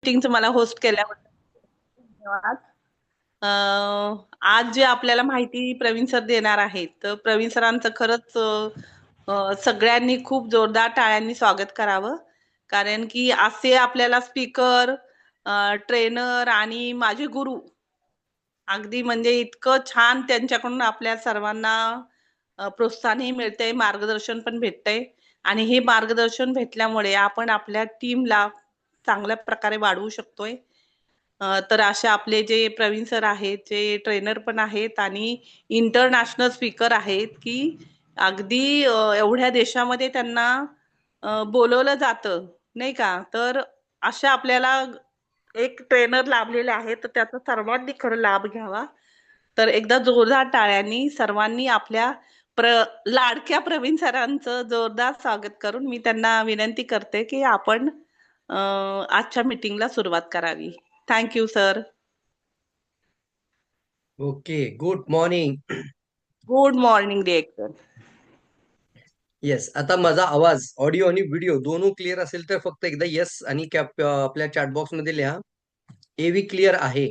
मीटिंगचं मला होस्ट केल्याबद्दल धन्यवाद. आज जे आपल्याला माहिती प्रवीण सर देणार आहेत, तर प्रवीण सरांचं खरंच सगळ्यांनी खूप जोरदार टाळ्यांनी स्वागत करावं. कारण की असे आपल्याला स्पीकर, ट्रेनर आणि माझे गुरु अगदी म्हणजे इतकं छान त्यांच्याकडून आपल्या सर्वांना प्रोत्साहनही मिळतंय, मार्गदर्शन पण भेटतंय आणि हे मार्गदर्शन भेटल्यामुळे आपण आपल्या टीमला चांगल्या प्रकारे वाढवू शकतोय. तर असे आपले जे प्रवीण सर आहेत, जे ट्रेनर पण आहेत आणि इंटरनॅशनल स्पीकर आहेत, की अगदी एवढ्या देशामध्ये त्यांना बोलवलं जातं, नाही का? तर अशा आपल्याला एक ट्रेनर लाभलेले आहेत, तर त्याचा सर्वांनी खरं लाभ घ्यावा. तर एकदा जोरदार टाळ्यांनी सर्वांनी आपल्या लाडक्या प्रवीण सरांचं जोरदार स्वागत करून मी त्यांना विनंती करते, की आपण आजच्या मीटिंगला सुरुवात करावी. Thank you sir. Okay, good morning. Good morning director. Yes, आता माझा आवाज, ऑडिओ आणि व्हिडिओ दोनों क्लिअर असेल तर फक्त एकदा येस आणि आपल्या चॅट बॉक्स मध्ये लिहा. एव्ही क्लिअर आहे,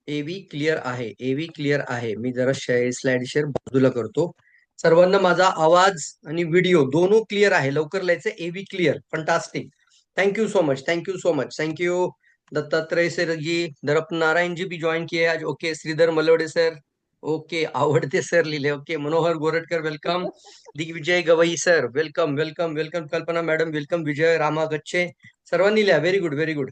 एव्ही क्लिअर आहे, एव्ही क्लिअर आहे. मी जरा स्लाइड शेअर बाजूला करतो. सर्वांना माझा आवाज आणि व्हिडिओ दोनों क्लिअर आहे. लवकर लिहायचं, एव्ही clear. Fantastic. Thank you so much, thank you so much, thank you. Dattatray sir ji, Darap Narayan ji भी ज्वाइन किए आज. Okay, Shridhar Malwade sir, okay, आवडते सर लिहिले. Okay, Manohar Gortakar welcome. Digvijay Gawai sir welcome welcome welcome. Kalpana madam welcome. Vijay Rama Gachche, सर्वांनी लिहा. Very good, very good.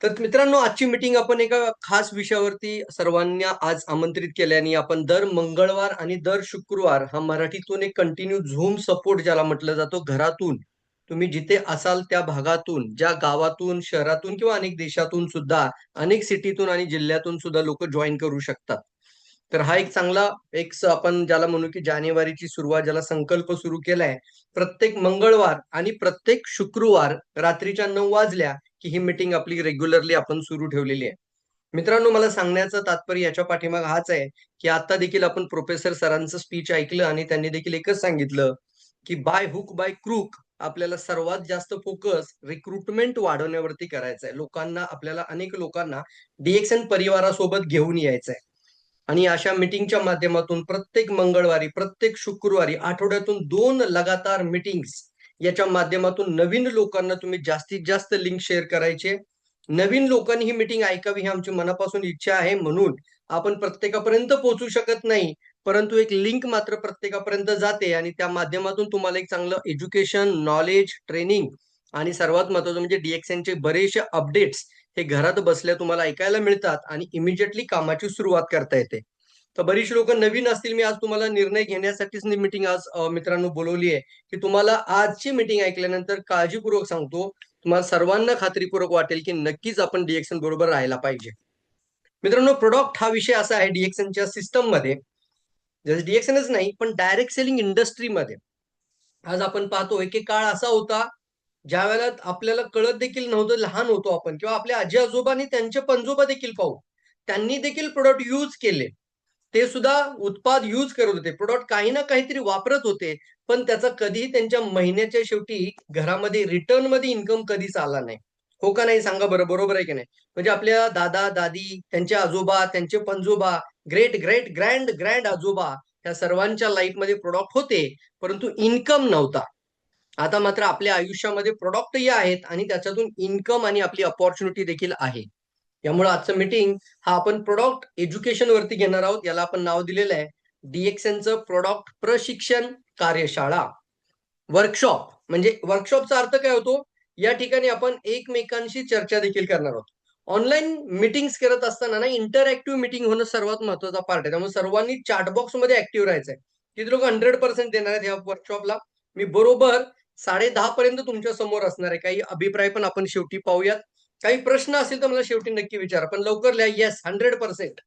तर मित्रांनो, आजची मीटिंग आपण एका खास विषयावरती सर्वांना आज आमंत्रित केल्याने आपण दर मंगळवार आणि दर शुक्रवार हा मराठीतून एक कंटिन्यू झूम सपोर्ट ज्याला म्हटलं जातो, घरातून तुम्ही जिथे असाल त्या भागातून, ज्या गावातून, शहरातून किंवा अनेक देशातून सुद्धा, अनेक सिटीतून आणि जिल्ह्यातून सुद्धा लोक जॉईन करू शकतात. तर हा एक चांगला आपण ज्याला म्हणू की जानेवारीची सुरुवात, ज्याला संकल्प सुरू केलाय. प्रत्येक मंगळवार आणि प्रत्येक शुक्रवार रात्रीच्या 9 वाजल्या की ही मीटिंग आपली रेग्युलरली आपण सुरू ठेवलेली आहे. मित्रांनो, मला सांगण्याचं तात्पर्य याच्या पाठीमाग हाच आहे की आता देखील आपण प्रोफेसर सरांचं स्पीच ऐकलं आणि त्यांनी देखील एकच सांगितलं की बाय हुक बाय क्रूक आपल्याला सर्वात जास्त फोकस रिक्रुटमेंट वाढवण्यावरती करायचा आहे. लोकांना, आपल्याला अनेक लोकांना डीएक्सएन परिवारासोबत घेऊन यायचं आहे. आणि अशा मीटिंगच्या माध्यमातून प्रत्येक मंगळवारी, प्रत्येक शुक्रवारी, आठवड्यातून 2 लगातार मीटिंग्स याच्या माध्यमातून नवीन लोकांना तुम्ही जास्तीत जास्त लिंक शेअर करायचे. नवीन लोकांनी ही मीटिंग ऐकावी ही आमची मनापासून इच्छा आहे. म्हणून आपण प्रत्येकापर्यंत पोहोचू शकत नाही, परंतु एक लिंक मात्र प्रत्येकापर्यंत जाते आणि त्या माध्यमातून तुम्हाला एक चांगलं एज्युकेशन, नॉलेज, ट्रेनिंग आणि सर्वात महत्त्वाचं म्हणजे डीएक्सएनचे बरेचसे अपडेट्स हे घरात बसल्या तुम्हाला ऐकायला मिळतात आणि इमिजिएटली कामाची सुरुवात करता येते. तर बरीचशी लोक नवीन असतील. मी आज तुम्हाला निर्णय घेण्यासाठीच मीटिंग आज मित्रांनो बोलवली आहे की तुम्हाला आजची मीटिंग ऐकल्यानंतर काळजीपूर्वक सांगतो, तुम्हाला सर्वांना खात्रीपूर्वक वाटेल की नक्कीच आपण डीएक्सएन बरोबर राहायला पाहिजे. मित्रांनो, प्रोडक्ट हा विषय असा आहे डीएक्सएनच्या सिस्टम मध्ये, जसं डीएक्सएनच नाही पण डायरेक्ट सेलिंग इंडस्ट्रीमध्ये आज आपण पाहतो एक एक काळ असा होता ज्या वेळेला आपल्याला कळत देखील नव्हतं, लहान होतो आपण, किंवा आपल्या आजी आजोबांनी त्यांचे पणजोबा देखील पाहू, त्यांनी देखील प्रोडक्ट यूज केले. ते सुद्धा उत्पाद यूज करत होते, प्रोडक्ट काही ना काहीतरी वापरत होते, पण त्याचा कधीही त्यांच्या महिन्याच्या शेवटी घरामध्ये रिटर्न मध्ये इन्कम कधीच आला नाही. हो का नाही, सांगा बरं, बरोबर आहे की नाही? म्हणजे आपल्या दादा दादी, त्यांचे आजोबा, त्यांचे पणजोबा, ग्रेट ग्रेट ग्रँड ग्रँड आजोबा, त्या सर्वांच्या लाईफमध्ये प्रोडक्ट होते, परंतु इन्कम नव्हता. आता मात्र आपल्या आयुष्यामध्ये प्रोडक्टही आहेत आणि त्याच्यातून इन्कम आणि आपली अपॉर्च्युनिटी देखील आहे. त्यामुळे आजचं मीटिंग हा आपण प्रोडक्ट एज्युकेशन वरती घेणार आहोत. याला आपण नाव दिलेलं आहे डीएक्सएनचं प्रोडक्ट प्रशिक्षण कार्यशाळा. वर्कशॉप म्हणजे वर्कशॉपचा अर्थ काय होतो, या ठिकाणी आपण एकमेकांशी चर्चा देखील करणार आहोत. ऑनलाईन मीटिंग्स करत असताना ना इंटरॅक्टिव्ह मीटिंग होणं सर्वात महत्वाचा पार्ट आहे. त्यामुळे सर्वांनी चॅटबॉक्स मध्ये ऍक्टिव्ह राहायचं आहे. किती लोक 100% देणार आहेत या वर्कशॉपला? मी बरोबर 10:30 पर्यंत तुमच्या समोर असणार आहे. काही अभिप्राय पण आपण शेवटी पाहूयात. काही प्रश्न असेल तर मला शेवटी नक्की विचारा, पण लवकर लिहा. येस, 100%.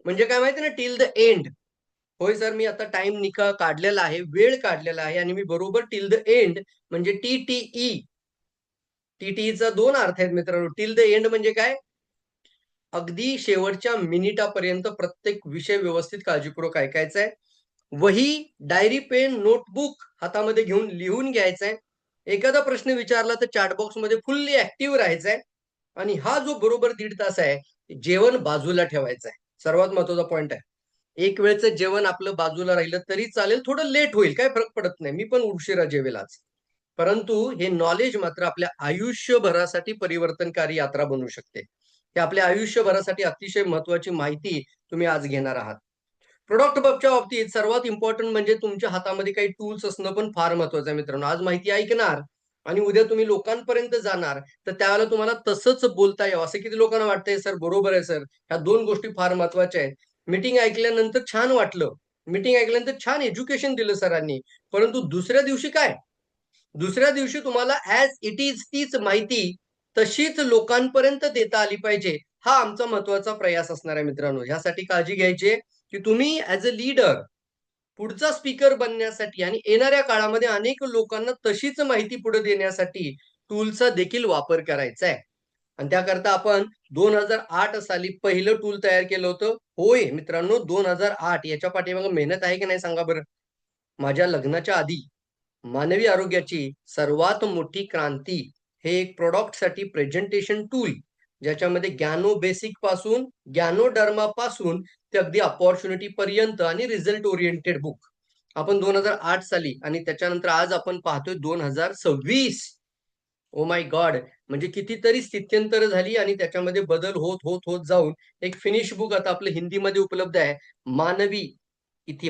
म्हणजे काय माहिती ना, टिल द एंड. होय सर, मी आता टाइम काढलेला आहे, वेळ काढलेला आहे आणि मी बरोबर टिल द एंड म्हणजे टीटीई. टीटीईचा 2 अर्थ आहेत मित्रांनो. टिल द एंड म्हणजे काय? अगदी शेवटच्या मिनिटापर्यंत प्रत्येक विषय व्यवस्थित काळजीपूर्वक ऐकायचा आहे. वही, डायरी, पेन, नोटबुक हातामध्ये घेऊन लिहून घ्यायचंय. एखादा प्रश्न विचारला तर चॅटबॉक्स मध्ये फुल्ली ऍक्टिव्ह राहायचंय. आणि हा जो बरोबर 1.5 तास आहे, जेवण बाजूला ठेवायचं आहे. सर्वात महत्वाचा पॉइंट आहे. एक वेळचं जेवण आपलं बाजूला राहिलं तरी चालेल, थोडं लेट होईल, काय फरक पडत नाही. मी पण उशिरा जेवेल आज. परंतु हे नॉलेज मात्र आपल्या आयुष्यभरासाठी परिवर्तनकारी यात्रा बनू शकते. हे आपल्या आयुष्यभरासाठी अतिशय महत्वाची माहिती तुम्ही आज घेणार आहात. प्रोडक्ट बबच्या बाबतीत सर्वात इम्पॉर्टंट म्हणजे तुमच्या हातामध्ये काही टूल्स असणं पण फार महत्वाचं आहे मित्रांनो. आज माहिती ऐकणार आणि उद्या तुम्ही लोकांपर्यंत जाणार, तर त्यावेळेला तुम्हाला तसंच बोलता यावं. असं किती लोकांना वाटतंय, सर बरोबर आहे सर, ह्या 2 गोष्टी फार महत्वाच्या आहेत. मीटिंग ऐकल्यानंतर छान वाटलं. मीटिंग ऐकल्यानंतर छान एज्युकेशन दिलं सरांनी. परंतु दुसऱ्या दिवशी काय? दुसऱ्या दिवशी तुम्हाला ॲज इट इज तीच माहिती तशीच लोकांपर्यंत देता आली पाहिजे. हा आमचा महत्वाचा प्रयास असणार आहे मित्रांनो. ह्यासाठी काळजी घ्यायची आहे, की तुम्ही ॲज अ लीडर पुढचा स्पीकर बनण्यासाठी आणि येणाऱ्या काळामध्ये अनेक लोकांना तशीच माहिती पुढे देण्यासाठी टूलचा देखील वापर करायचा आहे. आणि त्याकरता आपण 2008 साली पहिलं टूल तयार केलं होतं. होय मित्रांनो, 2008 याच्या पाठीमागे मेहनत आहे की नाही सांगा बरं. माझ्या लग्नाच्या आधी मानवी आरोग्याची सर्वात मोठी क्रांती हे एक प्रॉडक्टसाठी प्रेझेंटेशन टूल, ज्याच्यामध्ये ज्ञानो बेसिक पासून ज्ञानो डर्मा पासून ते अगदी अपॉर्च्युनिटी पर्यंत आणि रिझल्ट ओरिएंटेड बुक आपण 2008 साली आणि त्याच्यानंतर आज आपण पाहतोय 2026. ओ माय गॉड, म्हणजे कितीतरी स्थित्यंतर झाली आणि त्याच्यामध्ये बदल होत होत होत जाऊन एक फिनिश बुक आता आपलं हिंदीमध्ये उपलब्ध आहे.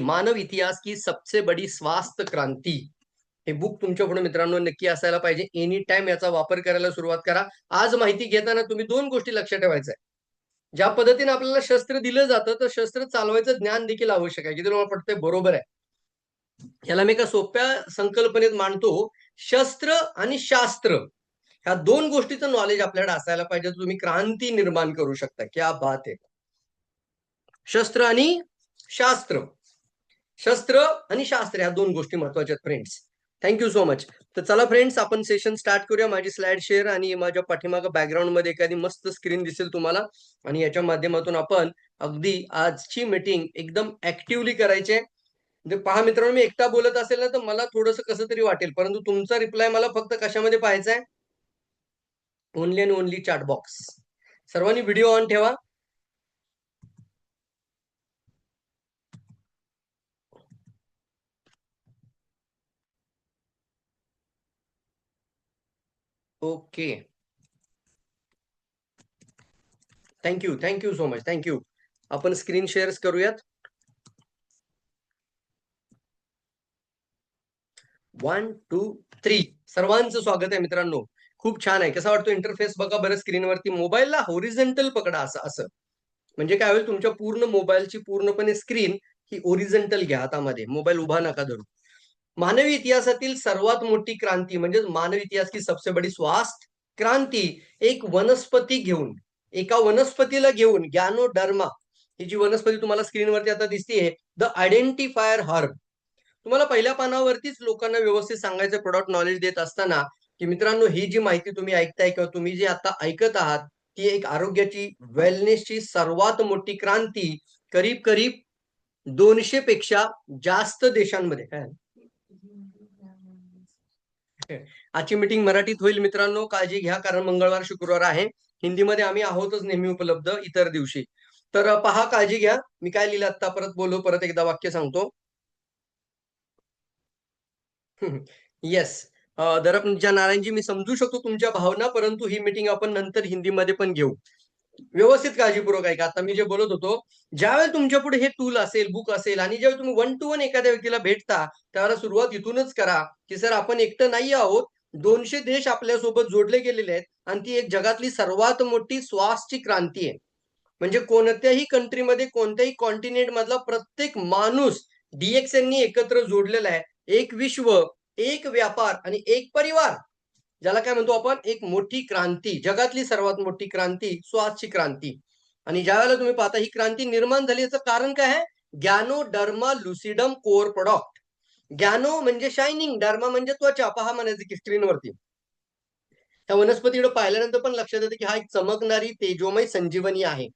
मानव इतिहास की सबसे बडी स्वास्थ्य क्रांती. हे बुक तुमच्या पुढे मित्रांनो नक्की असायला पाहिजे. एनी टाइम याचा वापर करायला सुरुवात करा. आज माहिती घेताना तुम्ही 2 गोष्टी लक्षात ठेवायच्या आहे. ज्या पद्धतीने आपल्याला शस्त्र दिलं जातं, तर शस्त्र चालवायचं ज्ञान देखील आवश्यक आहे. किती तुम्हाला पटतंय? बरोबर आहे. याला मी एका सोप्या संकल्पनेत मांडतो. शस्त्र आणि शास्त्र ह्या 2 गोष्टीचं नॉलेज आपल्याकडे असायला पाहिजे. तुम्ही क्रांती निर्माण करू शकता. क्या बात है! शस्त्र आणि शास्त्र. शस्त्र आणि शास्त्र ह्या 2 गोष्टी महत्वाच्या आहेत फ्रेंड्स. Thank so much. तर चला फ्रेंड्स, आपण सेशन स्टार्ट करूया. माझी स्लाइड शेअर आणि माझ्या पाठीमागे बॅकग्राऊंडमध्ये एखादी मस्त स्क्रीन दिसेल तुम्हाला आणि याच्या माध्यमातून आपण अगदी आजची मीटिंग एकदम ऍक्टिव्हली करायची आहे. म्हणजे पहा मित्रांनो, मी एकटा बोलत असेल ना, तर मला थोडंसं कसं तरी वाटेल. परंतु तुमचा रिप्लाय मला फक्त कशामध्ये पाहायचा आहे? Only and only chat box. सर्वांनी व्हिडिओ ऑन ठेवा. Okay. Thank you so much. आपण स्क्रीन शेअर्स करूयात. 1, 2, 3. सर्वांचं स्वागत आहे मित्रांनो. खूप छान आहे. कसा वाटतो इंटरफेस बघा बरं स्क्रीनवरती. मोबाईलला होरिझोंटल पकडा असं असं. म्हणजे काय होईल, तुमच्या पूर्ण मोबाईलची पूर्णपणे स्क्रीन ही ओरिझोंटल घ्या हातामध्ये. मोबाईल उभा नका धरू. मानवी इतिहासातील सर्वात मोठी क्रांती म्हणजे मानवी इतिहास की सबसे बडी स्वास्थ्य क्रांती. एक वनस्पती घेऊन, एका वनस्पतीला घेऊन ज्ञानोडर्मा ही जी वनस्पती तुम्हाला स्क्रीनवरती आता दिसतीये, द आयडेंटिफायर हर्ब. तुम्हाला पहिल्या पानावरतीच लोकांना व्यवस्थित सांगायचं प्रोडक्ट नॉलेज देत असताना, की मित्रांनो ही जी माहिती तुम्ही ऐकताय किंवा तुम्ही जे आता ऐकत आहात, ती एक आरोग्याची वेलनेसची सर्वात मोठी क्रांती करीब करीब 200 पेक्षा जास्त देशांमध्ये काय आजची मीटिंग मराठीत होईल मित्रांनो, काळजी घ्या, कारण मंगळवार शुक्रवार आहे. हिंदीमध्ये आम्ही आहोतच नेहमी उपलब्ध इतर दिवशी. तर पहा, काळजी घ्या. मी काय लिहिलं आता परत बोलू, परत एकदा वाक्य सांगतो. येस. धरमजा नारायणजी, मी समजू शकतो तुमच्या भावना, परंतु ही मीटिंग आपण नंतर हिंदीमध्ये पण घेऊ. व्यवस्थित काळजीपूर्वक ऐका. आता मी जे बोलत होतो, ज्यावेळेला तुमच्या पुढे हे टूल असेल, बुक असेल आणि ज्यावेळी तुम्ही 1 टू 1 एखाद्या व्यक्तीला भेटता, त्यावेळेला सुरुवात इथूनच करा, की सर आपण एकटं नाही आहोत. 200 देश आपल्यासोबत जोडले गेलेले आहेत आणि ती एक जगातली सर्वात मोठी श्वासची क्रांती आहे. म्हणजे कोणत्याही कंट्रीमध्ये, कोणत्याही कॉन्टिनेंट मधला प्रत्येक माणूस DXN एकत्र जोडलेला आहे. एक विश्व, एक व्यापार आणि एक परिवार. ज्याला काय म्हणतो आपण, एक मोठी क्रांती, जगातली सर्वात मोठी क्रांती, स्वास्थची क्रांती. आणि ज्यावेळेला तुम्ही पाहता ही क्रांती निर्माण झाली, याचं कारण काय आहे? ज्ञानो डर्मा लुसिडम कोर प्रोडक्ट. ज्ञानो म्हणजे शायनिंग, डर्मा म्हणजे त्वचा. पहा म्हणायचं की स्क्रीनवरती त्या वनस्पतीकडे पाहिल्यानंतर पण लक्षात येतं की हा एक चमकणारी तेजोमय संजीवनी आहे,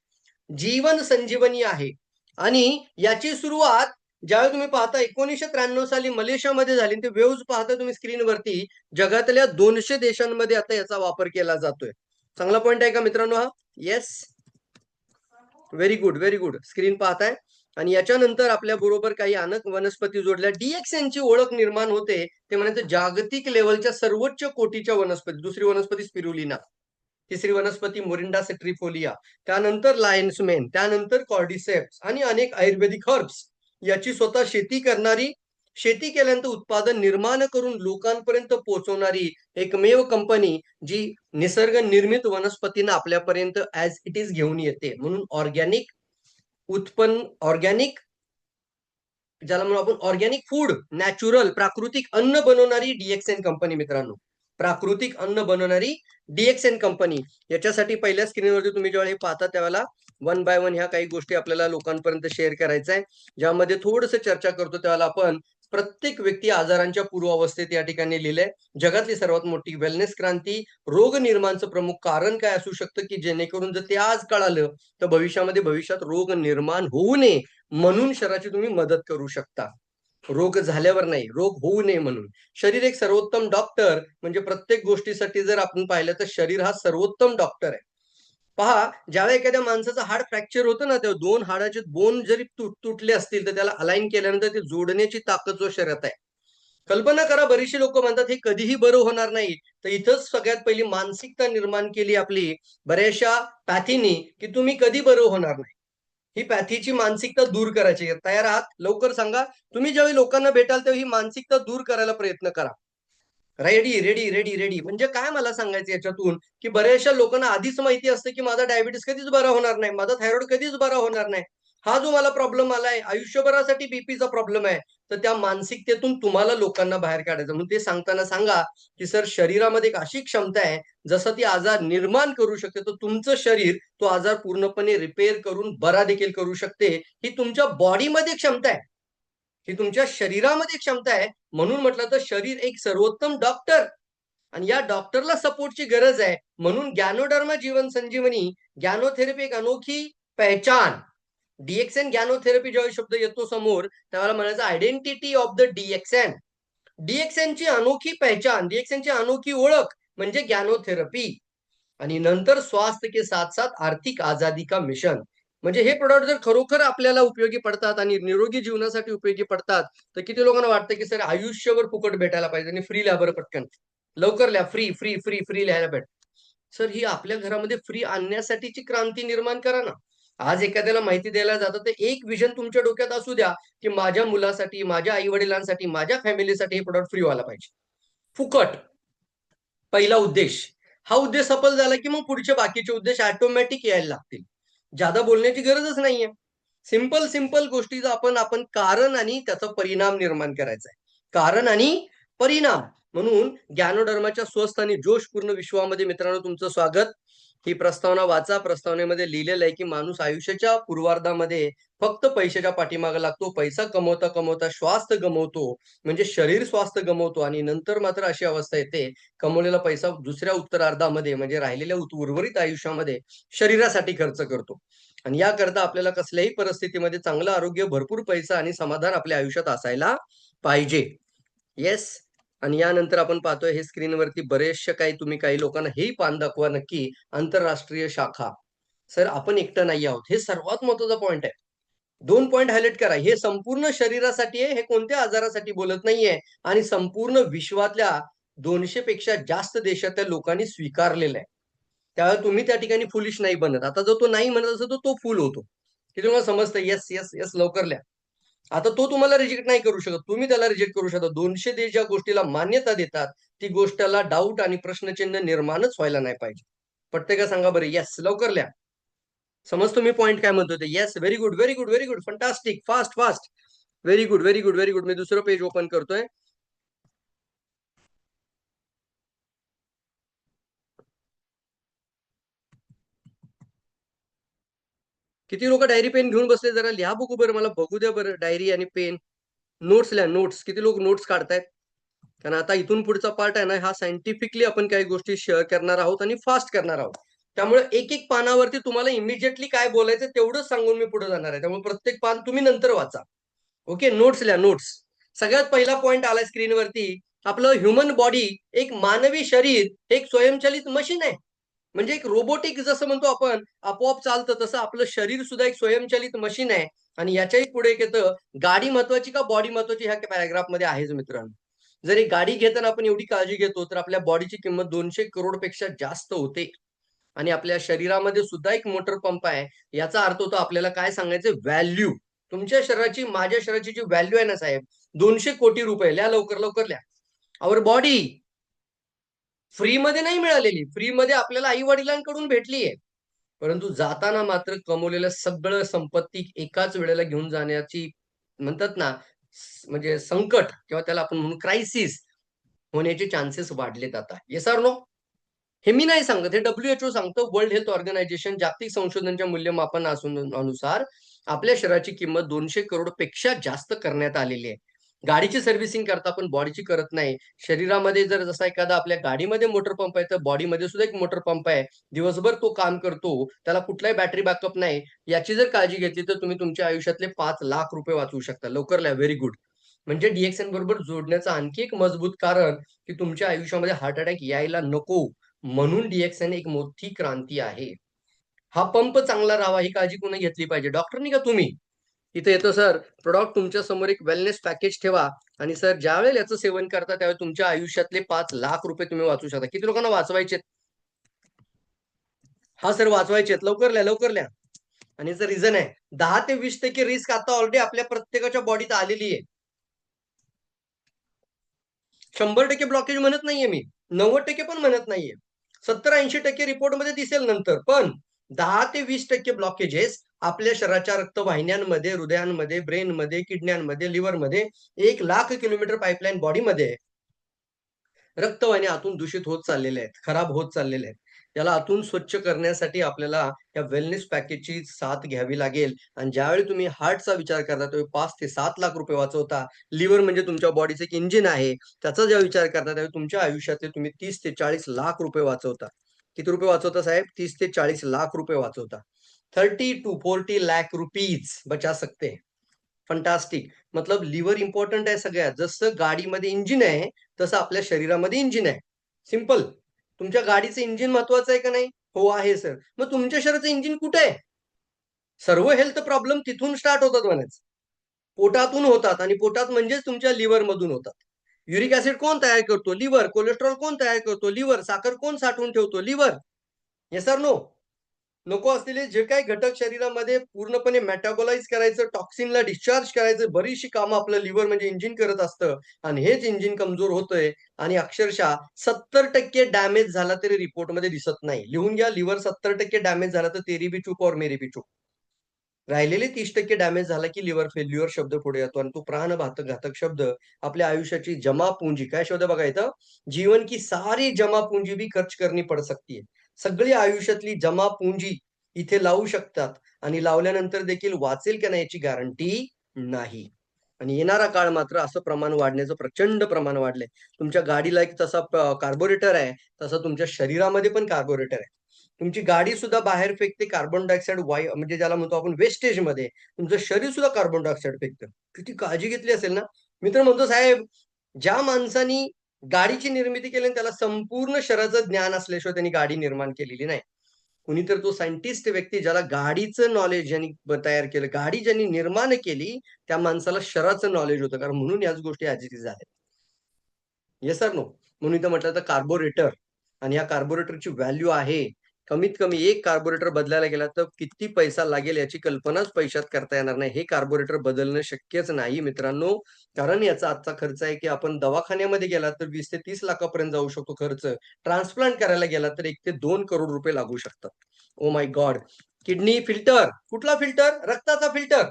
जीवन संजीवनी आहे. आणि याची सुरुवात ज्यावेळी तुम्ही पाहता 1993 साली मलेशियामध्ये झाली, ते वेव्ज पाहता तुम्ही स्क्रीनवरती, जगातल्या 200 देशांमध्ये आता याचा वापर केला जातोय. चांगला पॉइंट आहे का मित्रांनो हा? Yes, very good, very good. Screen पाहताय. आणि याच्यानंतर आपल्या बरोबर काही अनेक वनस्पती जोडल्या. डीएक्सएनची ओळख निर्माण होते ते म्हणजे जागतिक लेवलच्या सर्वोच्च कोटीच्या वनस्पती. दुसरी वनस्पती स्पिरुलिना, तिसरी वनस्पती मोरिंडा सेट्रिफोलिया, त्यानंतर लायन्स मेन, त्यानंतर कॉर्डिसेप्स आणि अनेक आयुर्वेदिक हर्ब्स. याची स्वतः शेती करणारी, शेती केल्यानंतर उत्पादन निर्माण करून लोकांपर्यंत पोहोचवणारी एकमेव कंपनी जी निसर्ग निर्मित वनस्पतींना आपल्यापर्यंत ऍज इट इज घेऊन येते. म्हणून ऑर्गॅनिक उत्पन्न, ऑर्गॅनिक, ज्याला म्हणून आपण ऑर्गॅनिक फूड, नॅचरल प्राकृतिक अन्न बनवणारी डीएक्सएन कंपनी मित्रांनो. प्राकृतिक अन्न बनवणारी डीएक्सएन कंपनी. याच्यासाठी पहिल्या स्क्रीनवरती तुम्ही जेव्हा हे पाहता त्यावेळेला वन बाय वन ह्या काही गोष्टी आपल्याला लोकांपर्यंत शेअर करायचं आहे, ज्यामध्ये थोडस चर्चा करतो. त्यावेळेला आपण प्रत्येक व्यक्ती आजारांच्या पूर्वावस्थेत या ठिकाणी लिहिलंय. जगातली सर्वात मोठी वेलनेस क्रांती, रोग निर्माणचं प्रमुख कारण काय असू शकतं, की जेणेकरून जर ते आज कळालं तर भविष्यात रोग निर्माण होऊ नये म्हणून शरीराची तुम्ही मदत करू शकता. रोग झाल्यावर नाही, रोग होऊ नये म्हणून. शरीर एक सर्वोत्तम डॉक्टर, म्हणजे प्रत्येक गोष्टीसाठी जर आपण पाहिलं तर शरीर हा सर्वोत्तम डॉक्टर आहे. पहा, ज्यावेळेला एखाद्या माणसाचं हाड फ्रॅक्चर होतं ना, तेव्हा दोन हाडाचे बोन जरी तुटले असतील तर त्याला अलाइन केल्यानंतर ते जोडण्याची ताकद जो शरीरात आहे. कल्पना करा, बरीचशी लोक म्हणतात हे कधीही बरं होणार नाही. तर इथंच सगळ्यात पहिली मानसिकता निर्माण केली आपली बऱ्याचशा पॅथीनी, की तुम्ही कधी बरं होणार नाही. ही पॅथीची मानसिकता दूर करायची. तयार आहात? लवकर सांगा. तुम्ही ज्यावेळी लोकांना भेटाल तेव्हा ही मानसिकता दूर करायला प्रयत्न करा. रेडी रेडी रेडी रेडी म्हणजे काय मला सांगायचं याच्यातून, की बऱ्याचशा लोकांना आधीच माहिती असतं की माझा डायबिटीस कधीच बरा होणार नाही, माझा थायरॉइड कधीच बरा होणार नाही, हा जो मला प्रॉब्लेम आलाय आयुष्यभरासाठी बीपीचा प्रॉब्लेम आहे. तर त्या मानसिकतेतून तुम्हाला लोकांना बाहेर काढायचं. म्हणून ते सांगताना सांगा की सर, शरीरामध्ये एक अशी क्षमता आहे, जसं ती आजार निर्माण करू शकते, तर तुमचं शरीर तो आजार पूर्णपणे रिपेअर करून बरा देखील करू शकते. ही तुमच्या बॉडीमध्ये क्षमता आहे, ही तुमच्या शरीरामध्ये क्षमता आहे. म्हणून म्हटलं तर शरीर एक सर्वोत्तम डॉक्टर, आणि या डॉक्टरला सपोर्टची गरज आहे. म्हणून ज्ञानोडर्मा जीवन संजीवनी ज्ञानोथेरपी एक अनोखी पहचान. डीएक्सएन ज्ञानोथेरपी जेव्हा शब्द येतो समोर त्यावेळेला म्हणायचं आयडेंटिटी ऑफ द डीएक्सएन. डीएक्सएनची अनोखी पहचान, डीएक्सएनची अनोखी ओळख म्हणजे ज्ञानोथेरपी. आणि नंतर स्वास्थ्य के साथ साथ आर्थिक आजादी का मिशन. म्हणजे हे प्रोडक्ट जर खरोखर आपल्याला उपयोगी पडतात आणि निरोगी जीवनासाठी उपयोगी पडतात, तर किती लोकांना वाटतं की सर आयुष्यभर फुकट भेटायला पाहिजे आणि फ्री लिहा बरं पटकन. लवकर लिहा, फ्री फ्री फ्री फ्री लिहायला भेट. सर, ही आपल्या घरामध्ये फ्री आणण्यासाठीची क्रांती निर्माण करा ना. आज एखाद्याला माहिती द्यायला जातं तर एक विजन तुमच्या डोक्यात असू द्या, की माझ्या मुलासाठी, माझ्या आई वडिलांसाठी, माझ्या फॅमिलीसाठी हे प्रोडक्ट फ्री व्हायला पाहिजे, फुकट. पहिला उद्देश. हा उद्देश सफल झाला की मग पुढचे बाकीचे उद्देश ऑटोमॅटिक यायला लागतील. ज्यादा बोलण्याची गरजच नाहीये. सिंपल सिंपल गोष्टीचा आपण आपण कारण आणि त्याचा परिणाम निर्माण करायचा आहे. कारण आणि परिणाम. म्हणून ज्ञानोधर्माच्या स्वस्थ आणि जोशपूर्ण विश्वामध्ये मित्रांनो तुमचं स्वागत. ही प्रस्तावना वाचा. प्रस्तावनेमध्ये लिहिलेलं आहे की माणूस आयुष्याच्या पूर्वार्धामध्ये फक्त पैशाच्या पाठीमागे लागतो. पैसा कमवता कमवता स्वास्थ्य गमवतो, म्हणजे शरीर स्वास्थ्य गमवतो, आणि नंतर मात्र अशी अवस्था येते, कमवलेला पैसा दुसऱ्या उत्तरार्धामध्ये म्हणजे राहिलेल्या उर्वरित आयुष्यामध्ये शरीरासाठी खर्च करतो. आणि याकरता आपल्याला कसल्याही परिस्थितीमध्ये चांगलं आरोग्य, भरपूर पैसा आणि समाधान आपल्या आयुष्यात असायला पाहिजे. येस. आणि यानंतर आपण पाहतोय हे स्क्रीनवरती बरेचसे काही लोकांना हेही पान दाखवा नक्की. आंतरराष्ट्रीय शाखा. सर, आपण एकटं नाही आहोत, हे सर्वात महत्वाचा पॉइंट आहे. 2 पॉइंट हायलाइट करा. हे संपूर्ण शरीरासाठी आहे, हे कोणत्या आजारासाठी बोलत नाहीये. आणि संपूर्ण विश्वातल्या 200 पेक्षा जास्त देशातल्या लोकांनी स्वीकारलेलं आहे. त्यावेळेला तुम्ही त्या ठिकाणी फुलिश नाही बनत. आता जो तो नाही म्हणत असतो तो फुल होतो. हे तुम्हाला समजतं? येस येस येस, लवकर लिहा. आता तो तुम्हाला रिजेक्ट नाही करू शकत, तुम्ही त्याला रिजेक्ट करू शकता. 200 देश ज्या गोष्टीला मान्यता देतात ती गोष्टीला डाऊट आणि प्रश्नचिन्ह निर्माणच व्हायला नाही पाहिजे. पटतंय का सांगा बरं? येस, लवकर लिहा. समजतो मी पॉइंट काय म्हणतो ते? Yes, very good very good very good, fantastic, fast fast, very good very good very good. मी दुसरं पेज ओपन करतोय. किती लोक डायरी पेन घेऊन बसले? जरा लिहा बघू बरं, मला बघू द्या बरं. डायरी आणि पेन, नोट्स लिहा, नोट्स. किती लोक नोट्स काढतायत? कारण आता इथून पुढचा पार्ट आहे ना, हा सायंटिफिकली आपण काही गोष्टी शेअर करणार आहोत आणि फास्ट करणार आहोत. त्यामुळे एक एक पानावरती तुम्हाला इमिजिएटली काय बोलायचं तेवढंच सांगून मी पुढे जाणार आहे. त्यामुळे प्रत्येक पान तुम्ही नंतर वाचा. ओके, नोट्स लिहा, नोट्स. सगळ्यात पहिला पॉइंट आला स्क्रीनवरती. आपलं ह्युमन बॉडी, एक मानवी शरीर एक स्वयंचलित मशीन आहे. म्हणजे एक रोबोटिक जसं म्हणतो आपण, आपोआप चालतं, तसं आपलं शरीर सुद्धा एक स्वयंचलित मशीन आहे. आणि याच्याही पुढे एक येतं, गाडी महत्वाची का बॉडी महत्वाची, ह्या पॅराग्राफ मध्ये आहेच मित्रांनो. जर एक गाडी घेताना आपण एवढी काळजी घेतो, तर आपल्या बॉडीची किंमत 200 करोड पेक्षा जास्त होते. आणि आपल्या शरीरामध्ये सुद्धा एक मोटर पंप आहे. याचा अर्थ होतो आपल्याला काय सांगायचं, व्हॅल्यू. तुमच्या शरीराची, माझ्या शरीराची जी व्हॅल्यू आहे ना साहेब, 200 कोटी रुपये. लिहा लवकर लवकर लिहा. आवर बॉडी फ्रीमध्ये नाही मिळालेली, फ्रीमध्ये आपल्याला आई वडिलांकडून भेटली आहे. परंतु जाताना मात्र कमवलेलं सगळं संपत्ती एकाच वेळेला घेऊन जाण्याची म्हणतात ना, म्हणजे संकट किंवा त्याला आपण म्हणू क्रायसिस होण्याचे चान्सेस वाढलेत आता. Yes or no? हे मी नाही सांगत, हे WHO सांगतं. वर्ल्ड हेल्थ ऑर्गनायझेशन जागतिक संशोधनाच्या मूल्यमापन अनुसार आपल्या शरीराची किंमत 200 करोड पेक्षा जास्त करण्यात आलेली आहे. गाडीची सर्व्हिसिंग करता पण बॉडीची करत नाही. शरीरामध्ये जर जसा एखादा आपल्या गाडीमध्ये मोटर पंप आहे, तर बॉडीमध्ये सुद्धा एक मोटर पंप आहे. दिवसभर तो काम करतो. त्याला कुठलाही बॅटरी बॅकअप नाही. याची जर काळजी घेतली तर तुम्ही तुमच्या आयुष्यातले 5 लाख रुपये वाचवू शकता. लवकर लिहा. Very good. म्हणजे DXN बरोबर जोडण्याचं आणखी एक मजबूत कारण, की तुमच्या आयुष्यामध्ये हार्ट अटॅक यायला नको. म्हणून DXN एक मोठी क्रांती आहे. हा पंप चांगला राहावा ही काळजी कोणी घेतली पाहिजे, डॉक्टरनी का तुम्ही? इथे येतो सर, प्रोडक्ट तुमच्या समोर एक वेलनेस पॅकेज ठेवा. आणि सर ज्यावेळेला याचं सेवन करता त्यावेळेला तुमच्या आयुष्यातले 5 लाख रुपये तुम्ही वाचू शकता. किती लोकांना वाचवायचे? हा सर, वाचवायचे. लवकर लिहा, लवकर लिहा. आणि याचं रिझन आहे, 10 ते 20% रिस्क आता ऑलरेडी आपल्या प्रत्येकाच्या बॉडीत आलेली आहे. 100% ब्लॉकेज म्हणत नाहीये मी, 90% पण म्हणत नाहीये. 70-80% रिपोर्टमध्ये दिसेल नंतर. पण 10 ते 20% ब्लॉकेजेस आपल्या शरीराच्या रक्तवाहिन्यांमध्ये, हृदयांमध्ये, ब्रेनमध्ये, किडन्यांमध्ये, लिव्हरमध्ये, 1 लाख किलोमीटर पाईपलाईन बॉडीमध्ये आहे. रक्तवाहिन्या आतून दूषित होत चाललेल्या आहेत, खराब होत चाललेल्या आहेत. याला आतून स्वच्छ करण्यासाठी आपल्याला या वेलनेस पॅकेजची साथ घ्यावी लागेल. आणि ज्यावेळी तुम्ही हार्टचा विचार करता, तेव्हा 5 ते 7 लाख रुपये वाचवता. लिव्हर म्हणजे तुमच्या बॉडीचं एक इंजिन आहे. त्याचा जेव्हा विचार करता, त्यावेळी तुमच्या आयुष्यातले तुम्ही 30 ते 40 लाख रुपये वाचवता. किती रुपये वाचवता साहेब? 30 ते 40 लाख रुपये वाचवता. 30 to 40 लाख रुपीज बचा सकते हैं. फंटास्टिक. मतलब लिव्हर इम्पॉर्टंट आहे सगळ्यात. जसं गाडीमध्ये इंजिन आहे, तसं आपल्या शरीरामध्ये इंजिन आहे. सिंपल. तुमच्या गाडीचं इंजिन महत्वाचं आहे का नाही? हो, आहे सर. मग तुमच्या शरीराचं इंजिन कुठे आहे? सर्व हेल्थ प्रॉब्लेम तिथून स्टार्ट होतात म्हणायचं. पोटातून होतात आणि पोटात म्हणजेच तुमच्या लिव्हरमधून होतात. युरिक ॲसिड कोण तयार करतो? लिव्हर. कोलेस्टेरॉल कोण तयार करतो? लिव्हर. साखर कोण साठवून ठेवतो? लिव्हर. Yes or no? नको असलेले जे काही घटक शरीरामध्ये पूर्णपणे मेटाबोलाइज करायचं, टॉक्सिनला डिस्चार्ज करायचं, बरीचशी कामं आपलं लिव्हर म्हणजे इंजिन करत असतं. आणि हेच इंजिन कमजोर होतंय आणि अक्षरशः 70% डॅमेज झाला तरी रिपोर्टमध्ये दिसत नाही. लिहून घ्या, लिव्हर 70% डॅमेज झाला तर तेरी भी चूक और मेरी भी चूक. राहिलेले 30% डॅमेज झाला की लिव्हर फेल्युअर शब्द पुढे येतो आणि तो घातक शब्द आपल्या आयुष्याची जमा पूंजी. काय शब्द बघा इथं? जीवन की सारी जमा पूंजी भी खर्च करनी पड सकती है. सगळी आयुष्यातली जमा पूंजी इथे लावू शकतात आणि लावल्यानंतर देखील वाचेल का नाही याची गॅरंटी नाही. आणि येणारा काळ मात्र असं प्रमाण वाढण्याचं प्रचंड प्रमाण वाढलंय. तुमच्या गाडीला एक तसा कार्बोरेटर आहे, तसं तुमच्या शरीरामध्ये पण कार्बोरेटर आहे. तुमची गाडी सुद्धा बाहेर फेकते कार्बन डायऑक्साईड वायू, म्हणजे ज्याला म्हणतो आपण वेस्टेजमध्ये. तुमचं शरीर सुद्धा कार्बन डायऑक्साईड फेकतं. किती काळजी घेतली असेल ना? मी तर म्हणतो साहेब, ज्या माणसानी गाडीची निर्मिती केली आणि त्याला संपूर्ण शरीराचं ज्ञान असल्याशिवाय त्यांनी गाडी निर्माण केलेली नाही. कुणीतर तो सायंटिस्ट व्यक्ती ज्याला गाडीचं नॉलेज ज्यांनी तयार केलं, गाडी ज्यांनी निर्माण केली, त्या माणसाला शरीराचं नॉलेज होतं. कारण म्हणून याच गोष्टी ॲज इट इज आहेत. Yes sir no? म्हणून इथं म्हटलं तर कार्बोरेटर. आणि या कार्बोरेटरची व्हॅल्यू आहे. कमीत कमी एक कार्बोरेटर बदलायला गेला तर किती पैसा लागेल याची कल्पनाच पैशात करता येणार नाही. हे कार्बोरेटर बदलणं शक्यच नाही मित्रांनो. कारण याचा आजचा खर्च आहे, की आपण दवाखान्यामध्ये गेला तर 20 ते 30 लाखापर्यंत जाऊ शकतो खर्च. ट्रान्सप्लांट करायला गेला तर 1 ते 2 करोड रुपये लागू शकतात. Oh my God! Kidney filter. कुठला फिल्टर? रक्ताचा फिल्टर.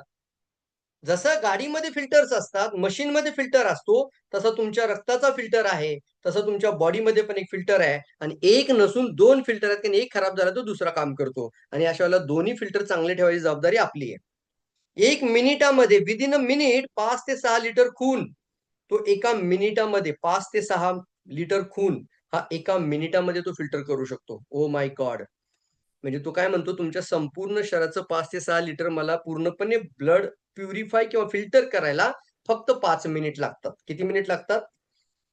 जसं गाडीमध्ये फिल्टर्स असतात, मशीनमध्ये फिल्टर असतो, तसा तुमच्या रक्ताचा फिल्टर आहे. तसं तुमच्या बॉडीमध्ये पण एक फिल्टर आहे. आणि एक नसून 2 फिल्टर आहेत, कारण एक खराब झाला तर दुसरा काम करतो. आणि अशा वेळेला दोन्ही फिल्टर चांगले ठेवायची जबाबदारी आपली आहे. 1 मिनिटामध्ये विथिन अ मिनिट 5 ते 6 लिटर खून, तो एका मिनिटामध्ये 5 ते 6 लिटर खून हा एका मिनिटामध्ये तो फिल्टर करू शकतो. Oh my God! म्हणजे तो काय म्हणतो, तुमच्या संपूर्ण शरीराचं 5 ते 6 लिटर मला पूर्णपणे ब्लड प्युरिफाय किंवा फिल्टर करायला फक्त 5 मिनिट लागतात. किती मिनिट लागतात?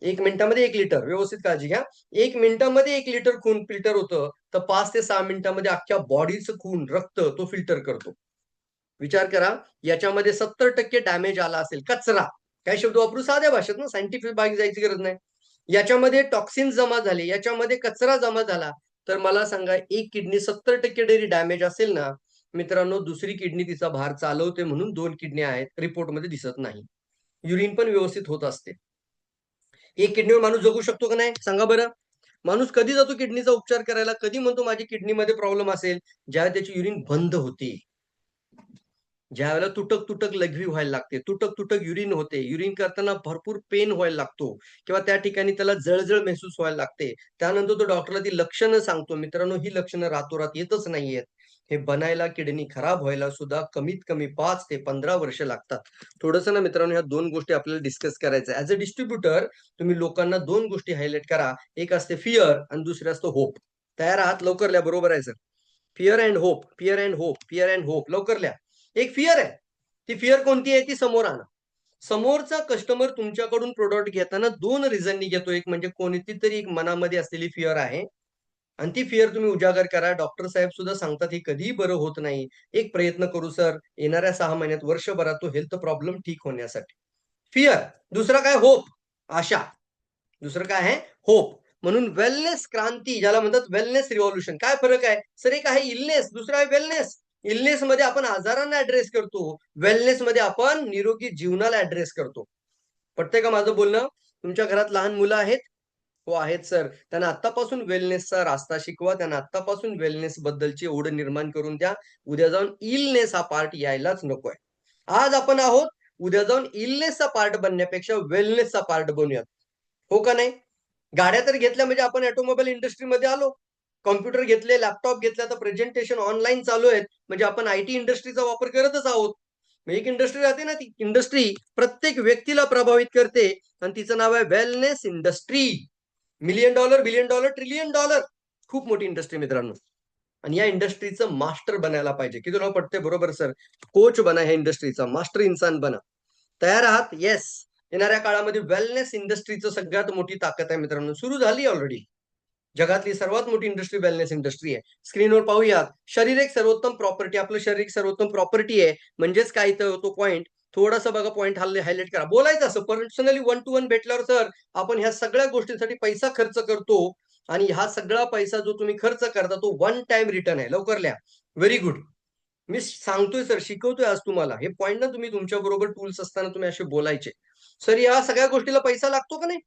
1 मिनिटामध्ये 1 लिटर. व्यवस्थित काळजी घ्या. 1 मिनिटामध्ये 1 लिटर खून फिल्टर होतं, तर 5 ते 6 मिनिटामध्ये अख्ख्या बॉडीचं खून, रक्त तो फिल्टर करतो. विचार करा, याच्यामध्ये 70% डॅमेज आला असेल, कचरा. काय शब्द वापरू? साध्या भाषेत ना, सायंटिफिक भाग जायची गरज नाही. याच्यामध्ये टॉक्सिन्स जमा झाले, याच्यामध्ये कचरा जमा झाला, तर मला सांगा, एक किडनी 70% जरी डॅमेज असेल ना, मित्रांनो, दुसरी किडनी तिचा भार चालवते म्हणून 2 किडनी आहेत, रिपोर्टमध्ये दिसत नाही. युरिन पण व्यवस्थित होत असते. एक किडनीवर माणूस जगू शकतो का नाही? सांगा बरं. माणूस कधी जातो किडनीचा उपचार करायला? कधी म्हणतो माझी किडनीमध्ये प्रॉब्लेम असेल? ज्यावेळेला त्याची युरिन बंद होते. ज्यावेळेला तुटक-तुटक लघवी व्हायला लागते, तुटक-तुटक युरिन होते, युरिन करताना भरपूर पेन व्हायला लागतो किंवा त्या ठिकाणी त्याला जळजळ महसूस व्हायला लागते. त्यानंतर तो डॉक्टरला ती लक्षणं सांगतो. मित्रांनो, ही लक्षणं रातोरात येतच नाहीयेत. हे बनायला, किडनी खराब व्हायला सुद्धा कमीत कमी 5 ते 15 वर्ष लागतात. थोडंसं ना मित्रांनो, ह्या 2 गोष्टी आपल्याला डिस्कस करायच्या आहे. ॲज अ डिस्ट्रिब्युटर तुम्ही लोकांना 2 गोष्टी हायलाइट करा. एक असते फिअर आणि दुसरी असतं होप. तयार आहात? लवकर लिहा. बरोबर आहे sir. Fear and hope, fear and hope, fear and hope. लवकर लिहा. एक फिअर आहे. ती फिअर कोणती आहे? ती समोर आणा. समोरचा कस्टमर तुमच्याकडून प्रॉडक्ट घेताना 2 रिझननी घेतो. एक म्हणजे कोणतीतरी एक मनामध्ये असलेली फिअर आहे आणि ती फिअर तुम्ही उजागर करा. डॉक्टर साहेब सुद्धा सांगतात, हे कधीही बरं होत नाही. एक प्रयत्न करू सर, येणाऱ्या 6 महिन्यात, वर्षभरात तो हेल्थ प्रॉब्लेम ठीक होण्यासाठी. फिअर. दुसरा काय? होप, आशा. दुसरं काय आहे? होप. म्हणून वेलनेस क्रांती ज्याला म्हणतात, वेलनेस रिव्होल्यूशन. काय फरक आहे? सर एक आहे इलनेस, दुसरा आहे वेलनेस. इलनेसमध्ये आपण आजारांना ॲड्रेस करतो. वेलनेसमध्ये आपण निरोगी जीवनाला ॲड्रेस करतो. पटतंय का माझं बोलणं? तुमच्या घरात लहान मुलं आहेत? हो, आहेत सर. त्यांना आत्तापासून वेलनेसचा रास्ता शिकवा. त्यांना आत्तापासून वेलनेस बद्दलची ओढ निर्माण करून द्या. उद्या जाऊन इलनेस हा पार्ट यायलाच नकोय. आज आपण आहोत, उद्या जाऊन इलनेसचा पार्ट बनण्यापेक्षा वेलनेसचा पार्ट बनूयात. हो का नाही? गाड्या तर घेतल्या म्हणजे आपण ऑटोमोबाईल इंडस्ट्रीमध्ये आलो. कॉम्प्युटर घेतले, लॅपटॉप घेतला, तर प्रेझेंटेशन ऑनलाईन चालू आहेत. म्हणजे आपण आयटी इंडस्ट्रीचा वापर करतच आहोत. मग एक इंडस्ट्री राहते ना, ती इंडस्ट्री प्रत्येक व्यक्तीला प्रभावित करते आणि तिचं नाव आहे wellness industry. Million dollar, billion dollar, trillion dollar. खूप मोठी इंडस्ट्री मित्रांनो. आणि या इंडस्ट्रीचं मास्टर बनायला पाहिजे. किती तुला पटते? बरोबर सर. कोच बना ह्या इंडस्ट्रीचा, मास्टर इन्सान बना. तयार आहात? येस. येणाऱ्या काळामध्ये वेलनेस इंडस्ट्रीचं सगळ्यात मोठी ताकद आहे मित्रांनो. सुरू झाली ऑलरेडी. जगातली सर्वात मोठी इंडस्ट्री वेलनेस इंडस्ट्री आहे. स्क्रीनवर पाहूयात. शरीर एक सर्वोत्तम प्रॉपर्टी. आपलं शरीर एक सर्वोत्तम प्रॉपर्टी आहे. म्हणजेच काय तर तो पॉइंट थोडासा बघा, पॉइंट हायलाइट करा. बोलायचं असं पर्सनली 1 टू 1 भेटल्यावर, सर आपण ह्या सगळ्या गोष्टींसाठी पैसा खर्च करतो आणि हा सगळा पैसा जो तुम्ही खर्च करता तो वन टाइम रिटर्न आहे. लवकर लिहा. Very good. मी सांगतोय सर, शिकवतोय आज तुम्हाला. हे पॉइंट ना तुम्ही तुमच्याबरोबर टूल्स असताना तुम्ही असे बोलायचे. सर या सगळ्या गोष्टीला पैसा लागतो का नाही?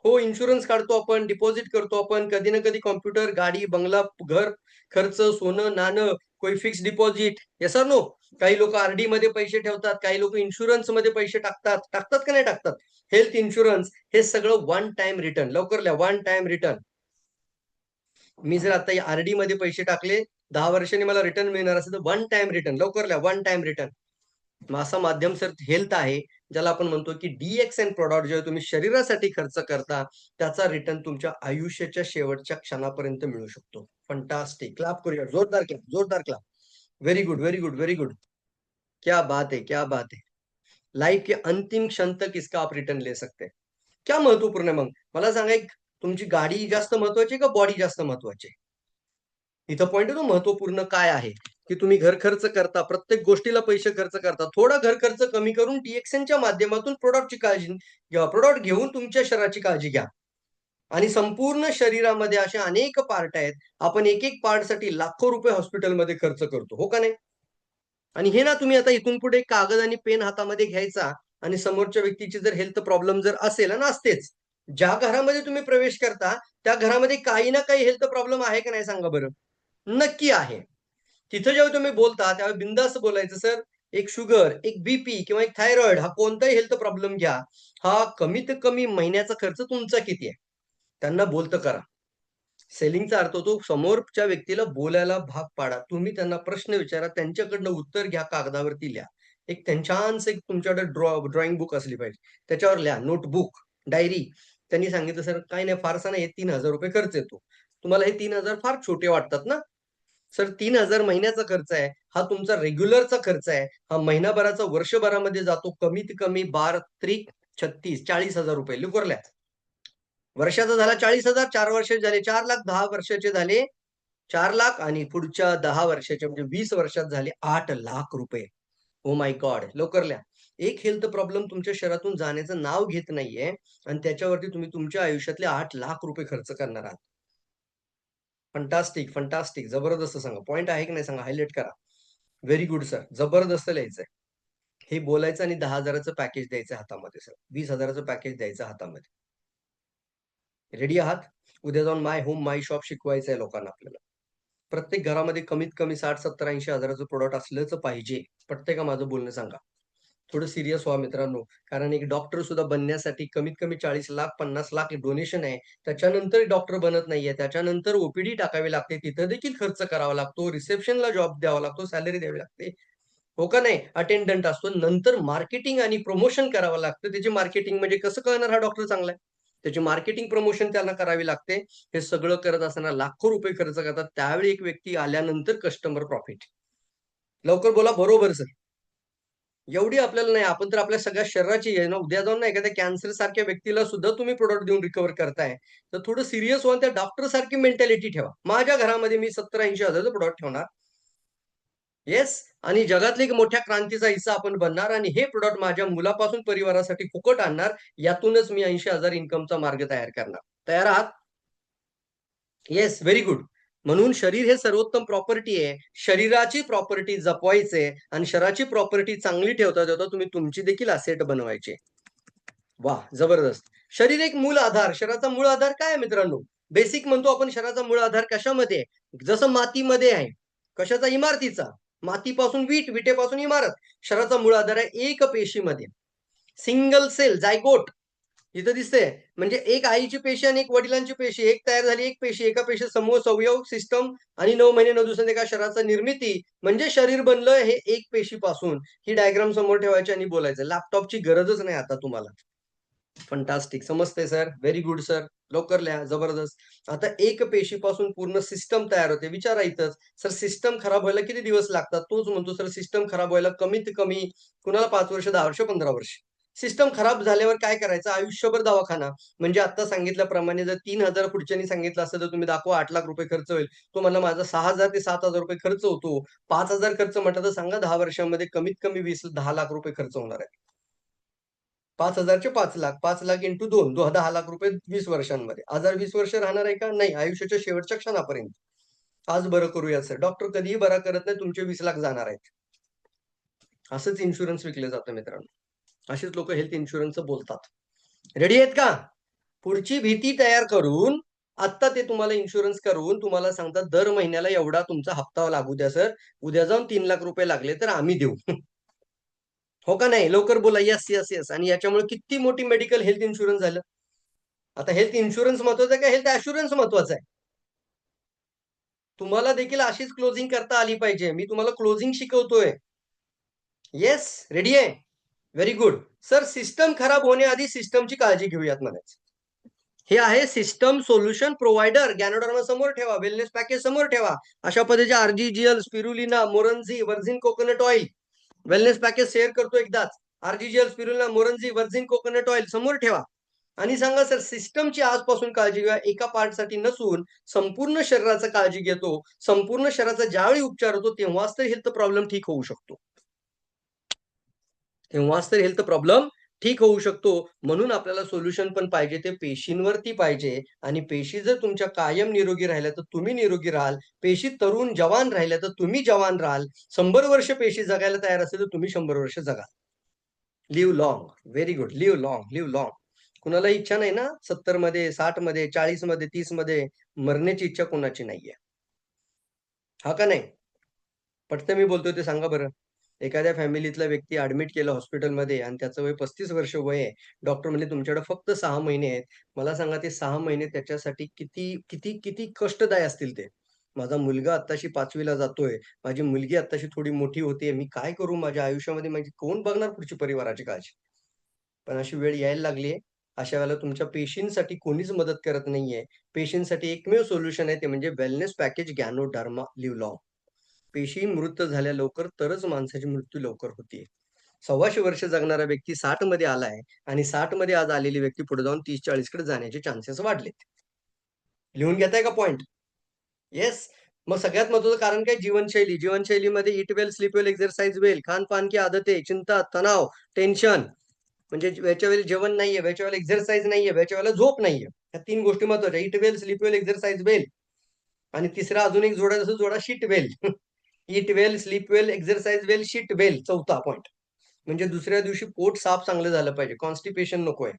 हो, इन्शुरन्स काढतो आपण, डिपॉझिट करतो आपण, कधी ना कधी कॉम्प्युटर, गाडी, बंगला, घर खर्च, सोनं, नाणं, कोई fix deposit. Yes or no? काही लोकं आर-डीमध्ये पैसे ठेवतात, काही लोकं इन्शुरन्समध्ये पैसे टाकतात. टाकतात का नाही टाकतात? हेल्थ इन्शुरन्स हे सगळं वन टाईम रिटर्न. लवकर लिहा, वन टाईम रिटर्न. मी जर आता आर-डीमध्ये पैसे टाकले, 10 वर्षांनी मला रिटर्न मिळणार असेल, तर वन टाईम रिटर्न. लवकर लिहा, वन टाईम रिटर्न. मग असं माध्यम सर हेल्थ आहे, ज्याला आपण म्हणतो की डी-एक्स-एन प्रॉडक्ट जेव्हा तुम्ही शरीरासाठी खर्च करता, त्याचा रिटर्न तुमच्या आयुष्याच्या शेवटच्या क्षणापर्यंत मिळू शकतो. फंटास्टिक. क्लॅप करूया. जोरदार क्लॅप, जोरदार clap. Very good, very good, very good. क्या बात है! क्या बात है! लाइफ के अंतिम क्षण तक इसका आप रिटर्न ले सकते हैं. क्या महत्वपूर्ण आहे मग? मला सांगा, एक तुमची गाडी जास्त महत्वाची आहे का बॉडी जास्त महत्वाची आहे? इथं पॉइंट आहे तो महत्वपूर्ण काय आहे, की तुम्ही घर खर्च करता, प्रत्येक गोष्टीला पैसे खर्च करता. थोडा घर खर्च कमी करून डी-एक्स-एनच्या माध्यमातून प्रॉडक्टची काळजी घ्या. प्रॉडक्ट घेऊन तुमच्या शरीराची काळजी घ्या. आणि संपूर्ण शरीरामध्ये असे अनेक पार्ट आहेत. आपण एक-एक पार्टसाठी लाखो रुपये हॉस्पिटलमध्ये खर्च करतो. हो का नाही? आणि हे ना तुम्ही आता इथून पुढे कागद आणि पेन हातामध्ये घ्यायचा आणि समोरच्या व्यक्तीची जर हेल्थ प्रॉब्लेम जर असेल आणि असतेच. ज्या घरामध्ये तुम्ही प्रवेश करता, त्या घरामध्ये काही ना काही हेल्थ प्रॉब्लेम आहे का नाही सांगा बरं? नक्की आहे. तिथं जेव्हा तुम्ही बोलता, त्यावेळी बिनधास्त बोलायचं, "सर, एक शुगर, एक बीपी किंवा एक थायरॉइड हा कोणताही हेल्थ प्रॉब्लेम घ्या. हा कमीत कमी महिन्याचा खर्च तुमचा किती आहे?" त्यांना बोलतं करा. सेलिंगचा अर्थ होतो समोरच्या व्यक्तीला बोलायला भाग पाडा. तुम्ही त्यांना प्रश्न विचारा, त्यांच्याकडनं उत्तर घ्या, कागदावरती लिहा. एक छानसं एक तुमच्याकडे ड्रॉइंग बुक असली पाहिजे. त्याच्यावर लिहा, नोटबुक, डायरी. त्यांनी सांगितलं, "सर काही नाही, फारसा नाही, ₹3000 खर्च येतो." तुम्हाला हे 3000 फार छोटे वाटतात ना? सर 3,000 महिन्याचा खर्च आहे, हा तुमचा रेग्युलरचा खर्च आहे, हा महिनाभराचा वर्षभरामध्ये जातो कमीत कमी 12 त्रिक 36 40,000 रुपये लुकरल्या. वर्षाचा झाला 40,000, 4 वर्षाचे झाले 4 लाख, 10 वर्षाचे झाले 4 लाख आणि पुढच्या 10 वर्षाचे म्हणजे 20 वर्षात झाले 8 लाख रुपये. Oh my god! लवकरल्या. एक हेल्थ प्रॉब्लेम तुमच्या शरीरातून जाण्याचं नाव घेत नाहीये आणि त्याच्यावरती तुम्ही तुमच्या आयुष्यातले 8 लाख रुपये खर्च करणार आहात. Fantastic, fantastic. जबरदस्त सांगा. पॉइंट आहे की नाही सांगा, हायलाइट करा. Very good sir. जबरदस्त लिहायचंय. हे बोलायचं आणि 10,000चं पॅकेज द्यायचं हातामध्ये सर. 20,000चं पॅकेज द्यायचं हातामध्ये. रेडी आहात? उद्या जाऊन माय होम, माय शॉप शिकवायचंय लोकांना आपल्याला. प्रत्येक घरामध्ये कमीत कमी 60, 70, 80 हजाराचं प्रोडक्ट असलंच पाहिजे. पटतंय का माझं बोलणं सांगा? थोडं सीरियस व्हा मित्रांनो. कारण एक डॉक्टर सुद्धा बनण्यासाठी कमीत कमी 40 लाख, 50 लाख डोनेशन आहे. त्याच्यानंतर डॉक्टर बनत नाहीये. त्याच्यानंतर ओपीडी टाकावी लागते. तिथं देखील खर्च करावा लागतो. रिसेप्शनला जॉब द्यावा लागतो. सॅलरी द्यावी लागते. हो का नाही? अटेंडंट असतो. नंतर मार्केटिंग आणि प्रमोशन करावं लागतं. त्याची मार्केटिंग म्हणजे कसं कळणार हा डॉक्टर चांगला आहे? त्याची मार्केटिंग प्रमोशन त्यांना करावी लागते. हे सगळं करत असताना लाखो रुपये खर्च करतात. त्यावेळी एक व्यक्ती आल्यानंतर कस्टमर प्रॉफिट. लवकर बोला, बरोबर सर. एवढी आपल्याला नाही. आपण तर आपल्या सगळ्या शरीराची आहे ना, उद्या जाऊन ना एखाद्या कॅन्सर सारख्या व्यक्तीला सुद्धा तुम्ही प्रॉडक्ट देऊन रिकव्हर करताय. तर थोडं सीरियस व्हा, त्या डॉक्टर सारखी मेंटॅलिटी ठेवा. माझ्या घरामध्ये मी 70-80 हजाराचं प्रॉडक्ट ठेवणार. येस. आणि जगातल्या एक मोठ्या क्रांतीचा हिस्सा आपण बनणार आणि हे प्रॉडक्ट माझ्या मुलापासून परिवारासाठी फुकट आणणार. यातूनच मी 80,000 इन्कमचा मार्ग तयार करणार. तयार आहात? Yes, very good. म्हणून शरीर हे सर्वोत्तम प्रॉपर्टी आहे. शरीराची प्रॉपर्टी जपवायचे आणि शरीराची प्रॉपर्टी चांगली ठेवता तुम्ही तुमची देखील असेट बनवायचे. वाह! जबरदस्त. शरीर एक मूळ आधार. शरीराचा मूळ आधार काय आहे मित्रांनो? बेसिक म्हणतो आपण शरीराचा मूळ आधार कशामध्ये आहे? जसं मातीमध्ये आहे. कशाचा? इमारतीचा. मातीपासून वीट, विटेपासून इमारत. शरीराचा मूळ आधार आहे एक पेशीमध्ये. सिंगल सेल झायगोट इथं दिसतंय. म्हणजे एक आईची पेशी आणि एक वडिलांची पेशी. एक तयार झाली एक पेशी. एका पेशीत समूह, संयोग, सिस्टम आणि 9 महिने 9 दिवसांनी एका शरीराचा निर्मिती. म्हणजे शरीर बनलं हे एक पेशीपासून. ही डायग्राम समोर ठेवायची आणि बोलायचं. लॅपटॉपची गरजच नाही आता तुम्हाला. फंटास्टिक. समजतंय सर. Very good sir. लवकर लिहा. जबरदस्त. आता एक पेशीपासून पूर्ण सिस्टम तयार होते. विचारा इथंच, सर सिस्टम खराब व्हायला किती दिवस लागतात? तोच म्हणतो सर सिस्टम खराब व्हायला कमीत कमी कुणाला 5 वर्ष, 10 वर्ष, 15 वर्ष. सिस्टम खराब झाल्यावर काय करायचं? आयुष्यभर दवाखाना. म्हणजे आता सांगितल्याप्रमाणे जर 3,000 पुढच्यांनी सांगितलं असतं तर तुम्ही दाखवा 8 लाख रुपये खर्च होईल. तो म्हणला माझा 6,000 ते 7,000 रुपये खर्च होतो. 5,000 खर्च म्हटलं तर सांगा 10 वर्षांमध्ये कमीत कमी 10 लाख रुपये खर्च होणार आहे. 5,000 चे 5 लाख. 5 लाख इंटू 2, 10 लाख रुपये 20 वर्षांमध्ये. आजार 20 वर्ष राहणार आहे का? नाही. आयुष्याच्या शेवटच्या क्षणापर्यंत. आज बरं करूया सर. डॉक्टर कधीही बरा करत नाही. तुमचे 20 लाख जाणार आहेत. असंच इन्शुरन्स विकलं जातं मित्रांनो. अशीच लोक हेल्थ इन्शुरन्सचं बोलतात. रेडी आहेत का? पुढची भीती तयार करून आत्ता ते तुम्हाला इन्शुरन्स करून तुम्हाला सांगतात दर महिन्याला एवढा तुमचा हप्ता लागू द्या सर. उद्या जाऊन 3 लाख रुपये लागले तर आम्ही देऊ. हो का नाही? लवकर बोला. Yes, yes, yes. आणि याच्यामुळे किती मोठी मेडिकल हेल्थ इन्शुरन्स झालं. आता हेल्थ इन्शुरन्स महत्वाचा आहे का हेल्थ ॲश्युरन्स महत्वाचा आहे? तुम्हाला देखील अशीच क्लोजिंग करता आली पाहिजे. मी तुम्हाला क्लोजिंग शिकवतोय. येस, रेडी आहे? Very good. सर सिस्टम खराब होण्याआधी सिस्टमची काळजी घेऊयात म्हणायचं. हे आहे सिस्टम सोल्युशन प्रोव्हायडर. गॅनोडर्मा समोर ठेवा. वेलनेस पॅकेज समोर ठेवा. अशा पद्धतीचे RGGL, spirulina, Morinzhi, virgin coconut oil. Wellness package share करतो एकदाच. RGGL, spirulina, Morinzhi, virgin coconut oil समोर ठेवा. आणि सांगा सर सिस्टमची आजपासून काळजी घ्या. एका पार्टसाठी नसून संपूर्ण शरीराचा काळजी घेतो. संपूर्ण शरीराचा ज्यावेळी उपचार होतो तेव्हाच तर हेल्थ प्रॉब्लेम ठीक होऊ शकतो. तेव्हाच तर हेल्थ प्रॉब्लेम ठीक होऊ शकतो. म्हणून आपल्याला सोल्युशन पण पाहिजे ते पेशींवरती पाहिजे. आणि पेशी जर तुमच्या कायम निरोगी राहिल्या तर तुम्ही निरोगी राहाल. पेशी तरुण जवान राहिल्या तर तुम्ही जवान राहाल. 100 वर्ष पेशी जगायला तयार असेल तर तुम्ही 100 वर्ष जगाल. Live long. Very good. Live long, live long. कुणाला इच्छा नाही ना 70 मध्ये, 60 मध्ये, 40 मध्ये, 30 मध्ये मरण्याची इच्छा कोणाची नाहीये. हा का नाही? पटतं मी बोलतोय ते सांगा बरं. एखाद्या फॅमिलीतला व्यक्ती ॲडमिट केलं हॉस्पिटलमध्ये आणि त्याचं वय 35 वर्ष वय आहे. डॉक्टर म्हणले तुमच्याकडे फक्त 6 महिने आहेत. मला सांगा ते 6 महिने त्याच्यासाठी किती किती किती कष्टदायी असतील ते. माझा मुलगा आत्ताशी 5वी ला जातोय. माझी मुलगी आत्ताशी थोडी मोठी होतीये. मी काय करू माझ्या आयुष्यामध्ये? म्हणजे कोण बघणार पुढची परिवाराची काळजी? पण अशी वेळ यायला लागली अशा वेळेला तुमच्या पेशींसाठी कोणीच मदत करत नाहीये. पेशींसाठी एकमेव सोल्युशन आहे ते म्हणजे वेलनेस पॅकेज गॅनोडर्मा लिव्हलॉंग. पेशी मृत झाल्या लवकर तरच माणसाची मृत्यू लवकर होतीये. 125 वर्ष जगणारा व्यक्ती 60 मध्ये आलाय आणि 60 मध्ये आज आलेली व्यक्ती पुढे जाऊन 30-40 कडे जाण्याचे चान्सेस वाढलेत. लिहून घेताय का पॉइंट? येस. मग सगळ्यात महत्त्वाचं कारण काय? जीवनशैली. जीवनशैलीमध्ये ईट वेल, स्लीप वेल, एक्सरसाइज वेल, खान-पान की आदतें, चिंता, तणाव, टेन्शन म्हणजे वेळच्या वेळी जेवण नाहीये, वेळच्या वेळेला एक्सरसाइज नाहीये, वेळच्या वेळेला झोप नाहीये. ह्या 3 गोष्टी महत्त्वाच्या. ईट वेल, स्लीप वेल, एक्सरसाइज वेल आणि तिसरा अजून एक जोडा जसं जोडा शीट वेल. ईट वेल, स्लीप वेल, एक्सरसाइज वेल, शीट वेल. चौथा पॉइंट. म्हणजे दुसऱ्या दिवशी पोट साफ चांगलं झालं पाहिजे. कॉन्स्टिपेशन नकोय.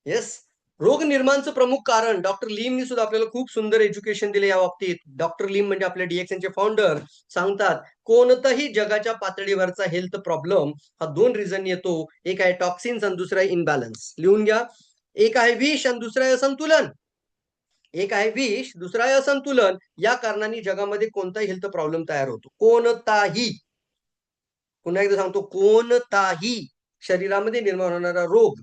येस. रोग निर्माणचं प्रमुख कारण डॉक्टर लीमनी सुद्धा आपल्याला खूप सुंदर एज्युकेशन दिले या बाबतीत. डॉक्टर लीम म्हणजे आपल्या DXNचे फाउंडर सांगतात, कोणताही जगाच्या पातळीवरचा हेल्थ प्रॉब्लेम हा 2 रिझन येतो. एक आहे टॉक्सिन्स आणि दुसरा आहे इम्बॅलन्स. लिहून घ्या. एक आहे विष आणि दुसरा आहे असंतुलन. एक आहे विष, दुसरा आहे असंतुलन. या कारणाने जगामध्ये कोणताही हेल्थ प्रॉब्लेम तयार होतो. कोणताही. पुन्हा एकदा सांगतो, कोणताही शरीरामध्ये निर्माण होणारा रोग,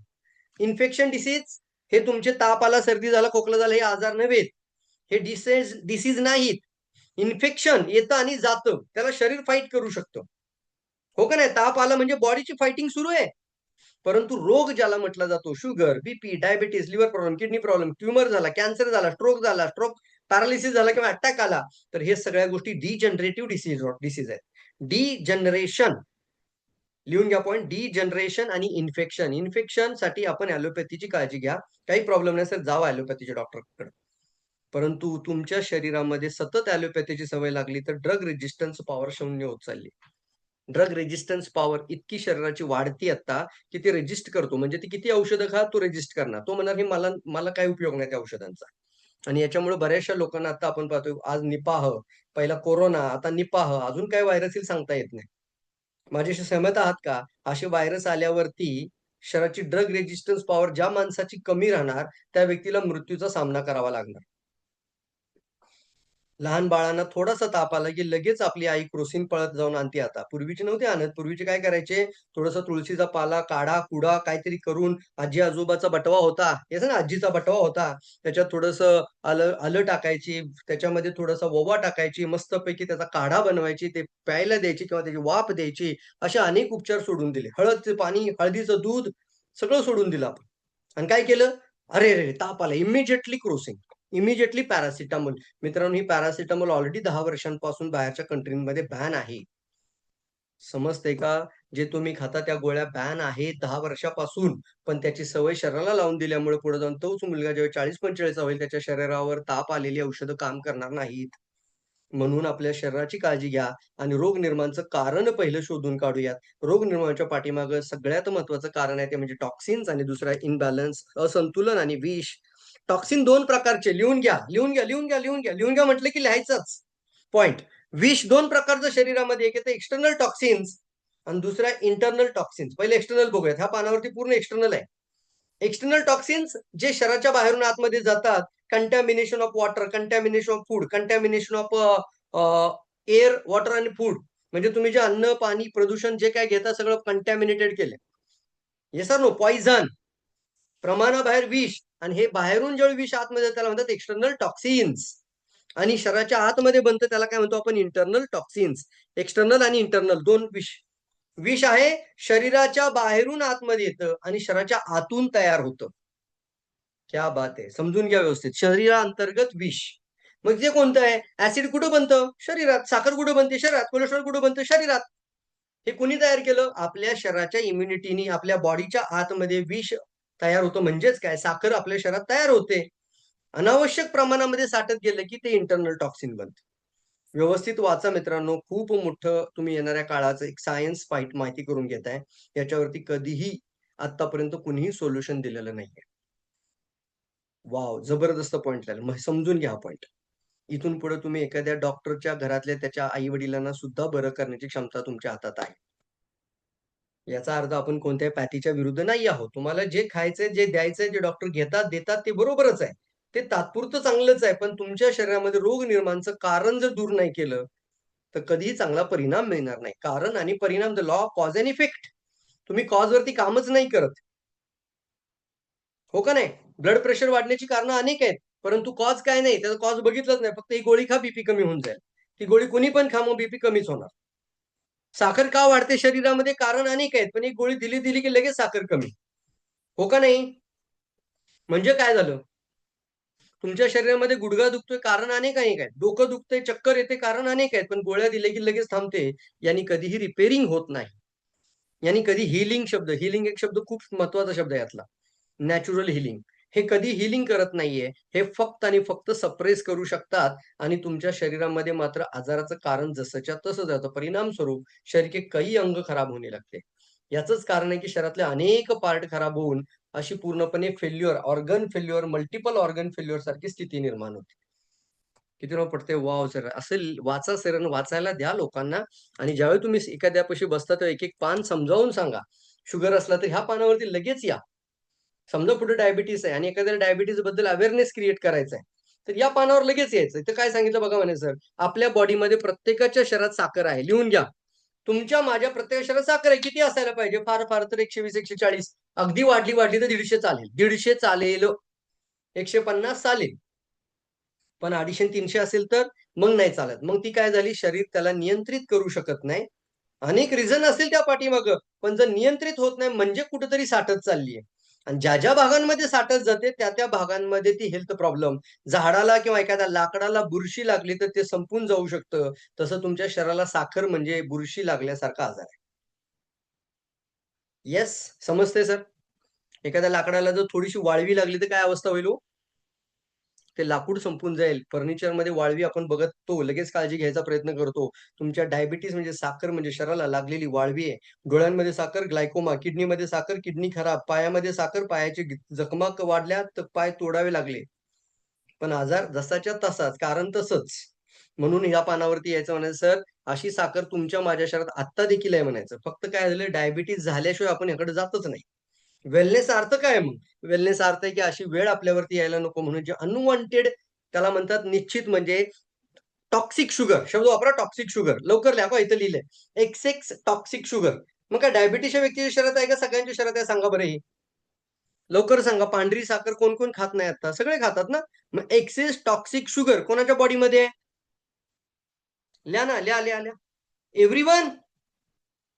इन्फेक्शन डिसीज हे तुमचे ताप आला, सर्दी झाला, खोकला झाला हे आजार नव्हेत. हे डिसीज नाहीत. इन्फेक्शन येतं आणि जातं. त्याला शरीर फाईट करू शकतं. हो का नाही? ताप आला म्हणजे बॉडीची फायटिंग सुरू आहे. परंतु रोग ज्याला म्हटला जातो, sugar, BP, diabetes, liver problem, kidney problem, tumour झाला, कॅन्सर झाला, स्ट्रोक पॅरालिसिस झाला किंवा अटॅक आला, तर हे सगळ्या गोष्टी डिजनरेटिव्ह डिसीज आहेत. डिजनरेशन लिहून घ्या पॉइंट. डिजनरेशन आणि इन्फेक्शन. इन्फेक्शनसाठी आपण ॲलोपॅथीची काळजी घ्या. काही प्रॉब्लेम नसेल जावा ॲलोपॅथीच्या डॉक्टरकडे. परंतु तुमच्या शरीरामध्ये सतत ॲलोपॅथीची सवय लागली तर ड्रग रेझिस्टन्स पॉवर शून्य होत चालली. ड्रग रेझिस्टन्स पॉवर इतकी शरीराची वाढती आता, की ते रेझिस्ट करतो. म्हणजे ती किती औषधं खा, तो रेझिस्ट करणार. तो म्हणणार, "हे मला मला काही उपयोग नाही त्या औषधांचा." आणि याच्यामुळे बऱ्याचशा लोकांना आता आपण पाहतो, आज निपाह, पहिला कोरोना, आता निपाह, अजून काय व्हायरस येईल सांगता येत नाही. माझ्याशी सहमत आहात का? असे व्हायरस आल्यावरती शरीराची ड्रग रेझिस्टन्स पॉवर ज्या माणसाची कमी राहणार, त्या व्यक्तीला मृत्यूचा सामना करावा लागणार. लहान बाळांना थोडासा ताप आला, की लगेच आपली आई क्रोसिन पळत जाऊन आणते आता. पूर्वीचे नव्हते आणत. पूर्वीचे काय करायचे, थोडासा तुळशीचा पाला, काढा, कुडा काहीतरी करून आजी-आजोबाचा बटवा होता. हे ना आजीचा बटवा होता. त्याच्यात थोडंसं आलं आलं टाकायची, त्याच्यामध्ये थोडासा ओवा टाकायची, मस्तपैकी त्याचा काढा बनवायची, ते प्यायला द्यायची किंवा त्याची वाफ द्यायची. असे अनेक उपचार सोडून दिले. हळदचं पाणी, हळदीचं दूध सगळं सोडून दिलं आपण. आणि काय केलं? अरेरे! ताप आला. Immediately Crocin, immediately paracetamol. मित्रांनो, ही पॅरासिटामॉल ऑलरेडी 10 वर्षांपासून बाहेरच्या कंट्रीमध्ये बॅन आहे. समजतंय का? जे तुम्ही खाता त्या गोळ्या बॅन आहेत 10 वर्षापासून. पण त्याची सवय शरीराला लावून दिल्यामुळे पुढे जाऊन तोच मुलगा जेव्हा 40-45 चा होईल त्याच्या शरीरावर ताप आलेली औषधं काम करणार नाहीत. म्हणून आपल्या शरीराची काळजी घ्या आणि रोग निर्माणचं कारण पहिलं शोधून काढूयात. रोग निर्माणाच्या पाठीमागे सगळ्यात महत्त्वाचं कारण आहे ते म्हणजे टॉक्सिन्स आणि दुसरा इम्बॅलन्स, असंतुलन आणि विष. टॉक्सिन 2 प्रकारचे लिहून घ्या, लिहून घ्या, लिहून घ्या, लिहून घ्या. लिहून घ्या म्हटलं की लिहायचंच. पॉइंट. विष 2 प्रकारचं शरीरामध्ये, एक येतं एक्स्टर्नल टॉक्सिन्स आणि दुसरा इंटरनल टॉक्सिन्स. पहिले एक्स्टर्नल बघूयात. ह्या पानावरती पूर्ण एक्स्टर्नल आहे. एक्स्टर्नल टॉक्सिन्स जे शरीराच्या बाहेरून आतमध्ये जातात, contamination of water, contamination of food, contamination of air, water आणि फूड. म्हणजे तुम्ही जे अन्न, पाणी, प्रदूषण जे काही घेता सगळं कंटॅमिनेटेड केलंय. Yes or no? पॉइझन. प्रमाणाबाहेर विष आणि हे बाहेरून जेव्हा विष आतमध्ये त्याला म्हणतात एक्स्टर्नल टॉक्सिन्स. आणि शरीराच्या आतमध्ये बनतं त्याला काय म्हणतो आपण? Internal toxins. एक्स्टर्नल आणि इंटरनल 2 विष. विष आहे शरीराच्या बाहेरून आतमध्ये येतं आणि शरीराच्या आतून तयार होतं. क्या बात है! समजून घ्या व्यवस्थित. शरीराअंतर्गत विष. मग ते कोणतं आहे? ॲसिड कुठं बनतं? शरीरात. साखर कुठं बनते? शरीरात. कोलेस्ट्रॉल कुठं बनतं? शरीरात. हे कुणी तयार केलं? आपल्या शरीराच्या इम्युनिटीनी आपल्या बॉडीच्या आतमध्ये विष तयार होतं. म्हणजेच काय? साखर आपल्या शरीरात तयार होते. अनावश्यक प्रमाणामध्ये साठत गेलं की ते इंटरनल टॉक्सिन बनतं. व्यवस्थित वाचा मित्रांनो. खूप मोठं तुम्ही येणाऱ्या काळाचं एक सायन्स माहिती करून घेताय. याच्यावरती कधीही आत्तापर्यंत कुणीही सोल्युशन दिलेलं नाहीये. वॉव! जबरदस्त पॉइंट लागला. मग समजून घ्या हा पॉइंट. इथून पुढे तुम्ही एखाद्या डॉक्टरच्या घरातल्या त्याच्या आई-वडिलांना सुद्धा बरं करण्याची क्षमता तुमच्या हातात आहे. याचा अर्थ आपण कोणत्याही पॅथीच्या विरुद्ध नाही आहोत. तुम्हाला जे खायचंय, जे द्यायचंय, जे डॉक्टर घेतात, देतात ते बरोबरच आहे. ते तात्पुरतं चांगलंच आहे. पण तुमच्या शरीरामध्ये रोग निर्माणचं कारण जर दूर नाही केलं, तर कधीही चांगला परिणाम मिळणार नाही. कारण आणि परिणाम the law of cause and effect. तुम्ही कॉजवरती कामच नाही करत. हो का नाही? ब्लड प्रेशर वाढण्याची कारणं अनेक आहेत, परंतु कॉज काय नाही, त्याचा कॉज बघितलंच नाही. फक्त ही गोळी खा, बीपी कमी होऊन जाईल. ती गोळी कोणी पण खा, मग बीपी कमीच होणार. साखर का वाढते शरीरामध्ये? कारण अनेक आहेत, पण एक गोळी दिली की लगेच साखर कमी. हो का नाही? म्हणजे काय झालं? तुमच्या शरीरामध्ये गुडघा दुखतोय, कारण अनेक आहेत. डोकं दुखतंय, चक्कर येते, कारण अनेक आहेत. पण गोळ्या दिल्या की लगेच थांबते. यानी कधीही रिपेअरिंग होत नाही. यानी कधी हीलिंग शब्द, हीलिंग एक शब्द खूप महत्वाचा शब्द आहे यातला. Natural healing. हे कधी हीलिंग करत नाहीये. हे फक्त आणि फक्त सप्रेस करू शकतात आणि तुमच्या शरीरामध्ये मात्र आजाराचं कारण जसंच्या तसं जातं. परिणाम स्वरूप शरीर के कई अंग खराब होणे लगते. याचंच कारण आहे की शरीरातले अनेक पार्ट खराब होऊन अशी पूर्णपणे failure, organ failure, multiple organ failure सारखी स्थिती निर्माण होते. किती वेळा पडते, वॉव सर! असं वाचा सर आणि वाचायला द्या लोकांना आणि ज्यावेळी तुम्ही एखाद्यापाशी बसता तर एक-एक पान समजावून सांगा. शुगर असला तर ह्या पानावरती लगेच या. समजा पुढे डायबिटीज आहे आणि एखाद्याला डायबिटीज बद्दल अवेअरनेस क्रिएट करायचा आहे. तर या पानावर लगेच यायचं. इथं काय सांगितलं बघा म्हणे सर, आपल्या बॉडीमध्ये प्रत्येकाच्या शरीरात साखर आहे. लिहून घ्या. तुमच्या माझ्या प्रत्येक शरीरात साखर आहे. किती असायला पाहिजे? फार तर 120-140. अगदी वाढली तर 150 चालेल. 150 चालेल. 150 चालेल. पण 250-300 असेल तर मग नाही चालत. मग ती काय झाली, शरीर त्याला नियंत्रित करू शकत नाही. अनेक रिझन असतील त्या पाठीमागं, पण जर नियंत्रित होत नाही म्हणजे कुठेतरी साठत चालली आहे. आणि ज्या भागांमध्ये साठत जाते, त्या भागांमध्ये ती हेल्थ प्रॉब्लेम, झाडाला किंवा एखाद्या लाकडाला बुरशी लागली तर ते संपून जाऊ शकतं. तसं तुमच्या शरीराला साखर म्हणजे बुरशी लागल्यासारखा आजार आहे. येस, समजतंय सर? एखाद्या लाकडाला जर थोडीशी वाळवी लागली तर काय अवस्था होईल हो? ते लाकूड संपून जाईल. फर्निचरमध्ये वाळवी आपण बघतो, लगेच काळजी घ्यायचा प्रयत्न करतो. तुमच्या डायबिटीज म्हणजे साखर म्हणजे शरीराला लागलेली वाळवी आहे. डोळ्यांमध्ये साखर, ग्लायकोमा, किडनीमध्ये साखर, किडनी खराब, पायामध्ये साखर, पायाची जखमा वाढल्या तर पाय तोडावे लागले. पण आजार जसाच्या तसाच, कारण तसंच. म्हणून ह्या पानावरती यायचं म्हणायचं, "सर, अशी साखर तुमच्या माझ्या शरीरात आत्ता देखील आहे" म्हणायचं. फक्त काय झालं, डायबिटीज झाल्याशिवाय आपण ह्याकडे जातच नाही. वेलनेस अर्थ काय मग? वेलनेस अर्थ आहे की अशी वेळ आपल्यावरती यायला नको म्हणून जे अनवॉन्टेड त्याला म्हणतात निश्चित म्हणजे टॉक्सिक शुगर शब्द वापरा टॉक्सिक शुगर. लवकर लिहा इथं लिहिलंय. Excess toxic sugar. मग काय डायबिटीसच्या व्यक्तीच्या शरीरात आहे का सगळ्यांच्या शरीरात आहे सांगा बरं हे? लवकर सांगा. पांढरी साखर कोण खात नाही आता? सगळे खातात ना? मग एक्सेस टॉक्सिक शुगर कोणाच्या बॉडीमध्ये आहे? लिहा ना. लिहा. एव्हरीवन?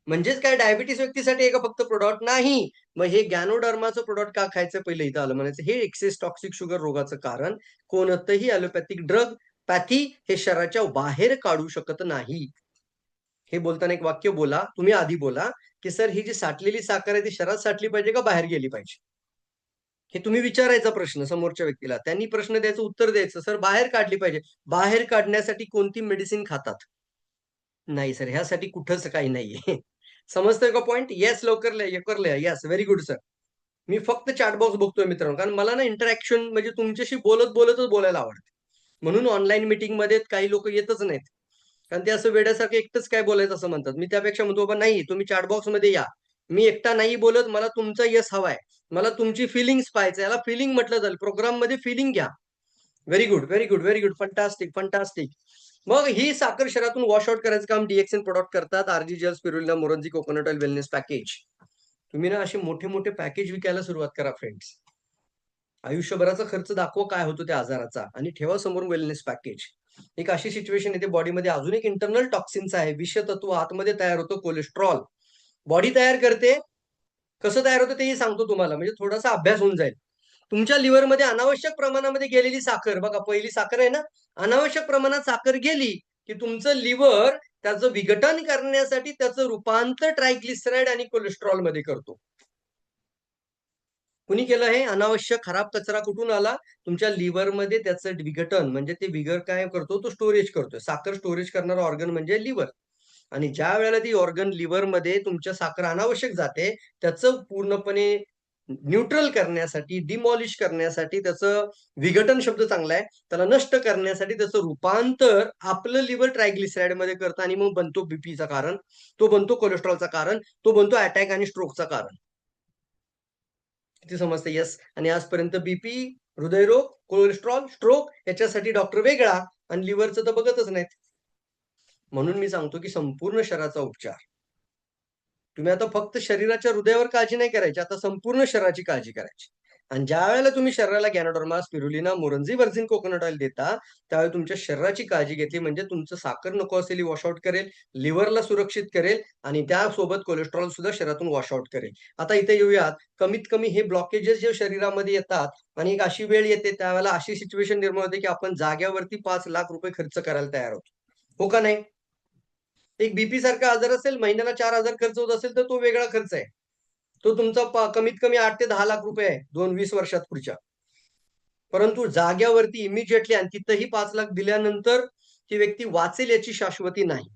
म्हणजेच काय डायबिटीस व्यक्तीसाठी आहे का फक्त प्रॉडक्ट? नाही. मग हे गॅनोडर्माचं प्रॉडक्ट का खायचं पहिलं इथं आलं म्हणायचं. हे एक्सेस टॉक्सिक शुगर रोगाचं कारण कोणतंही ॲलोपॅथिक ड्रग, पॅथी हे शरीराच्या बाहेर काढू शकत नाही. हे बोलताना एक वाक्य बोला, तुम्ही आधी बोला, की "सर ही जी साठलेली साखर आहे ती शरीरात साठली पाहिजे का बाहेर गेली पाहिजे?" हे तुम्ही विचारायचा प्रश्न समोरच्या व्यक्तीला. त्यांनी प्रश्न द्यायचं, उत्तर द्यायचं, "सर बाहेर काढली पाहिजे." बाहेर काढण्यासाठी कोणती मेडिसिन खातात? नाही सर, ह्यासाठी कुठंच काही नाहीये. समजतंय का पॉइंट? येस लवकर लिहा, लवकर लिहा. Yes, very good sir. मी फक्त चॅट बॉक्स बघतोय मित्रांनो, कारण मला ना इंटरॅक्शन म्हणजे तुमच्याशी बोलतच बोलायला आवडतं. म्हणून ऑनलाईन मीटिंगमध्ये काही लोकं येतच नाहीत. कारण ते असं वेड्यासारखं एकटंच काय बोलायचं असं म्हणतात. मी त्यापेक्षा म्हणतो, "बाबा नाही, तुम्ही चॅट बॉक्समध्ये या. मी एकटा नाही बोलत, मला तुमचा येस हवाय. मला तुमची फीलिंग्ज पाहायचं याला फीलिंग म्हटलं जाईल. प्रोग्राममध्ये फीलिंग घ्या." Very good. फंटास्टिक. मग ही साखर शरीरातून वॉश आउट करायचं काम डी-एक्स-एन प्रॉडक्ट करतात. RG GL, spirulina, Morinzhi, coconut oil, wellness package. तुम्ही ना असे मोठे-मोठे पॅकेज विकायला सुरुवात करा फ्रेंड्स. आयुष्यभराचा खर्च दाखवा काय होतो त्या आजाराचा आणि ठेवा समोर वेलनेस पॅकेज. एक अशी सिच्युएशन येते बॉडीमध्ये अजून एक इंटरनल टॉक्सिन्स आहे. विषतत्व आतमध्ये तयार होतं कोलेस्ट्रॉल. बॉडी तयार करते. कसं तयार होतं तेही सांगतो तुम्हाला म्हणजे थोडासा अभ्यास होऊन जाईल. तुमच्या लिव्हरमध्ये अनावश्यक प्रमाणामध्ये गेलेली साखर बघा पहिली साखर आहे ना, अनावश्यक प्रमाणात साखर गेली, की तुमचं लिव्हर त्याचं विघटन करण्यासाठी त्याचं रूपांतर ट्रायग्लिसराईड आणि कोलेस्ट्रॉलमध्ये करतो. कुणी केलं हे? अनावश्यक खराब कचरा कुठून आला? तुमच्या लिव्हरमध्ये त्याचं विघटन म्हणजे ते लिव्हर काय करतो? तो स्टोरेज करतोय. साखर स्टोरेज करणारा ऑर्गन म्हणजे लिव्हर. आणि ज्यावेळेला ती ऑर्गन लिव्हरमध्ये तुमच्या साखर अनावश्यक जाते, त्याचं पूर्णपणे न्यूट्रल करण्यासाठी, डिमॉलिश करण्यासाठी त्याचं विघटन शब्द चांगला आहे. त्याला नष्ट करण्यासाठी त्याचं रूपांतर आपलं लिव्हर ट्रायग्लिसराईडमध्ये करतं आणि मग बनतो बीपीचा कारण, तो बनतो कोलेस्ट्रॉलचा कारण, तो बनतो अटॅक आणि स्ट्रोकचा कारण. किती समजतं? येस. आणि आजपर्यंत बीपी, हृदयरोग, कोलेस्ट्रॉल, स्ट्रोक याच्यासाठी डॉक्टर वेगळा आणि लिव्हरचं तर बघतच नाहीत. म्हणून मी सांगतो, की संपूर्ण शरीराचा उपचार. तुम्ही आता फक्त शरीराच्या हृदयावर काळजी नाही करायची, आता संपूर्ण शरीराची काळजी करायची. आणि ज्या वेळेला तुम्ही शरीराला गॅनोडर्मा, स्पिरुलिना, मोरंजी व्हर्जिन कोकोनट ऑइल देता, त्यावेळी तुमच्या शरीराची काळजी घेतली म्हणजे तुमचं साखर नको असलेली वॉशआउट करेल, लिव्हरला सुरक्षित करेल आणि त्यासोबत कोलेस्ट्रॉल सुद्धा शरीरातून वॉशआउट करेल. आता इथे येऊयात, कमीत कमी हे ब्लॉकेजेस जे शरीरामध्ये येतात आणि एक अशी वेळ येते त्यावेळेला अशी सिच्युएशन निर्माण होते, की आपण जाग्यावरती ₹5,00,000 खर्च करायला तयार होतो. हो का नाही? एक बीपी सारखा आजार असेल, महिन्याला 4,000 खर्च होत असेल, तर तो वेगळा खर्च आहे. तो तुमचा कमीत कमी 8 ते 10 लाख रुपये आहे 20 वर्षात पुढच्या. परंतु जाग्यावरती इमिजिएटली आणि तिथंही 5 लाख दिल्यानंतर ती व्यक्ती वाचेल याची शाश्वती नाही.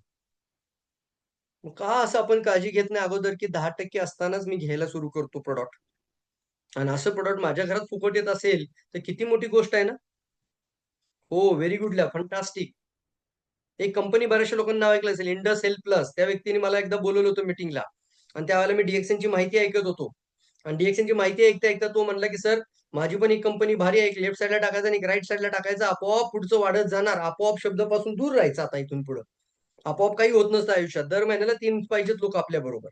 मग का असं आपण काळजी घेत नाही अगोदर, की 10% असतानाच मी घ्यायला सुरू करतो प्रॉडक्ट आणि असं प्रॉडक्ट माझ्या घरात फुकट येत असेल, तर किती मोठी गोष्ट आहे ना? हो, व्हेरी गुड लॅब, फंटास्टिक. एक कंपनी बऱ्याचशा लोकांना नाव ऐकलं असेल, इंडस हेल्थ प्लस. त्या व्यक्तीने मला एकदा बोलावलं होतं मीटिंगला आणि त्यावेळेला मी डी माहिती ऐकत होतो. आणि डी माहिती ऐकता-ऐकता तो म्हणला, की "सर, माझी पण एक कंपनी भारी आहे. एक लेफ्ट साइडला टाकायचा आणि एक राइट साइडला टाकायचा. आपोआप पुढचं वाढत जाणार. आपोआप शब्दापासून दूर राहायचं आता इथून पुढं. आपोआप काही होत नसतं आयुष्यात. दर महिन्याला 3 पाहिजेत लोकं आपल्याबरोबर.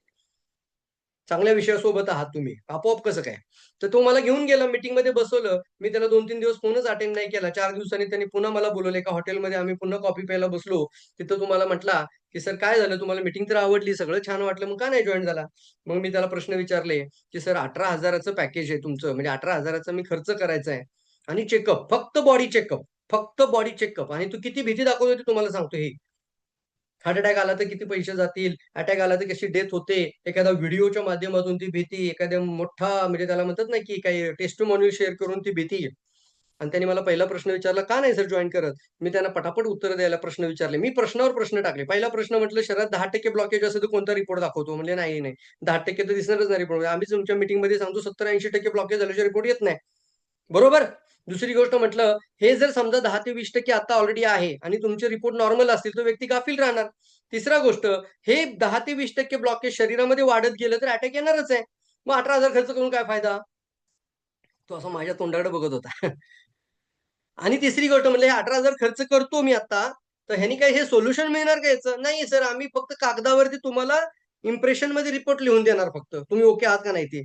चांगल्या विषयासोबत आहात तुम्ही. आपोआप कसं काय?" तर तो मला घेऊन गेला मीटिंगमध्ये बसवलं. मी त्याला 2-3 दिवस फोनच अटेंड नाही केला. 4 दिवसांनी त्यांनी पुन्हा मला बोलावलं एका हॉटेलमध्ये. आम्ही पुन्हा कॉफी प्यायला बसलो. तिथं तो मला म्हटला, की "सर काय झालं? तुम्हाला मीटिंग तर आवडली, सगळं छान वाटलं. मग का नाही जॉइन झाला?" मग मी त्याला प्रश्न विचारले, की "सर 18,000चं पॅकेज आहे तुमचं. म्हणजे 18,000चा मी खर्च करायचा आहे आणि चेकअप, फक्त बॉडी चेकअप, फक्त बॉडी चेकअप आणि तू किती भीती दाखवत तुम्हाला सांगतो हे. हार्ट अटॅक आला तर किती पैसे जातील? अटॅक आला तर कशी डेथ होते? एखादा व्हिडिओच्या माध्यमातून ती भीती, एखाद्या मोठा म्हणजे त्याला म्हणतात ना, की काही टेस्टिमोनियल शेअर करून ती भीती. आणि त्याने मला पहिला प्रश्न विचारला, "का नाही सर जॉइन करत?" मी त्यांना पटापट उत्तरं द्यायला प्रश्न विचारले. मी प्रश्नावर प्रश्न टाकले. पहिला प्रश्न म्हटलं, "शरीरात 10% ब्लॉकेज असेल तर कोणता रिपोर्ट दाखवतो?" म्हणले, "नाही, नाही. 10% तर दिसणारच नाही रिपोर्ट. आम्हीच तुमच्या मीटिंगमध्ये सांगतो 70-80% ब्लॉकेज झाल्याशिवाय रिपोर्ट येत नाही." बरोबर? दुसरी गोष्ट म्हटलं, हे जर समजा 10 ते 20% आता ऑलरेडी आहे आणि तुमचे रिपोर्ट नॉर्मल असतील, तर व्यक्ती गाफील राहणार. तिसरा गोष्ट, हे 10 ते 20% ब्लॉकेज शरीरामध्ये वाढत गेलं तर अटॅक येणारच आहे. मग 18,000 खर्च करून काय फायदा? तो असा माझ्या तोंडाकडे बघत होता. आणि तिसरी गोष्ट म्हणलं, हे 18,000 खर्च करतो मी आता, तर ह्यानी काय हे सोल्युशन मिळणार का याचं? नाही सर, आम्ही फक्त कागदावरती तुम्हाला इम्प्रेशनमध्ये रिपोर्ट लिहून देणार फक्त. तुम्ही ओके आहात का नाही ते.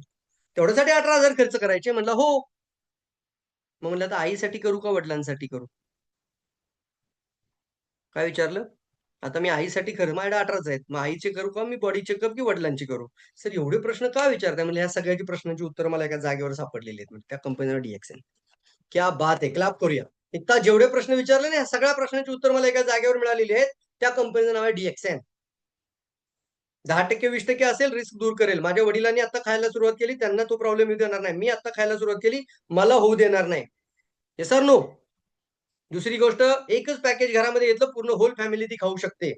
तेवढ्यासाठी 18,000 खर्च करायचे? म्हणलं, "हो." मग म्हणलं, "आता आईसाठी करू का वडिलांसाठी करू?" काय विचारलं? आता मी आईसाठी खरं माझ्याकडे 18च आहेत. मग आईचे करू का मी बॉडी चेकअप की वडिलांची करू? सर एवढे प्रश्न का विचारताय? म्हणलं, ह्या सगळ्याची प्रश्नांची उत्तरं मला एका जागेवर सापडलेली आहेत. म्हणजे त्या कंपनीला डी-एक्सेल. क्या बात है! क्लॅप करूया. इत्ता जेवढे प्रश्न विचारले ना, ह्या सगळ्या प्रश्नांची उत्तर मला एका जागेवर मिळालेली आहेत. त्या कंपनीचं नाव आहे डी-एक्सेल. 10% 20% असेल रिस्क दूर करेल. माझ्या वडिलांनी आता खायला सुरुवात केली, त्यांना तो प्रॉब्लेम येऊ देणार नाही. मी आता खायला सुरुवात केली, मला होऊ देणार नाही. Yes or no? दुसरी गोष्ट एकच पॅकेज घरामध्ये घेतलं, पूर्ण होल फॅमिली ती खाऊ शकते.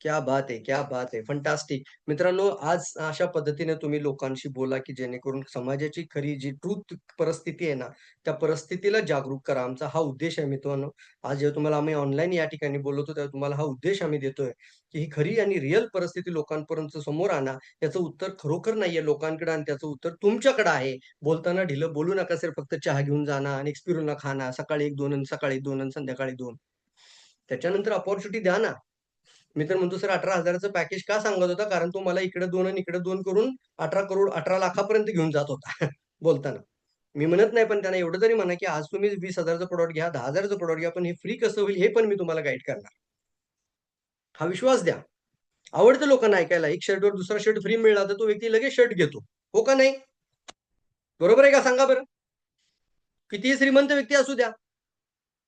क्या बात है! क्या बात है! फंटास्टिक. मित्रांनो, आज अशा पद्धतीने तुम्ही लोकांशी बोला, की जेणेकरून समाजाची खरी जी ट्रुथ परिस्थिती आहे ना, त्या परिस्थितीला जागरूक करा. आमचा हा उद्देश आहे मित्रांनो. आज जेव्हा तुम्हाला आम्ही ऑनलाईन या ठिकाणी बोलवतो, तेव्हा तुम्हाला हा उद्देश आम्ही देतोय, की ही खरी आणि रिअल परिस्थिती लोकांपर्यंत समोर आणा. याचं उत्तर खरोखर नाहीये लोकांकडे आणि त्याचं उत्तर तुमच्याकडे आहे. बोलताना ढिलं बोलू नका सर, फक्त चहा घेऊन जाणं आणि स्पिरुलिना खाणं. सकाळी 1-2 आणि सकाळी 2 आणि संध्याकाळी 2. त्याच्यानंतर अपॉर्च्युनिटी द्या ना. मी तर म्हणतो सर 18,000चं पॅकेज का सांगत होता? कारण तो मला इकडे 2 आणि इकडे 2 करून 18 लाखापर्यंत घेऊन जात होता बोलताना. मी म्हणत नाही, पण त्यांना एवढं तरी म्हणा, की आज तुम्ही 20,000चं प्रॉडक्ट घ्या, 10,000चं प्रॉडक्ट घ्या, पण हे फ्री कसं होईल हे पण मी तुम्हाला गाईड करणार. हा विश्वास द्या. आवडतं लोकांना ऐकायला. एक शर्टवर दुसरा शर्ट फ्री मिळाला, तर तो व्यक्ती लगेच शर्ट घेतो. हो का नाही? बरोबर आहे का सांगा बरं? कितीही श्रीमंत व्यक्ती असू द्या.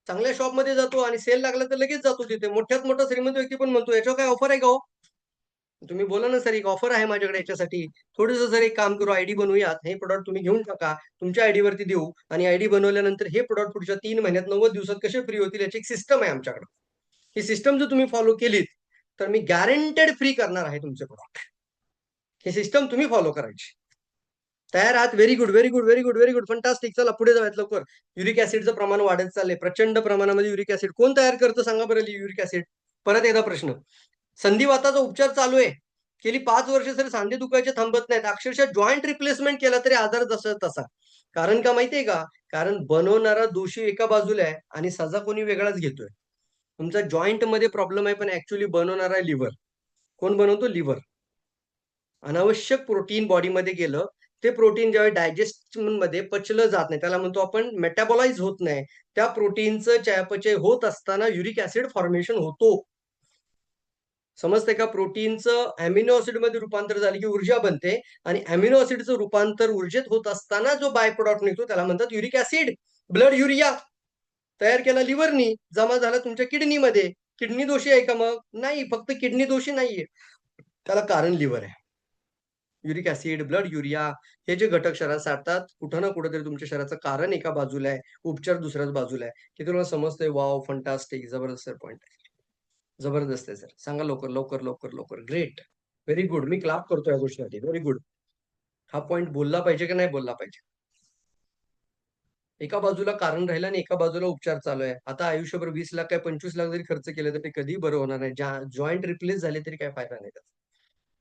चांगल्या शॉपमध्ये जातो आणि सेल लागला तर लगेच जातो तिथे. मोठ्यात मोठा श्रीमंत व्यक्ती पण म्हणतो, "याच्यावर काय ऑफर आहे का हो?" तुम्ही बोला ना, "सर एक ऑफर आहे माझ्याकडे याच्यासाठी." थोडंसं सर एक काम करू, आयडी बनवूयात. हे प्रॉडक्ट तुम्ही घेऊन टाका. तुमच्या आयडीवरती देऊ आणि आयडी बनवल्यानंतर हे प्रॉडक्ट पुढच्या 3 महिन्यात 90 दिवसात कसे फ्री होतील याची एक सिस्टम आहे आमच्याकडे. ही सिस्टम जर तुम्ही फॉलो केलीत, तर मी गॅरंटेड फ्री करणार आहे तुमचे प्रॉडक्ट. ही सिस्टम तुम्ही फॉलो करायची. तयार आहात? Very good, very good, very good, very good. Fantastic. चला पुढे जाऊयात लवकर. युरिक ॲसिडचं प्रमाण वाढत चाललंय. प्रचंड प्रमाणामध्ये युरिक ॲसिड. कोण तयार करतं सांगा बरं युरिक ॲसिड? परत एकदा प्रश्न. संधिवाताचा उपचार चालू आहे. गेली 5 वर्ष तरी सांधे दुखायचे थांबत नाहीत. अक्षरशः जॉइंट रिप्लेसमेंट केला तरी आजार जसा तसा. कारण का माहिती का? कारण बनवणारा दोषी एका बाजूला आहे आणि सजा कोणी वेगळाच घेतोय. तुमचा जॉइंटमध्ये प्रॉब्लेम आहे, पण ॲक्चुअली बनवणारा आहे लिव्हर. कोण बनवतो? लिव्हर. अनावश्यक प्रोटीन बॉडीमध्ये गेलं, ते प्रोटीन ज्यावेळी डायजेशन मध्ये पचलं जात नाही, त्याला म्हणतो आपण मेटाबॉलाइज होत नाही, त्या प्रोटीनचं चयापचय होत असताना युरिक ऍसिड फॉर्मेशन होतो. समजते का? प्रोटीनचं अॅमिनो ऍसिड मध्ये रूपांतर झाले की ऊर्जा बनते, आणि अॅमिनो ऍसिडचं रूपांतर ऊर्जेत होत असताना जो बाय प्रोडक्ट निघतो त्याला म्हणतात युरिक ऍसिड. ब्लड युरिया तयार केला लिव्हरनी, जमा झाला तुमच्या किडनीमध्ये. किडनी दोषी आहे का? मग नाही, फक्त किडनी दोषी नाहीये, त्याला कारण लिव्हर आहे. युरिक ऍसिड, ब्लड युरिया हे जे घटक शरीरात साठतात, कुठं ना कुठेतरी तुमच्या शरीराचं कारण एका बाजूला आहे, उपचार दुसऱ्याच बाजूला आहे. की तुम्हाला समजतंय? वाव, फंटास्टिक, जबरदस्त पॉईंट आहे. जबरदस्त आहे सर. सांगा लवकर लवकर लवकर लवकर. Great, very good. मी क्लाप करतो या गोष्टीसाठी. Very good. हा पॉईंट बोलला पाहिजे की नाही बोलला पाहिजे? एका बाजूला कारण राहिलं आणि एका बाजूला उपचार चालू आहे. आता आयुष्यभर 20 लाख काय 25 लाख जरी खर्च केले तर ते कधीही बरं होणार नाही. जॉईंट रिप्लेस झाले तरी काय फायदा नाही त्याचा.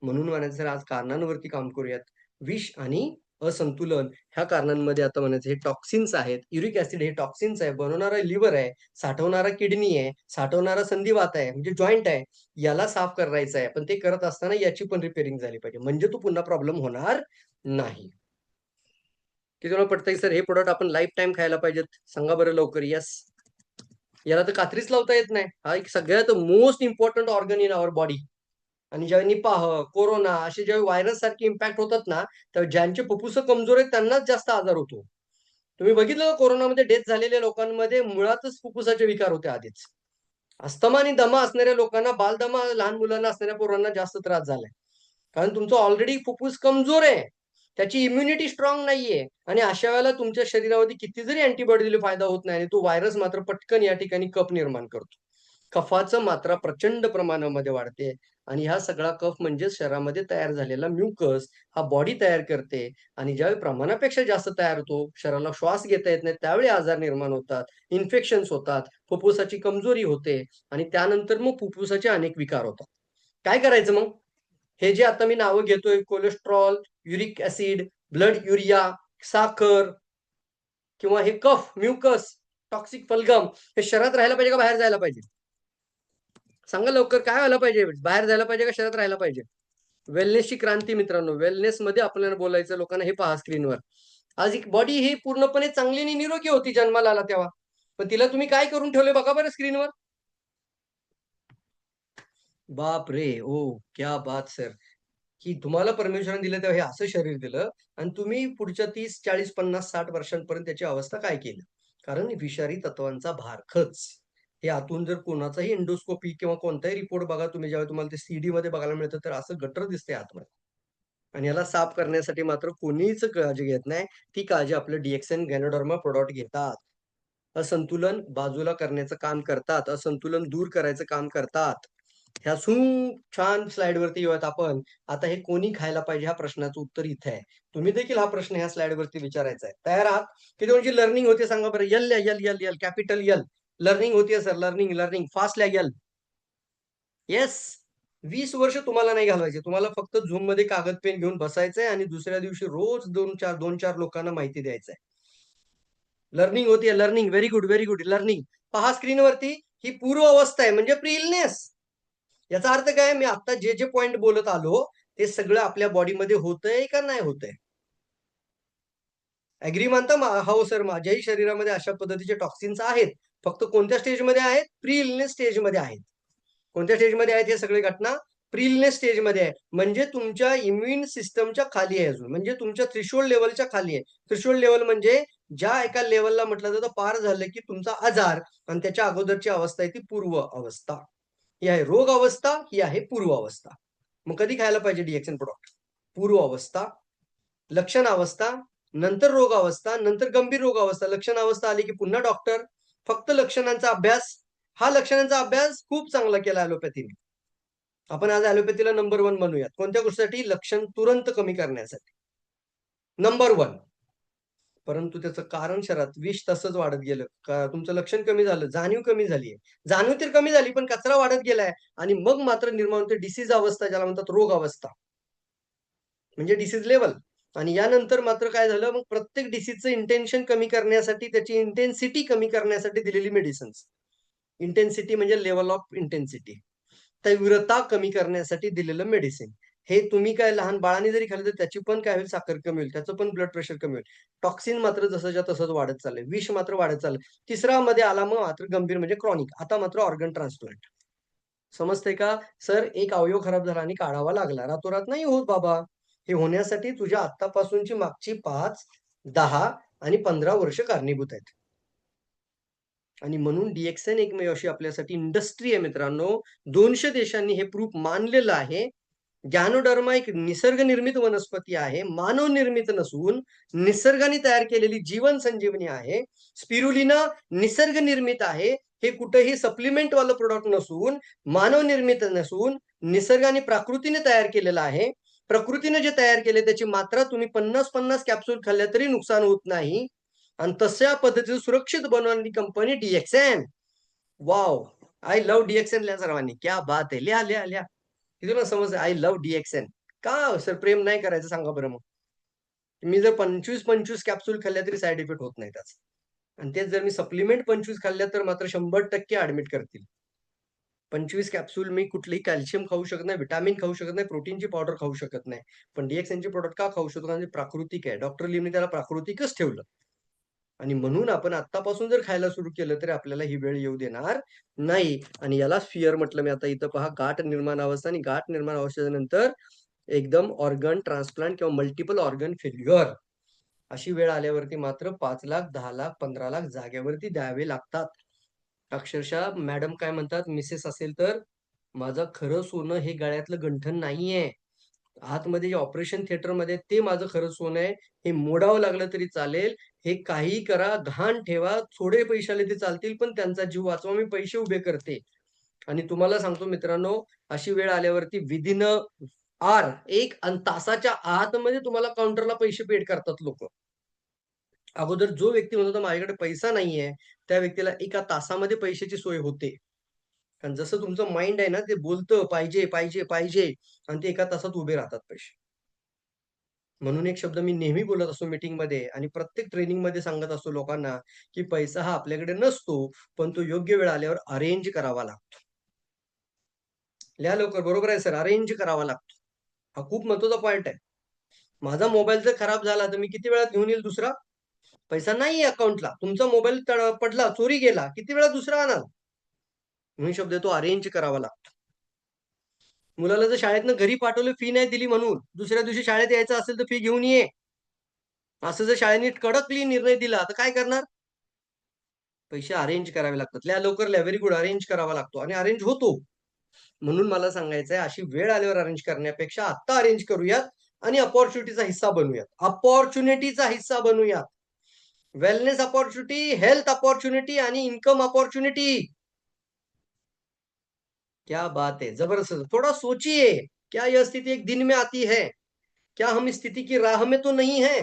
म्हणून म्हणायचं सर, आज कारणांवरती काम करूयात. विष आणि असंतुलन ह्या कारणांमध्ये आता म्हणायचं हे टॉक्सिन्स आहेत. युरिक ऍसिड हे टॉक्सिन्स आहे. बनवणारा लिव्हर आहे, साठवणारा किडनी आहे, साठवणारा संधिवात आहे, म्हणजे जॉईंट आहे. याला साफ करायचं आहे. पण ते करत असताना याची पण रिपेअरिंग झाली पाहिजे, म्हणजे तो पुन्हा प्रॉब्लेम होणार नाही. की तुम्हाला पटतंय सर? हे प्रोडक्ट आपण लाईफ टाइम खायला पाहिजेत? सांगा बरं लवकर. येस. याला तर कात्रीच लावता येत नाही. हा एक सगळ्यात most important organ in our body. आणि ज्यावेळी निपाह, कोरोना असे ज्यावेळी व्हायरस सारखे इम्पॅक्ट होतात ना, त्यावेळी ज्यांचे फुफ्फुस कमजोर आहेत त्यांनाच जास्त आजार होतो. तुम्ही बघितलं का कोरोनामध्ये डेथ झालेल्या लोकांमध्ये मुळातच फुफ्फुसाचे विकार होते आधीच. अस्थमा आणि दमा असणाऱ्या लोकांना, बालदमा लहान मुलांना असणाऱ्या पोरांना जास्त त्रास झालाय. कारण तुमचं ऑलरेडी फुफ्फुस कमजोर आहे, त्याची इम्युनिटी स्ट्रॉंग नाहीये, आणि अशा वेळेला तुमच्या शरीरामध्ये किती जरी अँटीबॉडी दिली फायदा होत नाही, आणि तो व्हायरस मात्र पटकन या ठिकाणी कफ निर्माण करतो. कफाचं मात्रा प्रचंड प्रमाणामध्ये वाढते, आणि हा सगळा कफ म्हणजे शरीरामध्ये तयार झालेला म्युकस हा बॉडी तयार करते, आणि ज्यावेळी प्रमाणापेक्षा जास्त तयार होतो, शरीराला श्वास घेता येत नाही, त्यावेळी आजार निर्माण होतात, इन्फेक्शन्स होतात, फुफ्फुसाची कमजोरी होते, आणि त्यानंतर मग फुफ्फुसाचे अनेक विकार होतात. काय करायचं मग? हे जे आता मी नावं घेतोय, cholesterol, uric acid, blood urea, साखर, किंवा हे कफ, म्युकस, टॉक्सिक फल्गम, हे शरीरात राहायला पाहिजे का बाहेर जायला पाहिजे? सांगा लवकर. काय व्हायला पाहिजे? बाहेर जायला पाहिजे का शरीरात राहायला पाहिजे? वेलनेसची क्रांती मित्रांनो. वेलनेस मध्ये आपल्याला बोलायचं लोकांना. हे पहा स्क्रीनवर. आज एक बॉडी ही पूर्णपणे चांगली आणि निरोगी होती जन्माला आला तेव्हा, पण तिला तुम्ही काय करून ठेवले बघा बरं स्क्रीनवर. बाप रे, ओ क्या बात सर. की तुम्हाला परमेश्वराने दिलं तेव्हा हे असं शरीर दिलं, आणि तुम्ही पुढच्या 30, 40, 50, 60 वर्षांपर्यंत त्याची अवस्था काय केली? कारण विषारी तत्वांचा भार खच. हे आतून जर कोणाचाही एंडोस्कोपी किंवा कोणताही रिपोर्ट बघा तुम्ही, ज्यावेळी तुम्हाला ते सीडी मध्ये बघायला मिळतं, तर असं गटर दिसते आतमध्ये. आणि याला साफ करण्यासाठी मात्र कोणीच काळजी घेत नाही. ती काळजी आपलं डीएक्सएन गॅनोडर्मा प्रोडक्ट घेतात. असंतुलन बाजूला करण्याचं काम करतात, असंतुलन दूर करायचं काम करतात. ह्या छान स्लाइडवरती येऊयात आपण. आता हे कोणी खायला पाहिजे, ह्या प्रश्नाचं उत्तर इथे आहे. तुम्ही देखील हा प्रश्न ह्या स्लाइडवरती विचारायचा आहे. तयार आहात? किती म्हणजे लर्निंग होते सांगा बरं. L L L L capital L. Learning होतीये सर. लर्निंग लर्निंग फास्ट लिहा यल. येस. 20 वर्ष तुम्हाला नाही घालवायचे. तुम्हाला फक्त झूम मध्ये कागद पेन घेऊन बसायचंय, आणि दुसऱ्या दिवशी रोज 2-4 लोकांना माहिती द्यायचंय. लर्निंग होतीये. Learning. Very good, very good. Learning. पहा स्क्रीनवरती. ही पूर्व अवस्था आहे, म्हणजे प्री इलनेस. याचा अर्थ काय? मी आता जे जे पॉइंट बोलत आलो ते सगळं आपल्या बॉडीमध्ये होतंय का नाही होतंय? ऍग्री मानता? हो सर, माझ्याही शरीरामध्ये अशा पद्धतीचे टॉक्सिन्स आहेत. फक्त कोणत्या स्टेजमध्ये आहेत? प्री इलनेस स्टेजमध्ये आहेत. कोणत्या स्टेजमध्ये आहेत हे सगळे घटना? प्री इलनेस स्टेजमध्ये आहे. म्हणजे तुमच्या इम्युन सिस्टमच्या खाली आहे अजून, म्हणजे तुमच्या थ्रेशोल्ड लेवलच्या खाली आहे. थ्रेशोल्ड लेवल म्हणजे ज्या एका लेवलला म्हटलं जातं पार झालं की तुमचा आजार, आणि त्याच्या अगोदरची अवस्था आहे ती पूर्व अवस्था. ही आहे रोग अवस्था, ही आहे पूर्व अवस्था. मग कधी खायला पाहिजे डीएक्सएन प्रोडक्ट? पूर्व अवस्था, लक्षण अवस्था, नंतर रोग अवस्था, नंतर गंभीर रोग अवस्था. लक्षण अवस्था आली की पुन्हा डॉक्टर. फक्त लक्षणांचा अभ्यास. हा लक्षणांचा अभ्यास खूप चांगला केला ॲलोपॅथीने. आपण आज ॲलोपॅथीला नंबर 1 म्हणूयात. कोणत्या गोष्टीसाठी? लक्षण तुरंत कमी करण्यासाठी. नंबर 1. परंतु त्याचं कारण शरीरात विष तसंच वाढत गेलं. तुमचं लक्षण कमी झालं, जाणीव कमी झालीये. जाणीव तर कमी झाली, पण कचरा वाढत गेलाय, आणि मग मात्र निर्माण होते डिसीज अवस्था, ज्याला म्हणतात रोग अवस्था. म्हणजे डिसीज लेवल. आणि यानंतर मात्र काय झालं? मग प्रत्येक डिसीजचं इंटेन्शन कमी करण्यासाठी, त्याची इंटेन्सिटी कमी करण्यासाठी दिलेली मेडिसिन्स. इंटेन्सिटी म्हणजे लेवल ऑफ इंटेन्सिटी. तीव्रता कमी करण्यासाठी दिलेलं मेडिसिन. हे तुम्ही काय लहान बाळाने जरी खाल्लं तर त्याची पण काय होईल, साखर कमी होईल, त्याचं पण ब्लड प्रेशर कमी होईल. टॉक्सिन मात्र जसंच्या तसंच वाढत चाललंय. विष मात्र वाढत चाललंय. तिसरा मध्ये आला मग मात्र गंभीर म्हणजे क्रॉनिक. आता मात्र ऑर्गन ट्रान्सप्लांट. समजतंय का? सर एक अवयव खराब झाला आणि काढावा लागला. रातोरात नाही होत बाबा. हे होण्यासाठी तुझ्या आत्तापासूनची मागची 5, 10 आणि 15 वर्ष कारणीभूत आहेत. आणि म्हणून DXN एकमेव अशी आपल्यासाठी इंडस्ट्री आहे मित्रांनो. 200 देशांनी हे प्रूफ मानलेलं आहे. गॅनोडर्मा एक निसर्गनिर्मित वनस्पती आहे. मानव निर्मित नसून निसर्गाने तयार केलेली जीवन संजीवनी आहे. स्पिरुलिना निसर्ग निर्मित आहे. हे कुठेही सप्लिमेंट वालं प्रोडक्ट नसून, मानव निर्मित नसून, निसर्गाने प्रकृतीने तयार केलेलं आहे. प्रकृतीने जे तयार केले त्याची मात्रा तुम्ही 50-50 कॅप्सूल खाल्ल्या तरी नुकसान होत नाही. आणि तशा पद्धतीने सुरक्षित बनवणारी company DXN. Wow! I love DXN लिहा सर्वांनी. क्या बात है! लिहा, लिहा, लिहा. किती समजलं आय लव्ह DXN. का सर प्रेम नाही करायचं सांगा बरं मग? मी जर 25-25 कॅप्सूल खाल्ल्या तरी साइड इफेक्ट होत नाही त्याचा. आणि तेच जर मी सप्लिमेंट 25 खाल्ल्या तर मात्र 100% ॲडमिट करतील. 25 कॅप्सूल मी कुठलीही कॅल्शियम खाऊ शकत नाही, व्हिटॅमिन खाऊ शकत नाही, प्रोटीनची पावडर खाऊ शकत नाही. पण DXNचे प्रॉडक्ट का खाऊ शकतो? कारण ते प्राकृतिक आहे. डॉक्टर लीने त्याला प्राकृतिकच ठेवलं. आणि म्हणून आपण आत्तापासून जर खायला सुरू केलं तरी आपल्याला ही वेळ येऊ देणार नाही. आणि यालाच फिअर म्हटलं मी. आता इथं पहा, गाठ निर्माण अवस्था आणि गाठ निर्माण अवस्थेनंतर एकदम ऑर्गन ट्रान्सप्लांट किंवा मल्टिपल ऑर्गन फेल्युअर अशी वेळ आल्यावरती मात्र 5 लाख, 10 लाख, 15 लाख जागेवरती द्यावे लागतात. अक्षरशः मॅडम काय म्हणतात, मिसेस असेल तर, माझं खरं सोनं हे गळ्यातलं गंठण नाहीये. आतमध्ये जे ऑपरेशन थिएटरमध्ये ते माझं खरं सोनं आहे. हे मोडावं लागलं तरी चालेल. हे काहीही करा, गहाण ठेवा, थोडे पैसे आले ते चालतील, पण त्यांचा जीव वाचवा. मी पैसे उभे करते. आणि तुम्हाला सांगतो मित्रांनो, अशी वेळ आल्यावरती विदिन आवर, 1 अन् तासाच्या आतमध्ये तुम्हाला काउंटरला पैसे पेड करतात लोकं. अगोदर जो व्यक्ती म्हणत होता माझ्याकडे पैसा नाहीये, त्या व्यक्तीला एका तासामध्ये पैशाची सोय होते. कारण जसं तुमचं माइंड आहे ना, ते बोलतं पाहिजे, पाहिजे, पाहिजे आणि ते एका तासात उभे राहतात पैसे. म्हणून एक शब्द मी नेहमी बोलत असतो मीटिंगमध्ये आणि प्रत्येक ट्रेनिंगमध्ये सांगत असतो लोकांना, की पैसा हा आपल्याकडे नसतो, पण तो योग्य वेळ आल्यावर अरेंज करावा लागतो. लिहा लवकर. बरोबर आहे सर, अरेंज करावा लागतो. हा खूप महत्त्वाचा पॉइंट आहे. माझा मोबाईल जर खराब झाला, तर मी किती वेळात घेऊन येईल दुसरा? पैसा नाहीये अकाउंटला. तुमचा मोबाईल पडला, चोरी गेला, किती वेळात दुसरा आणाल? म्हणून शब्द आहे तो अरेंज करावा लागतो. मुलाला जर शाळेतनं घरी पाठवलं, फी नाही दिली म्हणून, दुसऱ्या दिवशी शाळेत यायचं असेल तर फी घेऊन ये. असं जर शाळेने कडकली निर्णय दिला, तर काय करणार? पैसे अरेंज करावे लागतात. लिहा लवकर लिहा. Very good. अरेंज करावा लागतो आणि अरेंज होतो. म्हणून मला सांगायचंय, अशी वेळ आल्यावर अरेंज करण्यापेक्षा आत्ता अरेंज करूयात आणि अपॉर्च्युनिटीचा हिस्सा बनूयात. अपॉर्च्युनिटीचा हिस्सा बनूयात. वेलनेस अपॉर्च्युनिटी, हेल्थ अपॉर्च्युनिटी आणि इन्कम अपॉर्च्युनिटी. क्या बात है! जबरदस्त. थोड़ा सोचिए, क्या यह स्थिति एक दिन में आती है? क्या हम इस स्थिति की राह में तो नहीं है?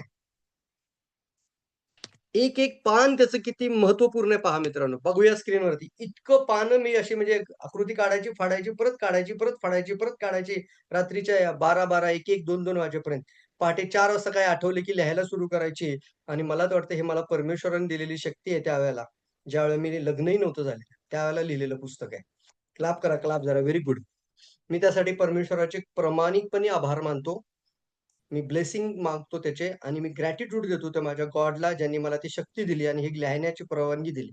एक-एक पान त्याचं किती महत्त्वपूर्ण आहे पहा मित्रांनो. बघूया स्क्रीनवरती. इतकं पानं मी अशी म्हणजे आकृती काढायची, फाडायची, परत काढायची, परत फाडायची, परत काढायची. रात्रीच्या 12-12, 1-1, 2-2 वाजेपर्यंत. पहाटे 4 वाजता काय आठवले की लिहायला सुरू करायची. आणि मला तर वाटतं हे मला परमेश्वराने दिलेली शक्ती आहे त्यावेळेला. ज्यावेळेला मी लग्नही नव्हतं झालं. त्यावेळेला लिहिलेलं पुस्तक आहे. क्लॅप करा, क्लॅप जरा. Very good. मी त्यासाठी परमेश्वराचे प्रामाणिकपणे आभार मानतो. मी ब्लेसिंग मागतो त्याचे आणि मी ग्रॅटिट्यूड देतो त्या माझ्या गॉडला, ज्यांनी मला ती शक्ती दिली आणि हे लिहिण्याची परवानगी दिली.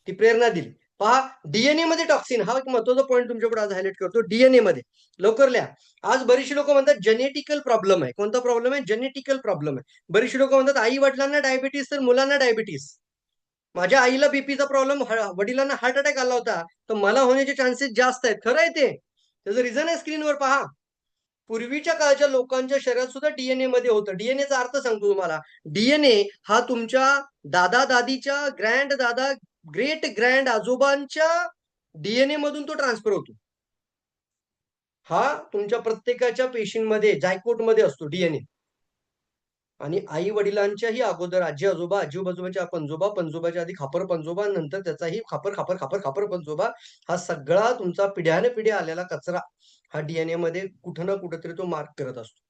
ती प्रेरणा दिली. पहा, DNA मध्ये टॉक्सिन हा एक महत्त्वाचा पॉइंट तुमच्याकडे आज हायलाइट करतो. DNA मध्ये. लवकर लिहा. आज बरीचशी लोकं म्हणतात जेनेटिकल प्रॉब्लेम आहे. कोणता प्रॉब्लेम आहे? जेनेटिकल प्रॉब्लेम आहे. बरीचशी लोकं म्हणतात आई-वडिलांना डायबिटीज तर मुलांना डायबिटीज. माझ्या आईला बीपीचा प्रॉब्लेम, वडिलांना हार्ट अटॅक आला होता, तर मला होण्याचे चान्सेस जास्त आहेत. खरं आहे ते. त्याचं रिझन आहे स्क्रीनवर पहा. पूर्वीच्या काळच्या लोकांच्या शरीरात सुद्धा DNA मध्ये होतं. DNAचा अर्थ सांगतो तुम्हाला. DNA हा तुमच्या दादा-दादीच्या, ग्रँड दादा, ग्रेट ग्रँड आजोबांच्या DNA मधून तो ट्रान्सफर होतो. हा तुमच्या प्रत्येकाच्या पेशींमध्ये, जायकोटमध्ये असतो DNA. आणि आई-वडिलांच्याही अगोदर आजी-आजोबा, आजी-आजोबांच्या पणजोबा, पणजोबाच्या आधी खापर-पणजोबा, नंतर त्याचाही खापर-पणजोबा, हा सगळा तुमचा पिढ्यानपिढ्या आलेला कचरा हा DNA मध्ये कुठं ना कुठेतरी तो मार्क करत असतो.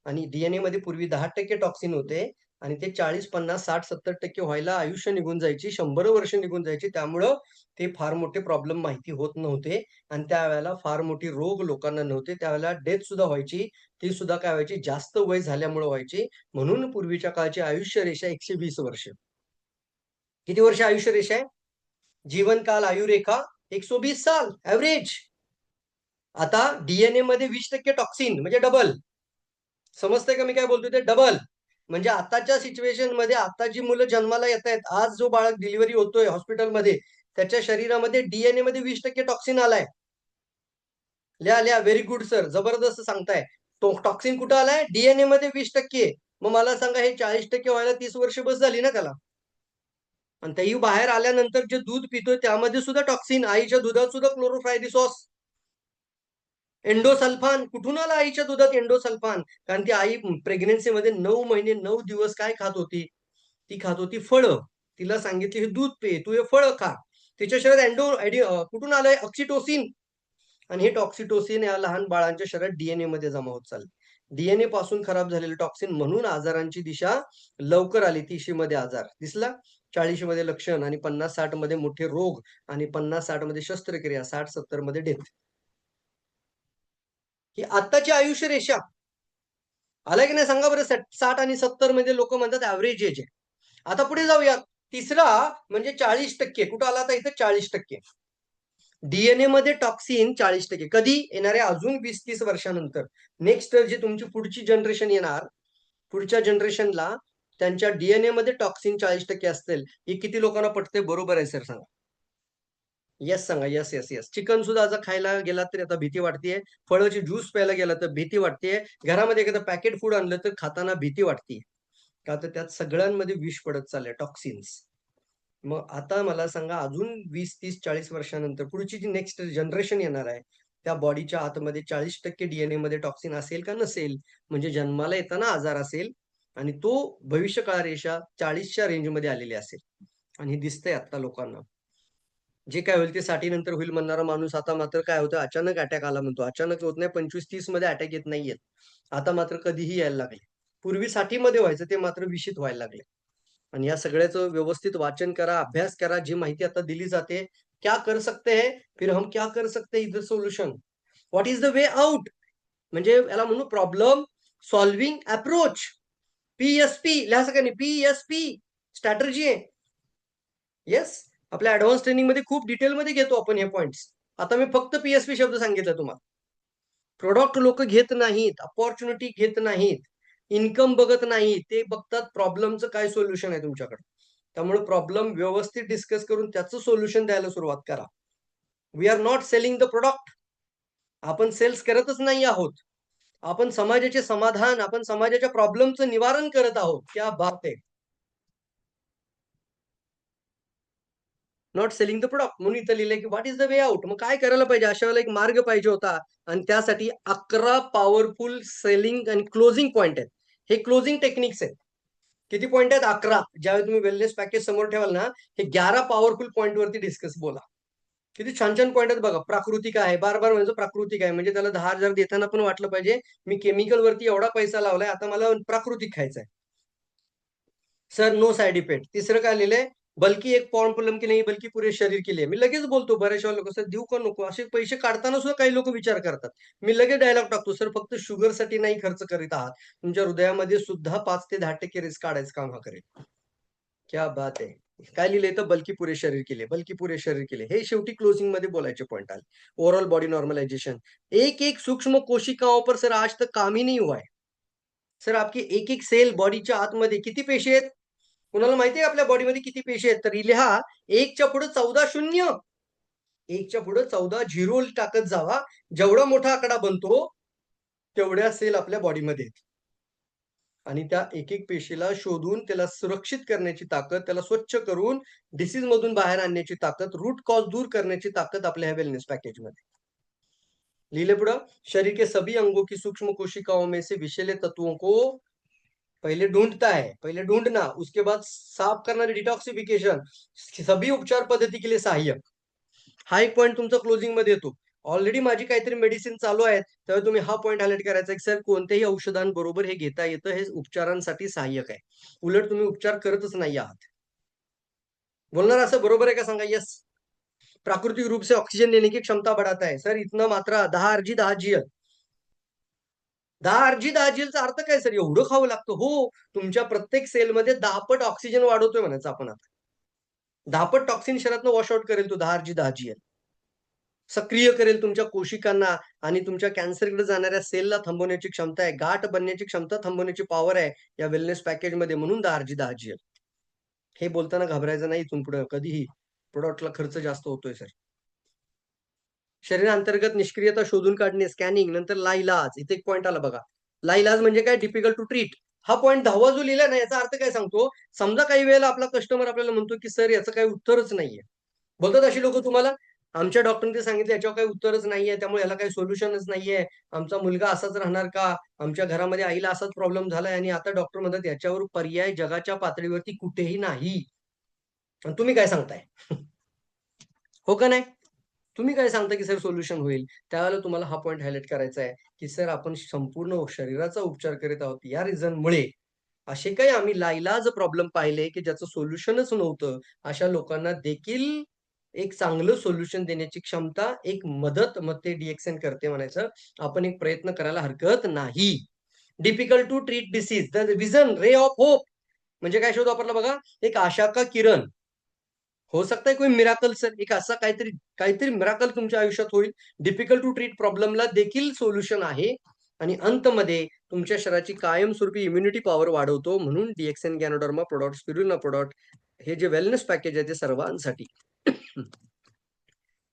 आणि DNA मध्ये पूर्वी 10% टॉक्सिन होते. आणि ते 40, 50, 60, 70% व्हायला आयुष्य निघून जायची, 100 वर्ष निघून जायची. त्यामुळं ते फार मोठे प्रॉब्लेम माहिती होत नव्हते आणि त्यावेळेला फार मोठी रोग लोकांना नव्हते. त्यावेळेला डेथ सुद्धा व्हायची. ती सुद्धा काय व्हायची, जास्त वय झाल्यामुळे व्हायची. म्हणून पूर्वीच्या काळची आयुष्य रेषा 120 वर्ष. किती वर्ष आयुष्य रेषा आहे? जीवनकाल आयुरेखा 120 साल ऍव्हरेज. आता डीएनए मध्ये 20% टॉक्सिन म्हणजे डबल. समजतंय का मी काय बोलतोय ते? डबल. म्हणजे आताच्या सिच्युएशन मध्ये आता जी मुलं जन्माला येत आहेत, आज जो बाळक डिलिव्हरी होतोय हॉस्पिटलमध्ये, त्याच्या शरीरामध्ये डीएनए मध्ये 20% टॉक्सिन आलाय. लिहा लिहा. व्हेरी गुड सर, जबरदस्त सांगताय. तो टॉक्सिन कुठं आलाय? डीएनए मध्ये 20%. मग मला सांगा, हे 40% व्हायला 30 वर्ष बस झाली ना त्याला. आणि तेही बाहेर आल्यानंतर जे दूध पितोय त्यामध्ये सुद्धा टॉक्सिन, आईच्या दुधात सुद्धा क्लोरोफायरिसॉस, एंडोसल्फान. कुठून आला आईच्या दुधात एंडोसल्फान? कारण ती आई प्रेग्नन्सीमध्ये 9 महिने 9 दिवस काय खात होती? ती खात होती फळं. तिला सांगितले हे दूध पे, तू हे फळं खा. तिच्या शरीरात कुठून आलंय? ऑक्सिटोसिन. आणि हे टॉक्सिटोसिन या लहान बाळांच्या शरीरात डीएनए मध्ये जमा होत चालले. डीएनए पासून खराब झालेलं टॉक्सिन, म्हणून आजारांची दिशा लवकर आली. 30 मध्ये आजार दिसला, 40 मध्ये लक्षण, आणि 50-60 मध्ये मोठे रोग, आणि 50-60 मध्ये शस्त्रक्रिया, 60-70 मध्ये डेथ. ही आत्ताची आयुष्य रेषा. आलं की नाही सांगा बरं? 60 आणि 70 मध्ये लोक म्हणतात ऍव्हरेज एज आहे. आता पुढे जाऊया. तिसरा म्हणजे 40%. कुठं आला आता? इथं 40%. डीएनए मध्ये टॉक्सिन 40%. कधी येणाऱ्या? अजून 20-30 वर्षानंतर. नेक्स्ट जे तुमची पुढची जनरेशन येणार, पुढच्या जनरेशनला त्यांच्या डीएनए मध्ये टॉक्सिन 40% असतील. हे किती लोकांना पटते? बरोबर आहे सर, सांगा. येस सांगा. Yes yes yes. चिकन सुद्धा आज खायला गेला तरी आता भीती वाटतेय. फळाची ज्यूस प्यायला गेला तर भीती वाटतेय. घरामध्ये एखादं पॅकेट फूड आणलं तर खाताना भीती वाटते. का तर त्यात सगळ्यांमध्ये विष पडत चाललंय, टॉक्सिन्स. मग आता मला सांगा, अजून 20, 30, 40 वर्षानंतर पुढची जी नेक्स्ट जनरेशन येणार आहे, त्या बॉडीच्या आतमध्ये 40% डीएनए मध्ये टॉक्सिन असेल का नसेल? म्हणजे जन्माला येताना आजार असेल आणि तो भविष्यकाळ रेषा 40च्या रेंजमध्ये आलेली असेल. आणि हे दिसतंय आता लोकांना. जे काय होईल ते 60 नंतर होईल म्हणणारा माणूस आता मात्र काय होतं, अचानक अटॅक आला म्हणतो. अचानक होत नाही, 25-30 मध्ये अटॅक येत नाहीयेत. आता मात्र कधीही यायला लागले. पूर्वी 60 मध्ये व्हायचं, ते मात्र 20त व्हायला लागले. आणि या सगळ्याचं व्यवस्थित वाचन करा, अभ्यास करा. जी माहिती आता दिली जाते, क्या कर सकते हैं, फिर हम क्या कर सकते हैं, इधर solution. What is the way out? म्हणजे याला म्हणू प्रॉब्लेम सॉल्व्हिंग अप्रोच. PSP लिहा सगळ्यांनी. PSP स्ट्रॅटर्जी आहे. येस. आपल्या ऍडव्हान्स ट्रेनिंग मध्ये खूप डिटेलमध्ये घेतो आपण हे पॉइंट्स. आता मी फक्त PSP शब्द सांगितला तुम्हाला. प्रोडक्ट लोक घेत नाहीत, अपॉर्च्युनिटी घेत नाहीत, इन्कम बघत नाही, ते बघतात प्रॉब्लेमचं काय सोल्युशन आहे तुमच्याकडे. त्यामुळे प्रॉब्लेम व्यवस्थित डिस्कस करून त्याचं सोल्युशन द्यायला सुरुवात करा. We are not selling the product. आपण सेल्स करतच नाही आहोत. आपण समाजाचे समाधान, आपण समाजाच्या प्रॉब्लेमचं निवारण करत आहोत. क्या बात आहे. Not selling the product. म्हणून इथं लिहिलंय की what is the way out. मग काय करायला पाहिजे? अशा वेळेला एक मार्ग पाहिजे होता, आणि त्यासाठी 11 पॉवरफुल सेलिंग आणि क्लोजिंग पॉइंट आहेत. हे क्लोजिंग टेक्निक्स आहेत. किती पॉइंट आहेत? 11. ज्यावेळी तुम्ही वेलनेस पॅकेज समोर ठेवाल ना, हे 11 पॉवरफुल पॉइंट वरती डिस्कस बोला. किती छान छान पॉइंट आहेत बघा. प्राकृतिक आहे, बार बार म्हणजे प्राकृतिक आहे, म्हणजे त्याला 10,000 देताना पण वाटलं पाहिजे मी केमिकल वरती एवढा पैसा लावलाय, आता मला प्राकृतिक खायचंय. Sir no side effect. तिसरं काय लिहिलंय? बल्कि एक प्रॉब्लेम की नाही, बल्कि पुरे शरीर के लिए. मी लगेच बोलतो, बऱ्याचशा लोक सर देऊ का नको, असे पैसे काढताना सुद्धा काही लोक विचार करतात. मी लगेच डायलॉग टाकतो, सर फक्त शुगरसाठी नाही खर्च करीत आहात, तुमच्या हृदयामध्ये सुद्धा 5 ते 10% रिस्क काढायचं काम हा करेल. क्या बात आहे. काय लिहिलंय तर? बल्कि पुरे शरीर के लिए, बल्कि पुरे शरीर के लिए. हे शेवटी क्लोजिंग मध्ये बोलायचे पॉइंट आले. Overall body normalisation. एक एक सूक्ष्म कोशिकाओं पर सर आज तक काम ही नहीं हुआ है. सर आपकी एक एक सेल बॉडीच्या आतमध्ये किती पेशी आहेत? कुणाला माहिती आहे आपल्या बॉडीमध्ये किती पेशी आहेत? तर लिहा, 1च्या पुढे 14 शून्य, 1च्या पुढे 14 झिरो टाकत जावा. जेवढा मोठा आकडा बनतो तेवढ्या सेल आपल्या बॉडीमध्ये आहेत. आणि त्या एक एक पेशीला शोधून त्याला सुरक्षित करण्याची ताकद, त्याला स्वच्छ करून डिसीज मधून बाहेर आणण्याची ताकद, रूट कॉज दूर करण्याची ताकद आपल्या ह्या वेलनेस पॅकेज मध्ये. लिहिले पुढं, शरीर के सभी अंगों की सूक्ष्म कोशिकाओं में से विषैले तत्वों को पहले ढूंढता है, पहले ढूंढना, उसके बाद साफ करना, डिटॉक्सिफिकेशन, सभी उपचार पद्धती के लिए सहाय्यक. हा एक पॉइंट तुमचा क्लोजिंग मध्ये येतो. ऑलरेडी माझी काहीतरी मेडिसिन चालू आहे, तेव्हा तुम्ही हा पॉईंट हायलाइट करायचा की सर कोणत्याही औषधांबरोबर हे घेता येतं, हे उपचारांसाठी सहाय्यक आहे. उलट तुम्ही उपचार करतच नाही आहात. बोलणार असं बरोबर आहे का सांगा? यस. प्राकृतिक रूप से ऑक्सीजन लेने की क्षमता बढ़ाता है. सर इतना मात्रा 10 10 जीएल. 10 जीएलचा अर्थ काय सर? एवढं खावं लागतं? हो, तुमच्या प्रत्येक सेलमध्ये 10 पट ऑक्सिजन वाढवतोय म्हणायचं आपण आता. 10 पट टॉक्सिन शरीरातनं वॉश आउट करेल तो 10 जीएल. सक्रिय करेल तुमच्या कोशिकांना आणि तुमच्या कॅन्सरकडे जाणाऱ्या सेलला थांबवण्याची क्षमता आहे. गाठ बनण्याची क्षमता थांबवण्याची पॉवर आहे या वेलनेस पॅकेजमध्ये, म्हणून 10 जीएल. हे बोलताना घाबरायचं नाही इथून पुढे कधीही. प्रोडक्टला खर्च जास्त होतोय सर. शरीरांतर्गत निष्क्रियता शोधून काढणे, स्कॅनिंग, नंतर लाइलाज. इथे एक पॉईंट आला बघा. लाइलाज म्हणजे काय? Difficult to treat. हा पॉईंट 10वा जो लिहिलाय ना, याचा अर्थ काय सांगतो? समजा काही वेळेला आपला कस्टमर आपल्याला म्हणतो, की सर याचं काही उत्तरच नाहीये. बोलतात अशी लोकं तुम्हाला, आमच्या डॉक्टरने ते सांगितलं याच्यावर काही उत्तरच नाहीये, त्यामुळे याला काही सोल्युशनच नाहीये. आमचा मुलगा असाच राहणार का? आमच्या घरामध्ये आईला असाच प्रॉब्लेम झालाय आणि आता डॉक्टर म्हणतात याच्यावर पर्याय जगाच्या पातळीवरती कुठेही नाही. आणि तुम्ही काय सांगताय? हो का नाही? तुम्ही काय सांगता, की सर सोल्युशन होईल? त्यावेळेला तुम्हाला हा पॉइंट हायलाइट करायचा आहे, की सर आपण संपूर्ण शरीराचा उपचार करीत आहोत. या रिझनमुळे असे काही आम्ही नाईलाज प्रॉब्लेम पाहिले, की ज्याचं सोल्युशनच नव्हतं. अशा लोकांना देखील एक चांगलं सोल्युशन देण्याची क्षमता, एक मदत मग ते डी-एक्सएन करते म्हणायचं. आपण एक प्रयत्न करायला हरकत नाही. Difficult to treat disease, the vision ray of hope. म्हणजे काय शब्द वापरला बघा? एक आशा का किरण. हो सकता है कोई मिराकल सर. एक असा काहीतरी काहीतरी मिराकल तुमच्या आयुष्यात होईल. डिफिकल्ट टू ट्रीट प्रॉब्लेमला देखील सोल्युशन आहे आणि अंतमध्ये तुमच्या शरीराची कायमस्वरूपी इम्युनिटी पॉवर वाढवतो. म्हणून डी-एक्सएन गॅनोडर्मा प्रॉडक्ट, स्पिरुलिना प्रॉडक्ट हे जे वेलनेस पॅकेज आहे ते सर्वांसाठी.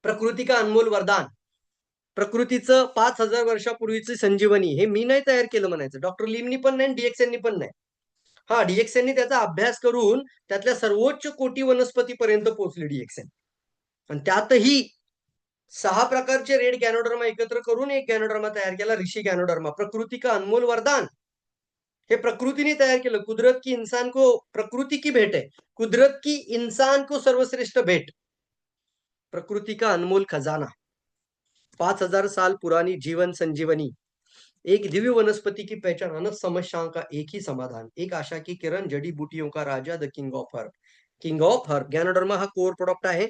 प्रकृती का अनमोल वरदान. प्रकृतीचं 5,000 वर्षापूर्वीची संजीवनी हे मी नाही तयार केलं म्हणायचं. डॉक्टर लिमनी पण नाही, डी-एक्सएननी पण नाही. हां, डी-एक्सएननी त्याचा अभ्यास करून त्यातल्या सर्वोच्च कोटी वनस्पतीपर्यंत पोहोचले डी-एक्सएन. आणि त्यातही 6 प्रकारचे रेड गॅनोडर्मा एकत्र करून एक गॅनोडर्मा तयार केला, ऋषी गॅनोडर्मा. प्रकृती का अनमोल वरदान. हे प्रकृतीने तयार केलं. कुदरत की इंसान को प्रकृति की भेट है. कुदरत की इंसान को सर्वश्रेष्ठ भेट. प्रकृति का अनमोल खजाना. 5,000 साल पुरानी जीवन संजीवनी. एक दिव्य वनस्पति की पहचान, अनंत समस्याओं का एक ही समाधान. एक आशा की किरण, जड़ी बूटियों का राजा, the king of herb. King of herb. Ganoderma हा कोर प्रोडक्ट आहे.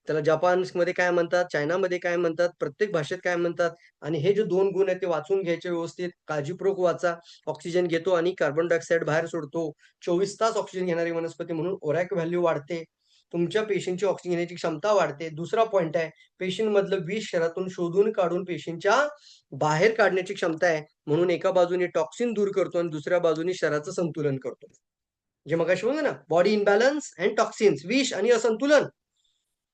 त्याला जपानमध्ये काय म्हणतात, चायनामध्ये काय म्हणतात, प्रत्येक भाषेत काय म्हणतात आणि हे जे 2 गुण आहेत ते वाचून घ्यायचे व्यवस्थित. काळजीपूर्वक वाचा. ऑक्सिजन घेतो आणि कार्बन डायऑक्साईड बाहेर सोडतो. 24 तास ऑक्सिजन घेणारी वनस्पती म्हणून ओरॅक व्हॅल्यू वाढते. तुमच्या पेशींची ऑक्सिजन घेण्याची क्षमता वाढते. दुसरा पॉइंट आहे, पेशींमधलं विष शरीरातून शोधून काढून पेशींच्या बाहेर काढण्याची क्षमता आहे. म्हणून एका बाजूने टॉक्सिन दूर करतो आणि दुसऱ्या बाजूने शरीराचं संतुलन करतो. जे मगाशी म्हणलं ना, बॉडी इम्बॅलन्स अँड टॉक्सिन्स, विष आणि असंतुलन.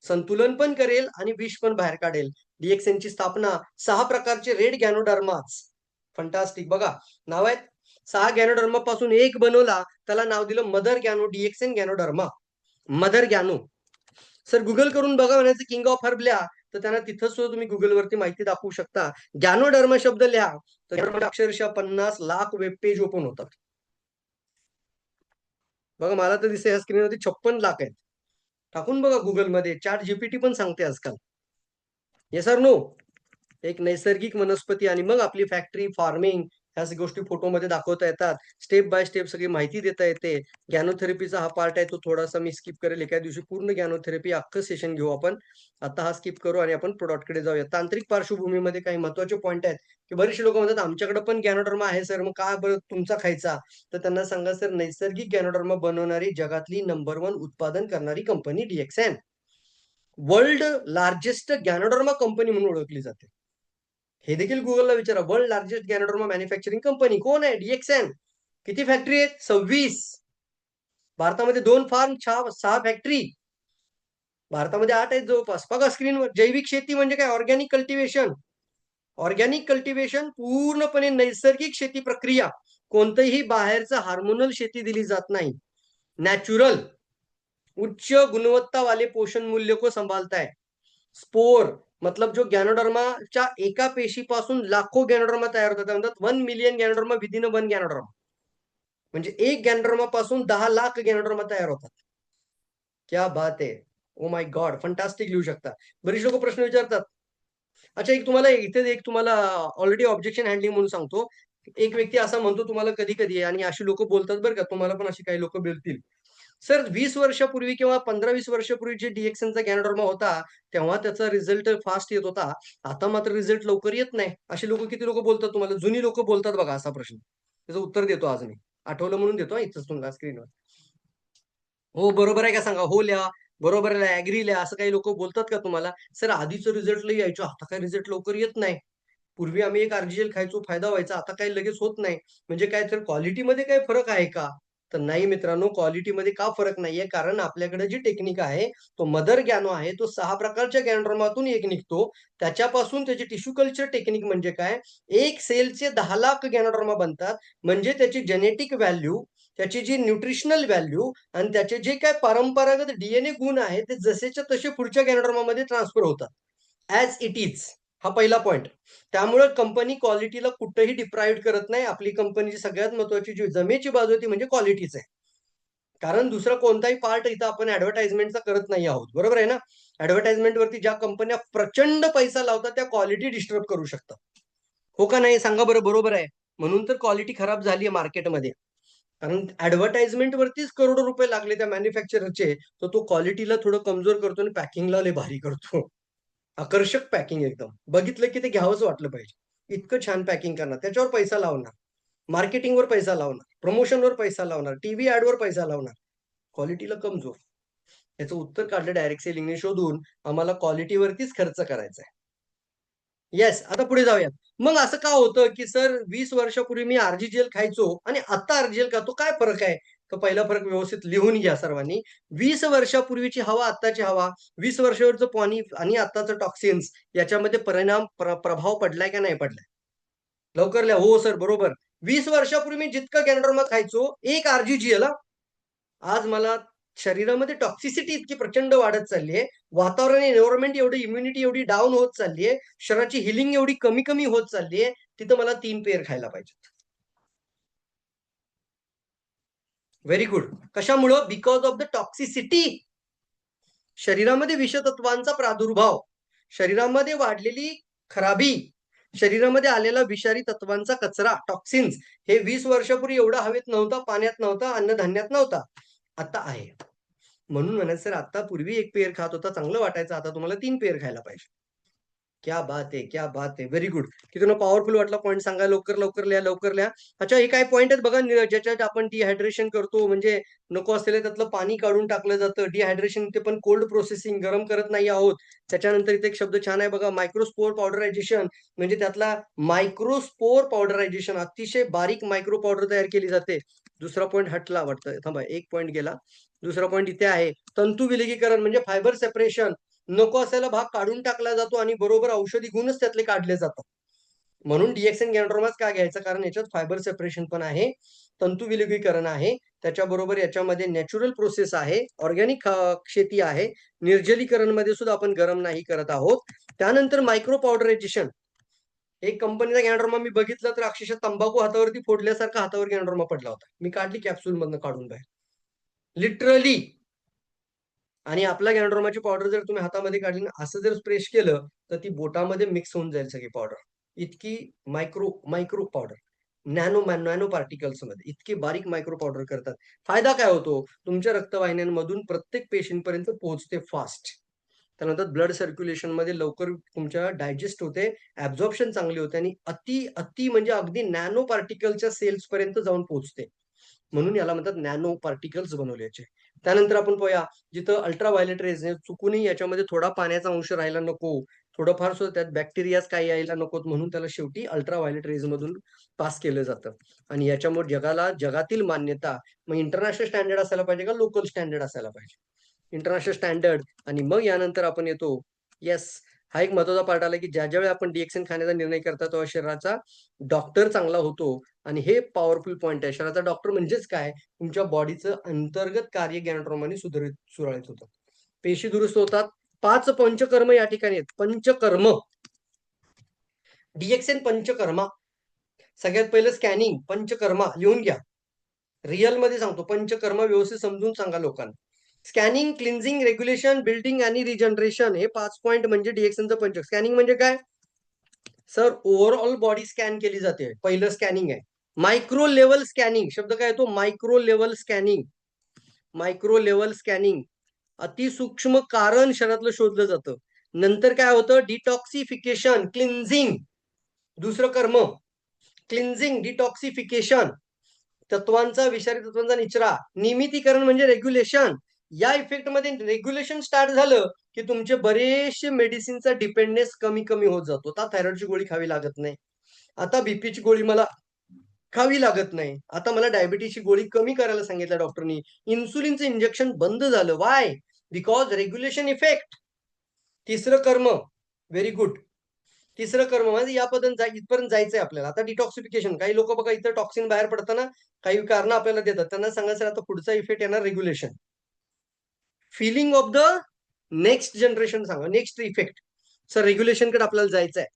संतुलन पण करेल आणि विष पण बाहेर काढेल. डी-एक्सएनची स्थापना 6 प्रकारचे रेड गॅनोडर्मास. फंटास्टिक. बघा नाव आहेत. 6 गॅनोडर्मा पासून एक बनवला, त्याला नाव दिलं mother gano, DXN ganoderma. Mother gano. Sir Google करून बघा म्हणायचं किंग ऑफ हर्ब लिहा, तर त्यांना तिथं सुद्धा तुम्ही गुगलवरती माहिती दाखवू शकता. गॅनोडर्मा शब्द लिहा, तर अक्षरशः 50 लाख वेब पेज ओपन होतात. बघा मला तर दिसते या स्क्रीनवरती 56 लाख आहेत. टाकून बघा गुगलमध्ये. चॅट जीपीटी पण सांगते आजकाल. Yes or no? एक नैसर्गिक वनस्पती आणि मग आपली फॅक्टरी, फार्मिंग ह्या गोष्टी फोटोमध्ये दाखवता येतात. स्टेप बाय स्टेप सगळी माहिती देता येते. गॅनोथेरपीचा हा पार्ट आहे तो थोडासा मी स्किप करेल. एका दिवशी पूर्ण गॅनोथेरपी अख्खं सेशन घेऊ आपण. आता हा स्किप करू आणि आपण प्रॉडक्टकडे जाऊया. तांत्रिक पार्श्वभूमीमध्ये काही महत्त्वाचे पॉइंट आहेत, की बरेचसे लोकं म्हणतात आमच्याकडे पण गॅनोडर्मा आहे सर, मग का बरं तुमचा खायचा? तर त्यांना सांगा सर, नैसर्गिक गॅनोडर्मा बनवणारी जगातली नंबर 1 उत्पादन करणारी company DXN. World largest ganoderma company म्हणून ओळखली जाते. हे देखील गुगलला विचारा. World largest ganoderma manufacturing company कोण आहे? डी-एक्सएन. किती फॅक्टरी आहेत? 26. भारतामध्ये 2 फार्म, 6 फॅक्टरी. भारतामध्ये 8 आहेत जवळपास. बघा स्क्रीनवर. जैविक शेती म्हणजे काय? Organic cultivation. ऑर्गॅनिक कल्टिव्हेशन पूर्णपणे नैसर्गिक शेती प्रक्रिया. कोणतंही बाहेरचं हार्मोनल शेती दिली जात नाही. नॅचरल, उच्च गुणवत्ता वाले पोषण मूल्य को संभालता है. स्पोर मतलब जो गॅनोडर्माच्या एका पेशीपासून लाखो गॅनोडर्मा तयार होतात. म्हणतात 1 मिलियन गॅनोडर्मा विदिन 1 गॅनोडर्मा. म्हणजे एक गॅनोडर्मा पासून 10 लाख गॅनोडर्मा तयार होतात. क्या बात आहे. ओ माय गॉड. फंटास्टिक लिहू शकता. बरीच लोक प्रश्न विचारतात, अच्छा, एक तुम्हाला ऑलरेडी ऑब्जेक्शन हँडलिंग म्हणून सांगतो. एक व्यक्ती असा म्हणतो तुम्हाला कधी-कधी, आणि अशी लोकं बोलतात बरं का, तुम्हाला पण अशी काही लोकं बोलतील. सर 20 वर्षापूर्वी किंवा 15-20 वर्षापूर्वी जे DXNचा गॅनोडर्मा होता, तेव्हा त्याचा रिझल्ट फास्ट येत होता. आता मात्र रिझल्ट लवकर येत नाही. अशी लोकं किती लोकं बोलतात तुम्हाला? जुनी लोकं बोलतात बघा असा प्रश्न. त्याचं उत्तर देतो आज मी. आठवलं म्हणून देतो हां, इथंच तुम्हाला स्क्रीनवर. हो, बरोबर आहे का सांगा? हो लिहा, बरोबर आहे, ॲग्री लिहा. असं काही लोकं बोलतात का तुम्हाला? सर आधीचं रिझल्ट लई यायचं, आता काही रिझल्ट लवकर येत नाही. पूर्वी आम्ही एक आर-जी-एल खायचो, फायदा व्हायचा. आता काही लगेच होत नाही. म्हणजे काय, तर क्वालिटीमध्ये काही फरक आहे का? तर नाही मित्रांनो, क्वालिटीमध्ये का फरक नाहीये? कारण आपल्याकडे जी टेक्निक आहे, तो मदर गॅनो आहे. तो 6 प्रकारच्या गॅनोडर्मातून एक निघतो. त्याच्यापासून त्याची टिश्यू कल्चर टेक्निक म्हणजे काय? एक सेलचे 10 लाख गॅनोडर्मा बनतात. म्हणजे त्याची जेनेटिक व्हॅल्यू, त्याची जी न्यूट्रिशनल व्हॅल्यू आणि त्याचे जे काही परंपरागत डी गुण आहेत, ते जसेच्या तसे पुढच्या गॅनोडर्मामध्ये ट्रान्सफर होतात. As it is. हा पहिला पॉइंट. त्यामुळे कंपनी क्वालिटीला कुठेही डिप्राईव्ह करत नाही. आपली कंपनीची सगळ्यात महत्त्वाची जी जमेची बाजू आहे ती म्हणजे क्वालिटीच आहे. कारण दुसरा कोणताही पार्ट इथं आपण ॲडव्हर्टाइजमेंटचा करत नाही आहोत. बरोबर आहे ना? ॲडव्हर्टाइजमेंटवरती ज्या कंपन्या प्रचंड पैसा लावतात त्या क्वालिटी डिस्टर्ब करू शकतात. हो का नाही? सांगा बरं, बरोबर आहे. म्हणून तर क्वालिटी खराब झाली आहे मार्केटमध्ये. कारण ॲडव्हर्टाइजमेंटवरतीच करोडो रुपये लागले त्या मॅन्युफॅक्चररचे, तर तो क्वालिटीला थोडं कमजोर करतो आणि पॅकिंगला लय भारी करतो. आकर्षक पॅकिंग एकदम. बघितलं की ते घ्यावंच वाटलं पाहिजे. इतकं छान पॅकिंग करणार. त्याच्यावर पैसा लावणार. मार्केटिंगवर पैसा लावणार. प्रमोशनवर पैसा लावणार. टीव्ही ॲडवर पैसा लावणार. क्वालिटीला कमजोर. याचं उत्तर काढलं डायरेक्ट सेलिंगने शोधून, आम्हाला क्वालिटीवरतीच खर्च करायचा आहे. येस, आता पुढे जाऊया. मग असं का होतं, की सर 20 वर्षापूर्वी मी आर-जी-एल खायचो आणि आता आर-जी-एल खातो. काय फरक आहे? तर पहिला फरक व्यवस्थित लिहून घ्या सर्वांनी. 20 वर्षापूर्वीची हवा, आत्ताची हवा, 20 वर्षावरचं पाणी आणि आत्ताचं टॉक्सिन्स याच्यामध्ये प्रभाव पडलाय का नाही पडलाय? लवकर लिहा. हो सर, बरोबर. 20 वर्षापूर्वी मी जितकं गॅनोडर्मा खायचो, एक आर-जी-एल आज मला शरीरामध्ये टॉक्सिसिटी इतकी प्रचंड वाढत चालली आहे. वातावरण, एन्व्हायर्नमेंट एवढी, इम्युनिटी एवढी डाउन होत चालली आहे. शरीराची हीलिंग एवढी कमी-कमी होत चालली आहे. तिथं मला 3 पेर खायला पाहिजेत. Very good. कशामुळं? Because of the toxicity. शरीरामध्ये विषतत्वांचा प्रादुर्भाव, शरीरामध्ये वाढलेली खराबी, शरीरामध्ये आलेला विषारी तत्वांचा कचरा, टॉक्सिन्स, हे 20 वर्षापूर्वी एवढा हवेत नव्हता, पाण्यात नव्हता, अन्नधान्यात नव्हता. आता आहे. म्हणून म्हणायचं सर आता पूर्वी 1 पेर खात होता, चांगलं वाटायचं. आता तुम्हाला 3 पेर खायला पाहिजे. क्या बात है! क्या बात है! Very good. की तुम्हाला पॉवरफुल वाटला पॉइंट सांगा. लवकर, लवकर लिहा, लवकर लिहा. अच्छा, हे काही पॉइंट आहेत बघा ज्याच्यात आपण डिहायड्रेशन करतो, म्हणजे नको असलेलं त्यातलं पाणी काढून टाकलं जातं. डिहायड्रेशन ते पण कोल्ड प्रोसेसिंग, गरम करत नाही आहोत. त्याच्यानंतर इथे एक शब्द छान आहे बघा, मायक्रोस्पोर पावडरायझेशन, म्हणजे त्यातला मायक्रोस्पोर पावडरायझेशन, अतिशय बारीक मायक्रो पावडर तयार केली जाते. दुसरा पॉइंट हटला वाटतं. थांबा, एक पॉइंट गेला. दुसरा पॉइंट इथे आहे. तंतू विलगीकरण म्हणजे फायबर सेपरेशन. नको असलेला भाग काढून टाकला जातो आणि बरोबर औषधी गुणच त्यातले काढले जातात. म्हणून DXN गॅनोडर्माच का घ्यायचा? कारण याच्यात फायबर सेपरेशन पण आहे, तंतू विलगीकरण आहे. त्याच्याबरोबर याच्यामध्ये नॅचरल प्रोसेस आहे, ऑर्गॅनिक शेती आहे. निर्जलीकरणमध्ये सुद्धा आपण गरम नाही करत आहोत. त्यानंतर मायक्रो पावडरायझेशन. एक कंपनीचा गॅनोडर्मा मी बघितला तर अक्षरशः तंबाखू हातावरती फोडल्यासारखा हातावर गॅनोडर्मा पडला होता. मी काढली कॅप्सूलमधनं काढून बाहेर. लिटरली. आणि आपल्या गॅनोडर्माची पावडर जर तुम्ही हातामध्ये काढली ना, असं जर स्प्रेश केलं, तर ती बोटामध्ये मिक्स होऊन जाईल सगळी पावडर. इतकी मायक्रो मायक्रो पावडर. नॅनो पार्टिकल्समध्ये इतकी बारीक मायक्रो पावडर करतात. फायदा काय होतो? तुमच्या रक्तवाहिन्यांमधून प्रत्येक पेशींपर्यंत पोहोचते फास्ट. त्यानंतर ब्लड सर्क्युलेशनमध्ये लवकर तुमच्या डायजेस्ट होते, ॲब्झॉर्प्शन चांगली होते आणि अति म्हणजे अगदी नॅनो पार्टिकलच्या सेल्सपर्यंत जाऊन पोहोचते. म्हणून याला म्हणतात नॅनो पार्टिकल्स बनवले याचे. त्यानंतर आपण पाहूया, जिथं अल्ट्राव्हायोलेट रेज चुकूनही याच्यामध्ये थोडा पाण्याचा अंश राहायला नको, थोडंफार सुद्धा त्यात बॅक्टेरियाज काही यायला नकोत, म्हणून त्याला शेवटी अल्ट्राव्हायोलेट रेजमधून पास केलं जातं. आणि याच्यामुळे जगातील मान्यता, मग इंटरनॅशनल स्टँडर्ड असायला पाहिजे का लोकल स्टँडर्ड असायला पाहिजे? International standard. आणि मग यानंतर आपण येतो, येस, हा एक महत्त्वाचा पार्ट आला, की ज्या-ज्यावेळी आपण DXN खाण्याचा निर्णय करता, तेव्हा शरीराचा डॉक्टर चांगला होतो. आणि हे पॉवरफुल पॉइंट आहे. शरीराचा डॉक्टर म्हणजेच काय? तुमच्या बॉडीचं अंतर्गत कार्य गॅनोड्रोमानी सुरळीत होतं. पेशी दुरुस्त होतात. 5 पंचकर्म या ठिकाणी आहेत. पंचकर्म. DXN पंचकर्मा. सगळ्यात पहिलं स्कॅनिंग, पंचकर्मा लिहून घ्या. रिअलमध्ये सांगतो, पंचकर्म व्यवस्थित समजून सांगा लोकांना. स्कॅनिंग, क्लिन्झिंग, रेग्युलेशन, बिल्डिंग आणि रिजनरेशन, हे 5 पॉइंट म्हणजे DXNचं पंच. स्कॅनिंग म्हणजे काय? सर ओव्हरऑल बॉडी स्कॅन केली जाते. पहिलं स्कॅनिंग आहे. मायक्रो लेवल स्कॅनिंग शब्द काय येतो? Micro level scanning. Micro level scanning अतिसूक्ष्म कारण शरीरातलं शोधलं जातं. नंतर काय होतं? Detoxification, cleansing. दुसरं कर्म क्लिन्झिंग, डिटॉक्सिफिकेशन, तत्वांचा विषारी तत्वांचा निचरा. नियमितीकरण म्हणजे रेग्युलेशन. या इफेक्ट मध्ये रेग्युलेशन स्टार्ट झालं की तुमचे बरेचसे मेडिसिनचा डिपेंडन्स कमी कमी होत जातो. आता थायरॉइडची गोळी खावी लागत नाही. आता बीपीची गोळी मला खावी लागत नाही. आता मला डायबिटीसची गोळी कमी करायला सांगितलं डॉक्टरनी. इन्सुलिनचं इंजेक्शन बंद झालं. वाय? Because regulation effect. तिसरं कर्म, व्हेरी गुड. तिसरं कर्म म्हणजे यापर्यंत इथपर्यंत जायचंय आपल्याला. आता डिटॉक्सिफिकेशन. काही लोक बघा इथं टॉक्सिन बाहेर पडताना काही कारण आपल्याला देतात. त्यांना सांगायचं आता पुढचा इफेक्ट येणार regulation. Filling of the next generation सांगा, नेक्स्ट इफेक्ट. सर रेग्युलेशन कडे आपल्याला जायचं आहे.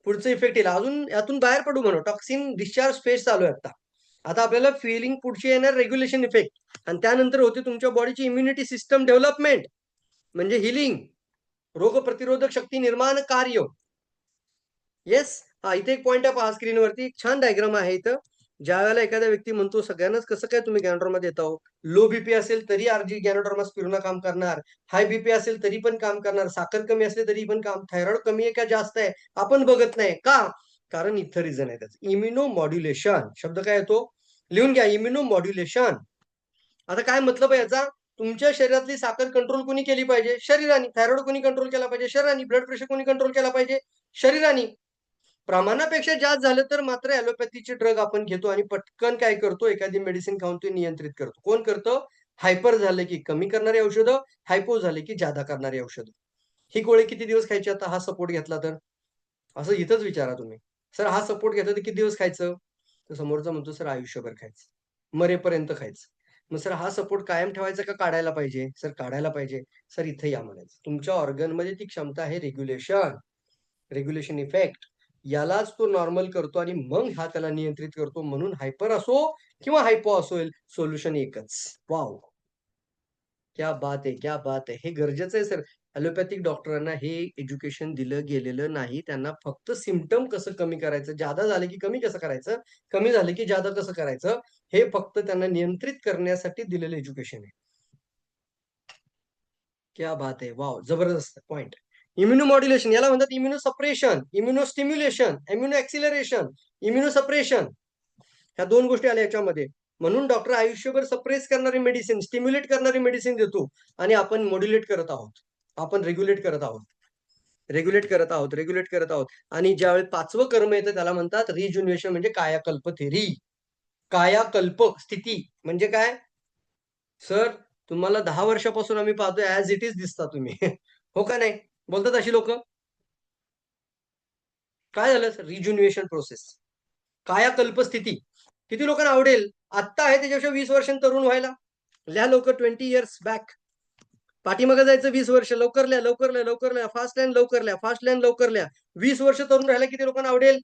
पुढचं इफेक्ट येईल. अजून यातून बाहेर पडू म्हणून टॉक्सिन डिस्चार्ज फेज चालू आहे आता. आता आपल्याला फिलिंग पुढची येणार रेग्युलेशन इफेक्ट. आणि त्यानंतर होते तुमच्या बॉडीची इम्युनिटी सिस्टम डेव्हलपमेंट म्हणजे हिलिंग, रोग प्रतिरोधक शक्ती निर्माण कार्य. येस. हा इथे एक पॉईंट आहे पहा स्क्रीनवरती. एक छान डायग्राम आहे इथं. ज्या वेळेला एखादा व्यक्ती म्हणतो सगळ्यांनाच कसं काय तुम्ही गॅनोडर्मा देता हो? लो बीपी असेल तरी आरजी गॅनोडर्मा स्पिरुलिना काम करणार. हाय बीपी असेल तरी पण काम करणार. साखर कमी असली तरी पण काम. थायरॉइड कमी आहे का जास्त आहे आपण बघत नाही का? कारण इथं रिझन आहे त्याचं. इम्युनो मॉड्युलेशन शब्द काय येतो? लिहून घ्या. Immuno modulation. आता काय मतलब आहे याचा? तुमच्या शरीरातली साखर कंट्रोल कोणी केली पाहिजे? शरीराने. थायरॉइड कोणी कंट्रोल केला पाहिजे? शरीराने. ब्लड प्रेशर कोणी कंट्रोल केला पाहिजे? शरीराने. प्रमाणापेक्षा जास्त झालं तर मात्र ॲलोपॅथीचे ड्रग आपण घेतो आणि पटकन काय करतो? एखादी मेडिसिन खाऊन ते नियंत्रित करतो. कोण करतं? हायपर झालं की कमी करणारी औषधं, हायपो झाले की जादा करणारी औषधं. ही गोळी किती दिवस खायची आता हा सपोर्ट घेतला तर? असं इथंच विचारा तुम्ही. सर हा सपोर्ट घेतला तर किती दिवस खायचं? तर समोरचा म्हणतो सर आयुष्यभर खायचं. मरेपर्यंत खायचं. मग सर हा सपोर्ट कायम ठेवायचा का काढायला पाहिजे? सर काढायला पाहिजे. सर इथे या म्हणायचं. तुमच्या ऑर्गनमध्ये ती क्षमता आहे रेग्युलेशन. Regulation effect. यालाच तो नॉर्मल करतो आणि मग हा त्याला नियंत्रित करतो. म्हणून हायपर असो किंवा हायपो असेल सोल्युशन एकच. वाव, क्या बात आहे, क्या बात आहे. हे गरजेचं आहे सर. ॲलोपॅथिक डॉक्टरांना हे एज्युकेशन दिलं गेलेलं नाही. त्यांना फक्त सिम्प्टम कसं कमी करायचं, जादा झालं की कमी कसं करायचं, कमी झालं की जादा कसं करायचं, हे फक्त त्यांना नियंत्रित करण्यासाठी दिलेलं एज्युकेशन आहे. क्या बात आहे. वाव, जबरदस्त पॉइंट. इम्युनोमॉड्युलेशन याला म्हणतात immuno suppression, immuno stimulation, immuno acceleration, immuno suppression. ह्या दोन गोष्टी आल्या याच्यामध्ये. म्हणून डॉक्टर आयुष्यभर सप्रेस करणारी मेडिसिन, स्टिम्युलेट करणारी मेडिसिन देतो आणि आपण मॉड्युलेट करत आहोत. आपण रेग्युलेट करत आहोत. रेग्युलेट करत आहोत, रेग्युलेट करत आहोत. आणि ज्यावेळी पाचवं कर्म येतं त्याला म्हणतात रिज्युनेशन म्हणजे कायाकल्प थेरी. कायाकल्प स्थिती म्हणजे काय? सर तुम्हाला 10 वर्षापासून आम्ही पाहतोय ॲज इट इज दिसता तुम्ही. हो का नाही? बोलतात अशी लोकं. काय झालं? रिज्युनेशन प्रोसेस. कायाकल्प स्थिती. किती लोकांना आवडेल? आत्ता आहे त्याच्यापेक्षा 20 वर्षांनी तरुण व्हायला? लिहा लवकर 20 इयर्स बॅक. पाठीमागे जायचं 20 वर्ष. लवकर लिहा, लवकर लिहा, लवकर लिहा. फास्ट लाईन लवकर लिहा, फास्ट लाईन लवकर लिहा. 20 वर्ष तरुण राहायला किती लोकांना आवडेल?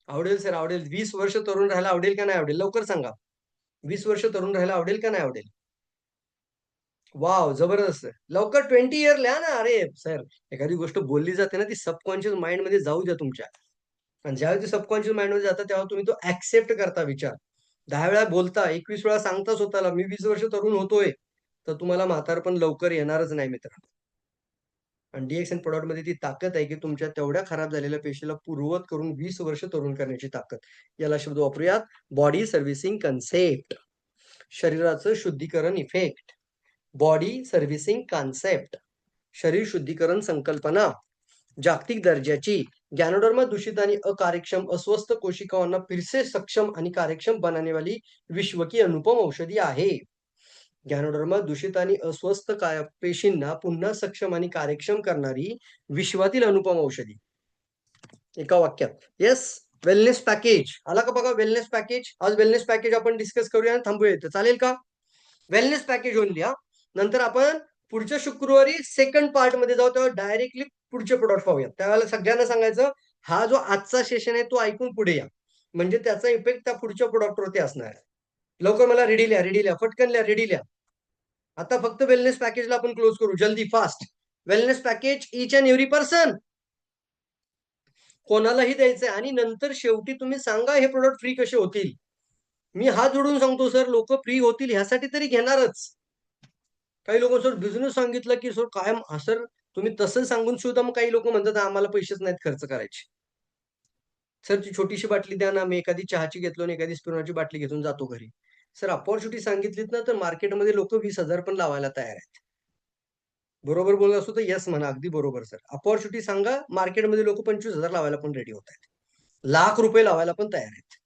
आवडेल सर, आवडेल. 20 वर्ष तरुण राहायला आवडेल का नाही आवडेल? लवकर सांगा. 20 वर्ष तरुण राहायला आवडेल का नाही आवडेल? वॉव! जबरदस्त. लवकर 20 इयर लिहा ना. अरे सर, एखादी गोष्ट बोलली जाते ना, ती सबकॉन्शियस माइंडमध्ये जाऊ द्या तुमच्या. आणि ज्यावेळी ती सबकॉन्शियस माइंडमध्ये जातं, तेव्हा तुम्ही तो ॲक्सेप्ट करता विचार. 10 वेळा बोलता, 21 वेळा सांगता स्वतःला, मी 20 वर्ष तरुण होतोय, तर तुम्हाला म्हातारपण लवकर येणारच नाही मित्रांनो. आणि डी-एक्स एन प्रॉडक्टमध्ये ती ताकद आहे, की तुमच्या तेवढ्या खराब झालेल्या पेशीला पूर्ववत करून 20 वर्ष तरुण करण्याची ताकद. याला शब्द वापरूयात बॉडी सर्व्हिसिंग कन्सेप्ट. शरीराचं शुद्धीकरण इफेक्ट. Body servicing concept. शरीर शुद्धीकरण संकल्पना. जागतिक दर्जाची. गॅनोडर्मा दूषित आणि अकार्यक्षम अस्वस्थ कोशिकाओंना फिर से सक्षम आणि कार्यक्षम बनाने वाली विश्व की अनुपम औषधी आहे. गॅनोडर्मा दूषित आणि अस्वस्थ पेशींना पुन्हा सक्षम आणि कार्यक्षम करणारी विश्वातील अनुपम औषधी. एका वाक्यात. येस. वेलनेस पॅकेज आला का बघा? Wellness package. आज वेलनेस पॅकेज आपण डिस्कस करूया आणि थांबूया इथं. चालेल का? Wellness package only. हा, नंतर आपण पुढच्या शुक्रवारी सेकंड पार्ट मध्ये जाऊ, तेव्हा डायरेक्टली पुढचे प्रोडक्ट पाहूया. त्यावेळेला सगळ्यांना सांगायचं हा जो आजचा सेशन आहे तो ऐकून पुढे या, म्हणजे त्याचा इफेक्ट त्या पुढच्या प्रोडक्टवरती असणार आहे. लवकर मला रेडी लिहा, रेडी लिहा, फटकन लिहा, रेडी लिहा. आता फक्त वेलनेस पॅकेजला आपण क्लोज करू जल्दी fast. Wellness package each and every person, कोणालाही द्यायचंय. आणि नंतर शेवटी तुम्ही सांगा हे प्रोडक्ट फ्री कसे होतील. मी हात जोडून सांगतो सर, लोक फ्री होतील ह्यासाठी तरी घेणारच. काही लोक सर बिझनेस सांगितलं की सर काय सर तुम्ही तसं सांगून सुद्धा मग काही लोक म्हणतात आम्हाला पैसेच नाहीत खर्च करायचे. सर ती छोटीशी बाटली द्या ना, मी एखादी चहाची घेतलो आणि एखादी स्पिरोनाची बाटली घेऊन जातो घरी. सर अपॉर्च्युनिटी सांगितलीत ना, तर मार्केटमध्ये लोक 20,000 पण लावायला तयार आहेत. बरोबर बोलत असतो तर येस म्हणा, अगदी बरोबर सर. अपॉर्च्युनिटी सांगा, मार्केटमध्ये लोक 25,000 लावायला पण रेडी होत आहेत. ₹1,00,000 लावायला पण तयार आहेत.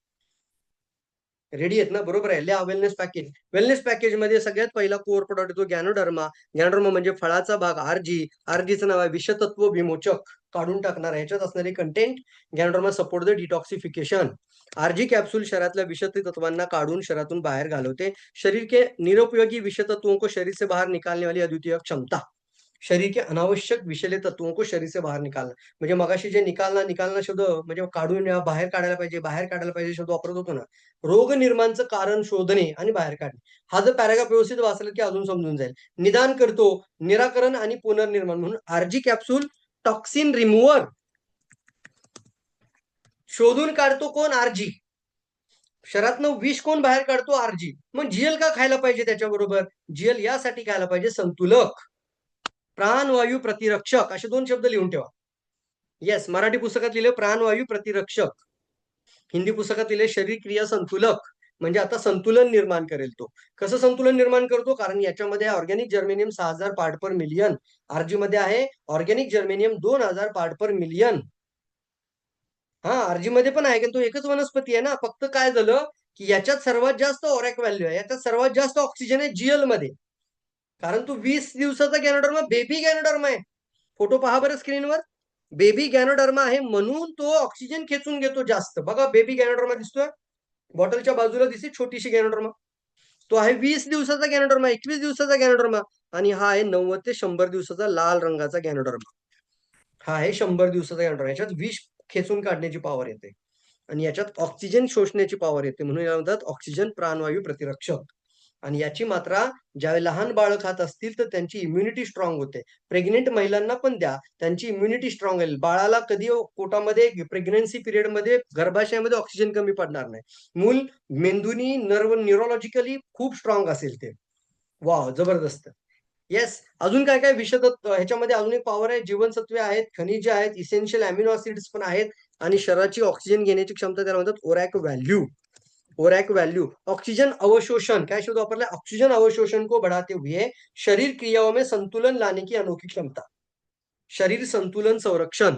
रेडी आहेत ना, बरोबर आहे. लिहा वेलनेस पॅकेज. वेलनेस पॅकेजमध्ये सगळ्यात पहिला कोर प्रोडक्ट येतो गॅनोडर्मा. गॅनोडर्मा म्हणजे फळाचा भाग आरजी. आरजीचं नाव आहे विषतत्व विमोचक, काढून टाकणार. ह्याच्यात असणारे content ganoderma support the detoxification. RG capsule शरीरातल्या विषारी तत्वांना काढून शरीरातून बाहेर घालवते. शरीर के निरुपयोगी विषतत्वों को शरीर से बाहर निकालने वाली अद्वितीय क्षमता. शरीर के अनावश्यक विषैले तत्वों को शरीर से बाहर निकालना. म्हणजे मगाशी जे निकालना शब्द म्हणजे काढून बाहेर काढायला पाहिजे शब्द वापरत होतो ना. रोग निर्माणचं कारण शोधणे आणि बाहेर काढणे. हा जर पॅराग्राफ व्यवस्थित वाचला की अजून समजून जाईल. निदान करतो, निराकरण आणि पुनर्निर्माण म्हणून आरजी कॅप्सूल टॉक्सिन रिमूव्हर. शोधून काढतो कोण? आरजी. शरीरातनं विष कोण बाहेर काढतो? आरजी. मग जीएल का खायला पाहिजे त्याच्याबरोबर? जीएल यासाठी खायला पाहिजे संतुलक, प्राणवायू प्रतिरक्षक, असे 2 शब्द लिहून ठेवा. येस, मराठी पुस्तकात लिहिले प्राणवायू प्रतिरक्षक, हिंदी पुस्तकात लिहिले शरीर क्रिया संतुलक. म्हणजे आता संतुलन निर्माण करेल तो. कसं संतुलन निर्माण करतो? कारण याच्यामध्ये ऑर्गॅनिक जर्मेनियम 6,000 पार्ट पर मिलियन. आरजी मध्ये आहे ऑर्गॅनिक जर्मेनियम 2,000 पार्ट पर मिलियन. हा, आरजी मध्ये पण आहे, कारण तो एकच वनस्पती आहे ना. फक्त काय झालं की याच्यात सर्वात जास्त ओरॅक व्हॅल्यू आहे, याच्यात सर्वात जास्त ऑक्सिजन आहे जीएल मध्ये. कारण तो 20 दिवसाचा गॅनोडर्मा, बेबी गॅनोडर्मा आहे. फोटो पहा बरं स्क्रीनवर. बेबी गॅनोडर्मा आहे म्हणून तो ऑक्सिजन खेचून घेतो जास्त. बघा बेबी गॅनोडर्मा दिसतोय, बॉटलच्या बाजूला दिसते छोटीशी गॅनोडर्मा. तो आहे 20 दिवसाचा गॅनोडर्मा, 21 दिवसाचा गॅनोडर्मा. आणि हा आहे 90 ते 100 दिवसाचा लाल रंगाचा गॅनोडर्मा. हा आहे 100 दिवसाचा गॅनोडर्मा. याच्यात विष खेचून काढण्याची पॉवर येते आणि याच्यात ऑक्सिजन शोषण्याची पॉवर येते, म्हणून याला म्हणतात ऑक्सिजन प्राणवायू प्रतिरक्षक. आणि याची मात्रा ज्यावेळी लहान बाळ खात असतील तर त्यांची इम्युनिटी स्ट्रॉंग होते. प्रेग्नेंट महिलांना पण द्या, त्यांची इम्युनिटी स्ट्रॉंग होईल. बाळाला कधी पोटामध्ये प्रेग्नन्सी पिरियडमध्ये गर्भाशयामध्ये ऑक्सिजन कमी पडणार नाही. मूल मेंदूनी न्यूरोलॉजिकली खूप स्ट्रॉंग असेल ते. वाव, जबरदस्त. येस, अजून काय काय विषतत्व ह्याच्यामध्ये अजून एक पॉवर आहे. जीवनसत्वे आहेत, खनिजे आहेत, इसेन्शियल अमिनो ऍसिड्स पण आहेत आणि शरीराची ऑक्सिजन घेण्याची क्षमता त्याला म्हणतात ओरॅक व्हॅल्यू. ओरॅक व्हॅल्यू. ऑक्सीजन अवशोषण, काय शब्द वापरलाय? ऑक्सीजन अवशोषण को बढ़ाते हुए शरीर क्रियाओं में संतुलन लाने की अनोखी क्षमता. शरीर संतुलन संरक्षण.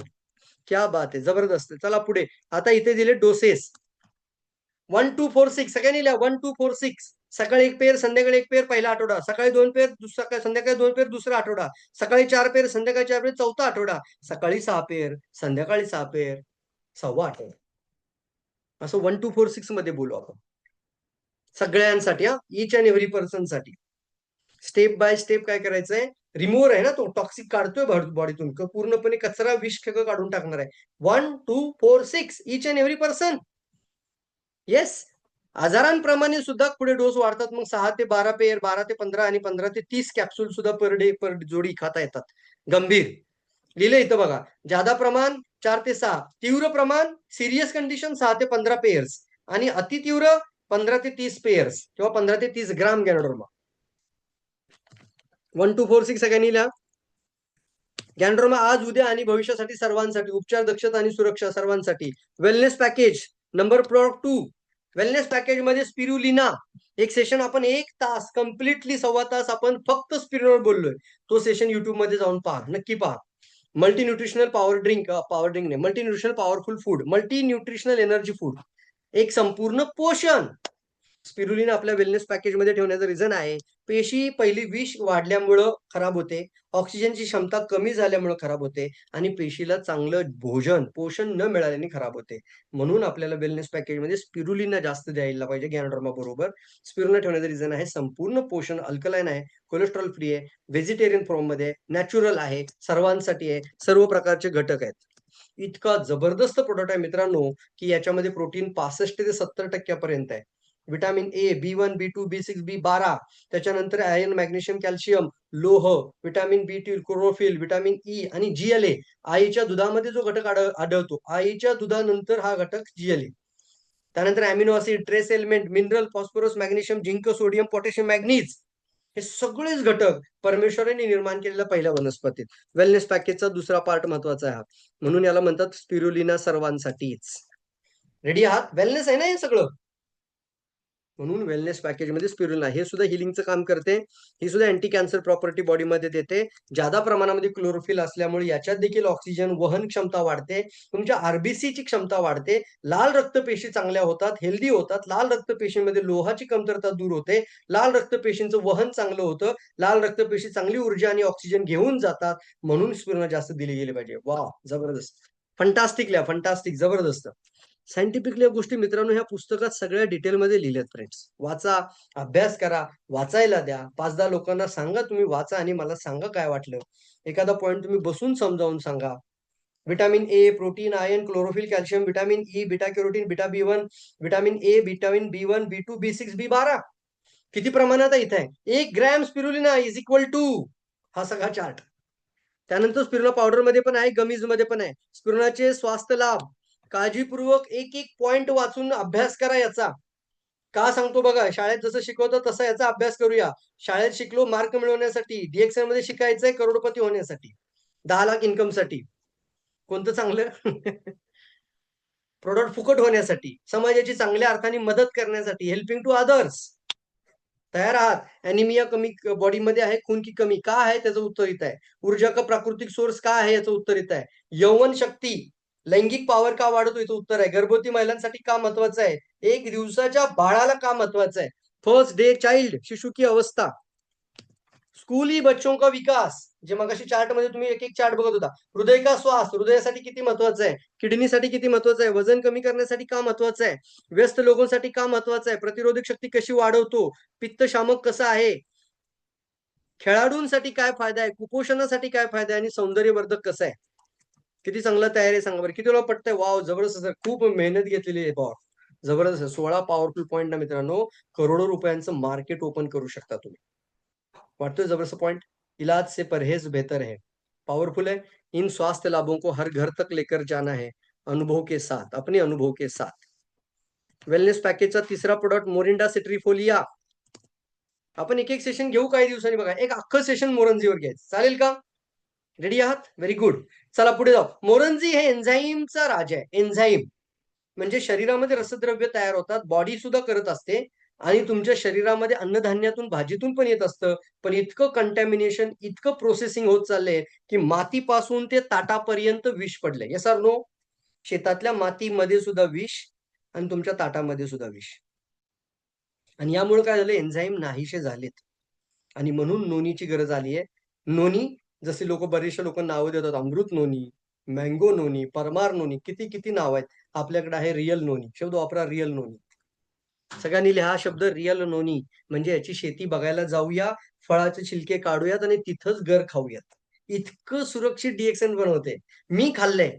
क्या बात आहे, जबरदस्त. चला पुढे. आता इथे दिले डोसेस. 1, 2, 4, 6 सगळ्यांनी लिहा. 1, 2, 4, 6. सकाळी 1 पेर, संध्याकाळी 1 पेर पहिला आठवडा. सकाळी 2 पेर, संध्याकाळी 2 पेर दुसरा आठवडा. सकाळी 4 पेर, संध्याकाळी 4 पेर चौथा आठवडा. सकाळी 6 पेर, संध्याकाळी 6 पेर सहावा आठवडा. असं 1, 2, 4, 6 मध्ये बोलू आपण सगळ्यांसाठी. हा, इच अँड एव्हरी पर्सन साठी. स्टेप बाय स्टेप काय करायचंय? रिमूव्हर आहे ना तो, टॉक्सिक काढतोय बॉडीतून, पूर्णपणे कचरा विष काढून टाकणार आहे. 1, 2, 4, 6 each and every person. Yes, आजारांप्रमाणे सुद्धा पुढे डोस वाढतात. मग 6 ते 12 पेयर, 12 ते 15 आणि 15 ते 30 कॅप्सूल सुद्धा पर डे पर जोडी खाता येतात. गंभीर लिहिले इथं बघा. जादा प्रमाण 4 ते 6, तीव्र प्रमाण सिरियस कंडिशन 6 ते 15 पेयर्स आणि अतितीव्र 15 ते 30 पेयर्स किंवा 15 ते 30 ग्राम गॅनोडर्मा. 1, 2, 4, 6 सगळ्यांनी लिहा. गॅनोडर्मा आज, उद्या आणि भविष्यासाठी सर्वांसाठी. उपचार, दक्षता आणि सुरक्षा सर्वांसाठी. Wellness package number product 2. Wellness package मध्ये स्पिरुलिना. एक सेशन आपण 1 तास कम्प्लिटली, 1.25 तास आपण फक्त स्पिरुलिनावर बोललोय. तो सेशन युट्यूब मध्ये जाऊन पहा, नक्की पहा. Multi nutritional power drink, multi nutritional powerful food, multi nutritional energy food, एक संपूर्ण पोषण. स्पिरुलिना आपल्या वेलनेस पॅकेज मध्ये ठेवण्याचं रिझन आहे, पेशी पहिली विष वाढल्यामुळं खराब होते, ऑक्सिजनची क्षमता कमी झाल्यामुळे खराब होते आणि पेशीला चांगलं भोजन पोषण न मिळाल्याने खराब होते. म्हणून आपल्याला वेलनेस पॅकेज मध्ये स्पिरुलिना जास्त द्यायला पाहिजे गॅनोडर्मा बरोबर. स्पिरुलिना ठेवण्याचं रिझन आहे संपूर्ण पोषण, अल्कलाइन आहे, कोलेस्ट्रॉल फ्री आहे, व्हेजिटेरियन फॉर्म मध्ये, नॅचरल आहे, सर्वांसाठी आहे, सर्व प्रकारचे घटक आहेत. इतका जबरदस्त प्रोडक्ट आहे मित्रांनो की याच्यामध्ये प्रोटीन 65 ते 70% आहे. Vitamin A, B1, B2, B6, B12, त्याच्यानंतर आयर्न, मॅग्नेशियम, कॅल्शियम, लोह, vitamin B12, chlorophyll, vitamin E आणि GLA. आईच्या दुधामध्ये जो घटक आढळतो, आईच्या दुधानंतर हा घटक GLA. त्यानंतर amino acid, trace element, mineral, phosphorus, magnesium, zinc, sodium, potassium, manganese, हे सगळेच घटक परमेश्वराने निर्माण केलेल्या पहिल्या वनस्पतीत. वेलनेस पॅकेजचा दुसरा पार्ट महत्वाचा आहे हा, म्हणून याला म्हणतात स्पिरुलिना सर्वांसाठीच. रेडी आहात? वेलनेस आहे ना हे सगळं, म्हणून वेलनेस पॅकेजमध्ये स्पिरुलिना हे सुद्धा हिलिंगचं काम करते. ही सुद्धा अँटी कॅन्सर प्रॉपर्टी बॉडीमध्ये देते. जादा प्रमाणामध्ये क्लोरोफिल असल्यामुळे याच्यात देखील ऑक्सिजन वहन क्षमता वाढते, तुमच्या आरबीसीची क्षमता वाढते, लाल रक्तपेशी चांगल्या होतात, हेल्दी होतात, लाल रक्तपेशींमध्ये लोहाची कमतरता दूर होते, लाल रक्तपेशींचं वहन चांगलं होतं, लाल रक्तपेशी चांगली ऊर्जा आणि ऑक्सिजन घेऊन जातात, म्हणून स्पिरुलिना जास्त दिली गेली पाहिजे. वा, जबरदस्त, फंटास्टिक लिहा, फंटास्टिक, जबरदस्त. सायंटिफिकली या गोष्टी मित्रांनो ह्या पुस्तकात सगळ्या डिटेलमध्ये लिहिल्यात फ्रेंड्स. वाचा, अभ्यास करा, वाचायला द्या, 5-10 लोकांना सांगा तुम्ही वाचा आणि मला सांगा काय वाटलं. एखादा पॉइंट तुम्ही बसून समजावून सांगा. Vitamin A, protein, iron, chlorophyll, calcium, vitamin E, beta carotene, beta B1, vitamin A, vitamin B1, B2, B6, B12 किती प्रमाणात आहे इथे? 1 gram spirulina is equal to हा सगळा चार्ट. त्यानंतर स्पिरुलिना पावडर मध्ये पण आहे, गमीज मध्ये पण आहे. स्पिरुलिनाचे स्वास्थ्य लाभ, काळजीपूर्वक एक एक पॉइंट वाचून अभ्यास करा याचा. का सांगतो बघा, शाळेत जसं शिकवतो तसा याचा अभ्यास करूया. शाळेत शिकलो मार्क मिळवण्यासाठी, DXN मध्ये शिकायचंय करोडपती होण्यासाठी, 10 लाख इन्कम साठी. कोणतं चांगलं? प्रोडक्ट फुकट होण्यासाठी, समाजाची चांगल्या अर्थाने मदत करण्यासाठी, हेल्पिंग टू अदर्स. तयार आहात? अॅनिमिया कमी बॉडीमध्ये आहे, खून की कमी का आहे त्याचं उत्तर येत आहे. ऊर्जा का प्राकृतिक सोर्स का आहे याचं उत्तर येत आहे. यौवन शक्ती, लैंगिक पॉवर का वाढतो याचं उत्तर आहे. गर्भवती महिलांसाठी का महत्वाचं आहे. 1 दिवसाच्या बाळाला का महत्वाचं आहे. फर्स्ट डे चाइल्ड, शिशु की अवस्था, स्कूली बच्चों का विकास, जे मगाशी चार्ट मध्ये तुम्ही एक एक चार्ट बघत होता. हृदय का श्वास, हृदयासाठी किती महत्वाचं आहे. किडनीसाठी किती महत्वाचं आहे. वजन कमी करण्यासाठी का महत्वाचं आहे. व्यस्त लोकांसाठी का महत्वाचं आहे. प्रतिरोधक शक्ती कशी वाढवतो. पित्तशामक कसं आहे. खेळाडूंसाठी काय फायदा आहे. कुपोषणासाठी काय फायदा आहे आणि सौंदर्यवर्धक कसं आहे. किती चांगलं तयारी आहे सांगा बरं. किती वेळा पटतंय. वाव, जबरदस्त सर, खूप मेहनत घेतलेली आहे. पॉवर जबरदस्त. 16 पॉवरफुल पॉईंट ना मित्रांनो, करोडो रुपयांचं मार्केट ओपन करू शकता तुम्ही. वाटतोय जबरदस्त पॉइंट. इलाज से परहेज बेहतर है, पावरफुल है. इन स्वास्थ्य लाभों को हर घर तक लेकर जाना है, अनुभव के साथ, अपने अनुभव के साथ. वेलनेस पॅकेजचा तिसरा प्रोडक्ट मोरिंडा सिट्रीफोलिया. आपण एक एक सेशन घेऊ काही दिवसांनी. बघा, एक अख्खं सेशन मोरंजीवर घ्यायचं, चालेल का? रेडी आहात? Very good. चला पुढे जाऊ. मोरंजी हे एन्झाईमचा राजा आहे. एन्झाईम म्हणजे शरीरामध्ये रसद्रव्य तयार होतात, बॉडी सुद्धा करत असते आणि तुमच्या शरीरामध्ये अन्नधान्यातून, भाजीतून पण येत असतं. पण इतकं कंटॅमिनेशन, इतकं प्रोसेसिंग होत चाललंय की मातीपासून ते ताटापर्यंत विष पडलंय. Yes or no? शेतातल्या मातीमध्ये सुद्धा विष आणि तुमच्या ताटामध्ये सुद्धा विष. आणि यामुळे काय झालं, एन्झाईम नाहीसे झालेत आणि म्हणून नोनीची गरज आली आहे. नोनी, जसे लोक, बरेचसे लोक नावं देतात, अमृत नोनी, मँगो नोनी, परमार नोनी, किती किती नाव आहेत. आपल्याकडे आहे रिअल नोनी. शब्द वापरा, रिअल नोनी. सगळ्यांनी लिहा शब्द रिअल नोनी. म्हणजे याची शेती बघायला जाऊया, फळाचे छिलके काढूयात आणि तिथंच घर खाऊयात. इतकं सुरक्षित DXN बनवते. मी खाल्लंय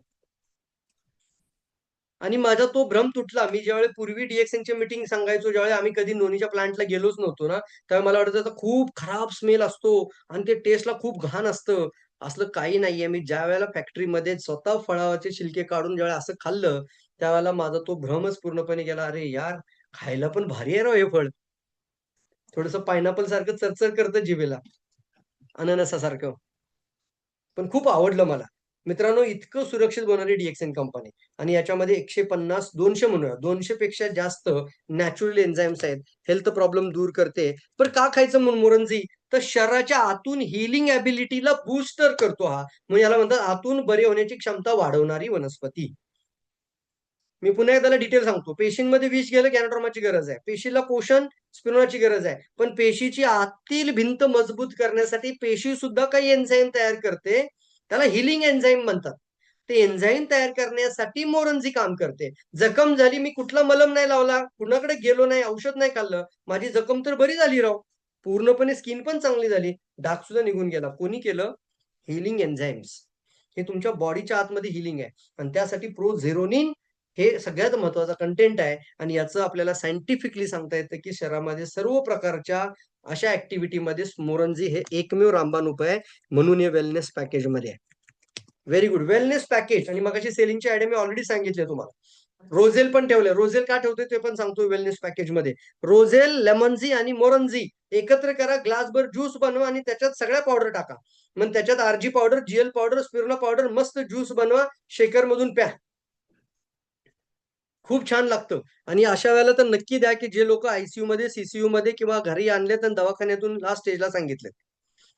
आणि माझा तो भ्रम तुटला. मी ज्यावेळी पूर्वी DXNची मीटिंग सांगायचो, ज्यावेळी आम्ही कधी नोनीच्या प्लांटला गेलोच नव्हतो ना, त्यावेळी मला वाटतं खूप खराब स्मेल असतो आणि ते टेस्टला खूप घाण असतं. असलं काही नाहीये. मी ज्या वेळेला फॅक्टरीमध्ये स्वतः फळाचे छिलके काढून ज्यावेळेला असं खाल्लं, त्यावेळेला माझा तो भ्रमच पूर्णपणे गेला. अरे यार, खायला पण भारी आहे राव हे फळ. थोडंसं पायनॅपल सारखं चरचर करतं जिभेला, अननसासारखं. पण खूप आवडलं मला. मित्रांनो, इतकं सुरक्षित बनवली DXN कंपनी आणि याच्यामध्ये 150, 200 म्हणूया, 200 पेक्षा जास्त नॅचरल एन्झाईम्स आहेत. हेल्थ प्रॉब्लेम दूर करते. पण का खायचं मुरंजी? तर शरीराच्या आतून हीलिंग ॲबिलिटीला बूस्टर करतो हा. म्हणजे याला म्हणतात आतून बरे होण्याची क्षमता वाढवणारी वनस्पती. मी पुन्हा एकदा डिटेल सांगतो. पेशींमध्ये विष गेलं, गॅनोड्रोमाची गरज आहे. पेशीला पोषण, स्पिरुलिनाची गरज आहे. पण पेशीची आतील भिंत मजबूत करण्यासाठी पेशी सुद्धा काही एन्झाईम तयार करते. त्याला हिलिंग एन्झाईम म्हणतात. ते एन्झाईम तयार करण्यासाठी मोरंजी काम करते. जखम झाली, मी कुठला मलम नाही लावला, कुणाकडे गेलो नाही, औषध नाही खाल्लं, माझी जखम तर बरी झाली राव. पूर्णपणे स्किन पण चांगली झाली, डाग सुद्धा निघून गेला. कोणी केलं? Healing enzymes. हे तुमच्या बॉडीच्या आतमध्ये हिलिंग आहे आणि त्यासाठी प्रोझेरोनिन हे सगळ्यात महत्वाचा कंटेंट आहे आणि याचं आपल्याला सायंटिफिकली सांगता येतं की शरीरामध्ये सर्व प्रकारच्या अशा ऍक्टिव्हिटीमध्ये स्मोरंजी हे एकमेव रामबाण उपाय आहे, म्हणून हे वेलनेस पॅकेजमध्ये आहे. Very good. वेलनेस पॅकेज आणि मगाशी सेलिंगची आयडिया मी ऑलरेडी सांगितले तुम्हाला. रोझेल पण ठेवलंय. रोझेल का ठेवतोय ते पण सांगतो वेलनेस पॅकेज मध्ये. रोझेल, लेमनजी आणि मोरंजी एकत्र करा, ग्लासभर ज्यूस बनवा आणि त्याच्यात सगळ्या पावडर टाका. मग त्याच्यात RG powder, GL powder, spirulina powder, मस्त ज्यूस बनवा, शेकर मधून प्या. खूप छान लागतं. आणि अशा वेळेला तर नक्की द्या की जे लोक आयसीयू मध्ये, सीसीयू मध्ये किंवा घरी आणले तर दवाखान्यातून लास्ट स्टेजला सांगितले,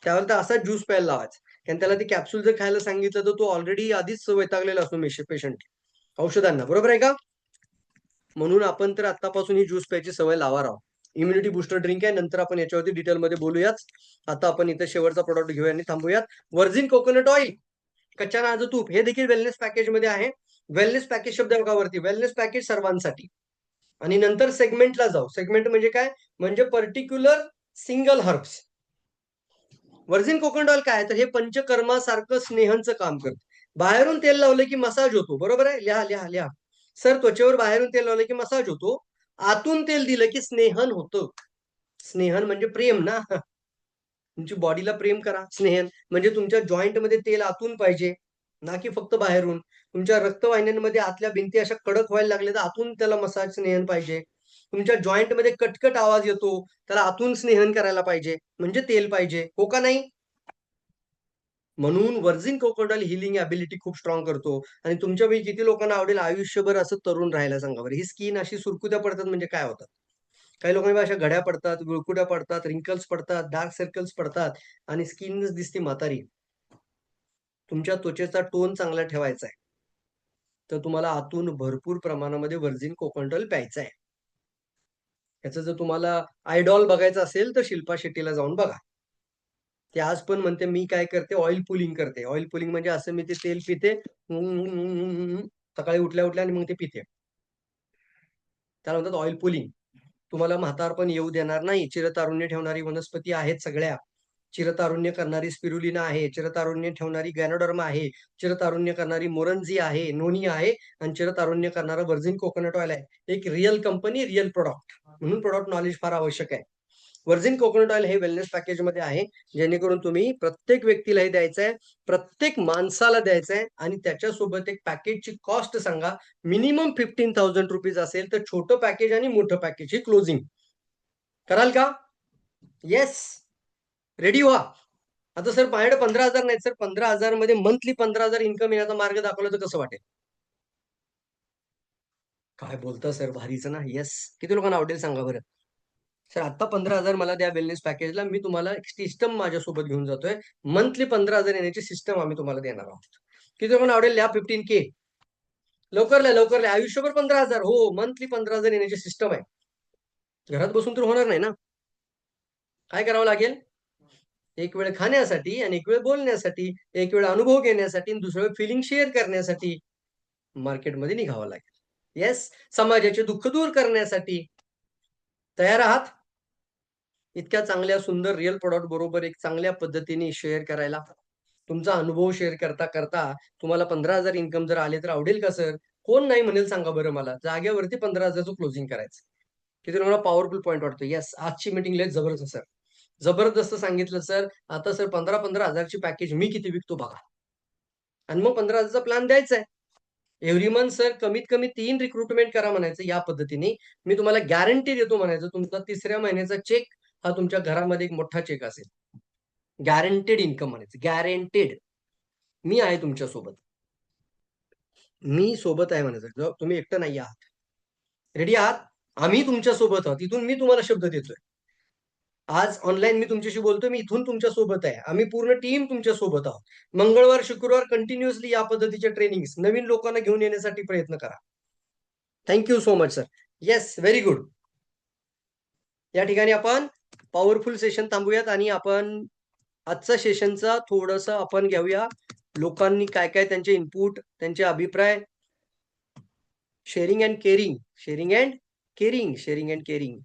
त्यावेळेला तर असा ज्यूस प्यायला लावायचा. कारण त्याला ते कॅप्सूल जर खायला सांगितलं तर तो ऑलरेडी आधीच वैतागलेला असतो पेशंट औषधांना, बरोबर आहे का? म्हणून आपण तर आतापासून ही ज्यूस प्यायची सवय लावा राव. इम्युनिटी बुस्टर ड्रिंक आहे, नंतर आपण याच्यावरती डिटेलमध्ये बोलूयाच. आता आपण इथं शेवटचा प्रोडक्ट घेऊया आणि थांबूयात. व्हर्जिन कोकोनट ऑइल, कच्च्या नारळाचं तूप, हे देखील वेलनेस पॅकेज मध्ये आहे. वेलनेस पॅकेज शब्द बघा वरती, वेलनेस पॅकेज सर्वांसाठी. आणि नंतर सेगमेंटला जाऊ. सेगमेंट म्हणजे काय? म्हणजे particular single herbs. Virgin coconut oil काय तर हे पंचकर्मासारखं स्नेहनचं काम करतं. बाहेरून तेल लावलं की मसाज होतो, बरोबर आहे? लिहा लिहा लिहा. सर त्वचेवर बाहेरून तेल लावलं की मसाज होतो, आतून तेल दिलं की स्नेहन होतं. स्नेहन म्हणजे प्रेम ना. तुमची बॉडीला प्रेम करा. स्नेहन म्हणजे तुमच्या जॉईंट मध्ये तेल आतून पाहिजे, ना की फक्त बाहेरून. तुमच्या रक्तवाहिन्यांमध्ये आतल्या भिंती अशा कडक व्हायला लागल्या तर आतून त्याला मसाज स्नेहन पाहिजे. तुमच्या जॉईंट मध्ये कटकट आवाज येतो, त्याला आतून स्नेहन करायला पाहिजे, म्हणजे तेल पाहिजे, हो का नाही? म्हणून virgin coconut oil healing ability खूप स्ट्रॉंग करतो. आणि तुमच्यापैकी किती लोकांना आवडेल आयुष्यभर असं तरुण राहायला? सांगा बरं. ही स्किन अशी सुरकुत्या पडतात म्हणजे काय होतात? काही लोकांना अशा घड्या पडतात, गुळकुट्या पडतात, रिंकल्स पडतात, डार्क सर्कल्स पडतात आणि स्किनच दिसते म्हातारी. तुमच्या त्वचेचा टोन चांगला ठेवायचा आहे तर तुम्हाला आतून भरपूर प्रमाणामध्ये व्हर्जिन कोकोनट ऑइल प्यायचं आहे. याचं जर तुम्हाला आयडॉल बघायचं असेल तर शिल्पा शेट्टीला जाऊन बघा. ते आज पण म्हणते मी काय करते, ऑइल पुलिंग करते. ऑइल पुलिंग म्हणजे असं मी ते तेल पिते, सकाळी उठल्या उठल्या आणि मग ते पिते. त्याला म्हणतात ऑइल पुलिंग. तुम्हाला म्हातारपण येऊ देणार नाही. चिरतारुण्य ठेवणारी वनस्पती आहेत सगळ्या. चिरतारुण्य करणारी स्पिरुलिना आहे, चिरतारुण्य ठेवणारी गॅनोडर्मा आहे, चिरतारुण्य करणारी मोरंजी आहे, नोनी आहे आणि चिरतारुण्य करणारा व्हर्जिन कोकोनट ऑइल आहे. एक रिअल कंपनी, रिअल प्रोडक्ट. म्हणून प्रोडक्ट नॉलेज फार आवश्यक आहे. व्हर्जिन कोकोनट ऑइल हे वेलनेस पॅकेज मध्ये आहे, जेणेकरून तुम्ही प्रत्येक व्यक्तीला हे द्यायचं आहे, प्रत्येक माणसाला द्यायचं आहे. आणि त्याच्यासोबत एक पॅकेजची कॉस्ट सांगा. मिनिमम 15,000 रुपीज असेल तर छोटं पॅकेज आणि मोठं पॅकेज ही क्लोजिंग कराल का? येस. रेडी व्हा. आता सर माझ्याकडे 15,000 नाही सर, 15,000 मध्ये मंथली 15,000 इन्कम येण्याचा मार्ग दाखवला तर कसं वाटेल? काय बोलता सर, भारीच ना. येस. किती लोकांना आवडेल सांगा बरं. सर आता 15,000 मला द्या वेलनेस पॅकेजला, मी तुम्हाला एक सिस्टम माझ्यासोबत घेऊन जातोय. मंथली 15,000 येण्याची सिस्टम आम्ही तुम्हाला देणार आहोत. किती लोकांना आवडेल? या 15K. लवकर लिहा, लवकर लिहा. आयुष्यभर 15,000. हो, मंथली 15,000 येण्याची सिस्टम आहे. घरात बसून तर होणार नाही ना. काय करावं लागेल? एक वेळ खाण्यासाठी आणि एक वेळ बोलण्यासाठी, एक वेळ अनुभव घेण्यासाठी आणि दुसरं वेळ फिलिंग शेअर करण्यासाठी मार्केटमध्ये निघावं लागेल. येस. समाजाचे दुःख दूर करण्यासाठी. तयार आहात इतक्या चांगल्या सुंदर रिअल प्रॉडक्ट बरोबर एक चांगल्या पद्धतीने शेअर करायला? तुमचा अनुभव शेअर करता करता तुम्हाला 15,000 इन्कम जर आले तर आवडेल का सर? कोण नाही म्हणेल सांगा बरं मला. जागेवरती 15,000चं क्लोजिंग करायचं. किती तुम्हाला पॉवरफुल पॉईंट वाटतो? येस. आजची मीटिंग लय जबरदस्त सर. जबरदस्त सांगितलं सर. आता सर 15-15 हजारची पॅकेज मी किती विकतो बघा. आणि मग 15,000चा प्लॅन द्यायचा आहे. एव्हरी मंथ सर कमीत कमी 3 रिक्रुटमेंट करा म्हणायचं. या पद्धतीने मी तुम्हाला गॅरंटी देतो म्हणायचं. तुमचा 3ऱ्या महिन्याचा चेक हा तुमच्या घरामध्ये एक मोठा चेक असेल. गॅरंटेड इन्कम म्हणायचं. गॅरंटेड. मी आहे तुमच्या सोबत. मी सोबत आहे म्हणायचं. तुम्ही एकटं नाही आहात. रेडी आहात? आम्ही तुमच्या सोबत आहोत. इथून मी तुम्हाला शब्द देतोय. आज ऑनलाईन मी तुमच्याशी बोलतोय. मी इथून तुमच्या सोबत आहे. आम्ही पूर्ण टीम तुमच्या सोबत आहोत. मंगळवार, शुक्रवार कंटिन्युअसली या पद्धतीच्या ट्रेनिंग्स नवीन लोकांना घेऊन येण्यासाठी प्रयत्न करा. Thank you so much sir. Yes, very good. या ठिकाणी आपण पॉवरफुल सेशन थांबूयात आणि आपण आजच्या सेशनचा थोडंसं आपण घेऊया. लोकांनी काय काय त्यांचे इनपुट, त्यांचे अभिप्राय. Sharing and caring, sharing and caring, sharing and caring.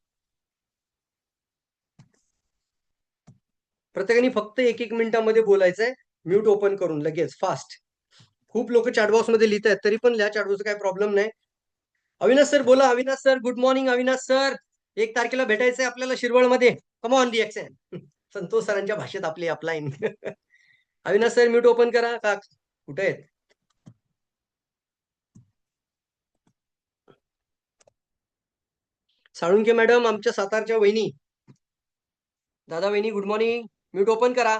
प्रत्येकाने फक्त 1-1 मिनिटामध्ये बोलायचंय. म्यूट ओपन करून लगेच फास्ट. खूप लोक चॅटबॉक्स मध्ये लिहित आहेत, तरी पण लिहा. चॅटबॉक्स काही प्रॉब्लेम नाही. अविनाश सर बोला. Avinash sir, good morning Avinash sir. 1 तारखेला भेटायचंय आपल्याला शिरवळमध्ये. Come on reaction. संतोष सरांच्या भाषेत आपली upline. Avinash sir mute open करा का कुठे आहेत? साळुंके मॅडम, आमच्या सातारच्या वहिनी. दादा वहिनी गुड मॉर्निंग. म्यूट ओपन करा.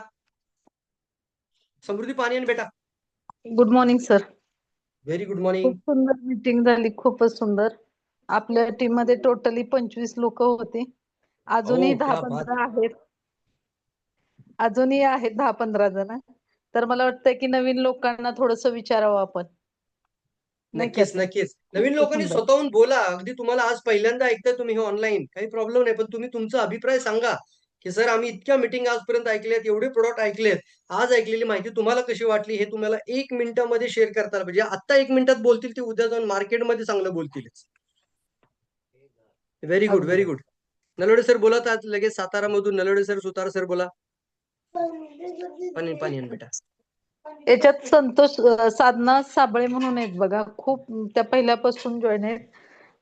समृद्धी पाणी बेटा. Good morning sir. Very good खूप मॉर्निंग. सुंदर मीटिंग झाली, खूपच सुंदर. आपल्या टीम मध्ये टोटली 25 लोक होती. अजूनही ओ क्या बात. 10-15 आहेत. अजूनही आहेत 10-15 जण. तर मला वाटतं की नवीन लोकांना थोडस विचारावं आपण, नाही का नक्कीच सर? नक्कीच. नवीन खूप लोकांनी सुंदर. स्वतःहून बोला. अगदी तुम्हाला आज पहिल्यांदा ऐकताय तुम्ही हे ऑनलाईन, काही प्रॉब्लेम नाही. पण तुम्ही तुमचा अभिप्राय सांगा की सर आम्ही इतक्या मीटिंग आजपर्यंत ऐकल्यात, एवढे प्रोडक्ट ऐकलेत, आज ऐकलेली माहिती तुम्हाला कशी वाटली हे तुम्हाला 1 मिनिटामध्ये शेअर करता आलं पाहिजे. आत्ता 1 मिनिटात बोलतील ते उद्या जाऊन मार्केटमध्ये चांगलं बोलतीलच. व्हेरी गुड, अगदी. Very good. नलवडे सर बोलत आज लगेच सातारामधून. नलवडे सर, सुतार सर बोला. पाणी पाणी आण बेटा. याच्यात संतोष साधना साबळे म्हणून आहेत बघा, खूप त्या पहिल्यापासून जॉईन आहेत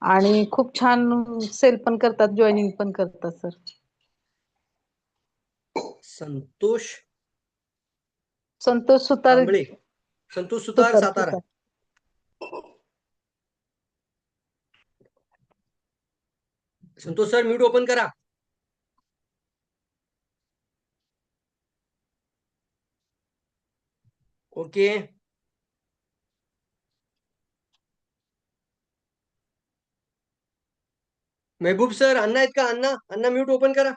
आणि खूप छान सेल पण करतात, जॉईनिंग पण करतात sir. Santosh Santosh Sutar. Kamble. Santosh Sutar, Satara. Santosh sir mute open करा. ओके. महबूब सर, अण्णा आहेत का? अण्णा, अण्णा म्यूट ओपन करा.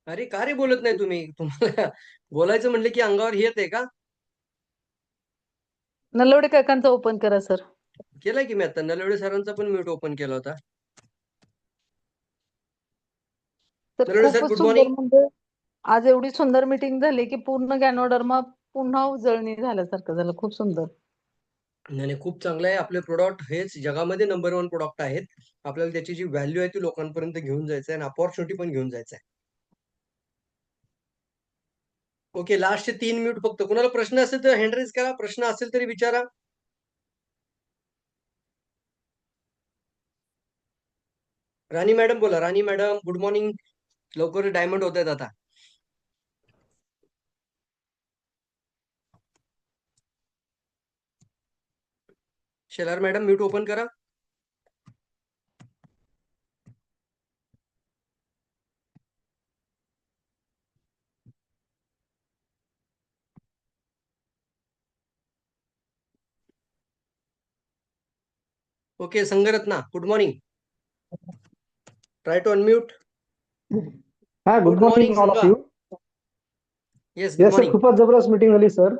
अरे का रे बोलत नाही तुम्ही? तुम्हाला बोलायचं म्हटलं की अंगावर हे येते का? नलवडे काकांचा ओपन करा सर. केलाय की मी आता. नलवडे सरांचा पण म्यूट ओपन केला होता. तर नलवडे सर खूपच गुड सुंदर, मॉर्निंग. म्हणजे आज एवढी सुंदर मीटिंग झाली की पूर्ण गॅनोडर्मा पुन्हा उजळणी झाल्यासारखं झालं. खूप सुंदर. नाही नाही, खूप चांगलं आहे. आपले प्रोडक्ट हेच जगामध्ये नंबर 1 प्रोडक्ट आहेत. आपल्याला त्याची जी व्हॅल्यू आहे ती लोकांपर्यंत घेऊन जायचं आहे आणि अपॉर्च्युनिटी पण घेऊन जायचं आहे. ओके, लास्टचे 3 मिनिट फक्त. कुणाला प्रश्न असेल तर हँड रेज करा. प्रश्न असेल तरी विचारा. राणी मॅडम बोला. Rani madam good morning. लवकर डायमंड होत आहेत आता. शेलार मॅडम म्यूट ओपन करा. Okay, Sangaratna good morning. Try to unmute. हा, good good morning morning all of Sanga. You. Yes, good yes sir, morning. खूपच जबरदस्त मीटिंग झाली सर.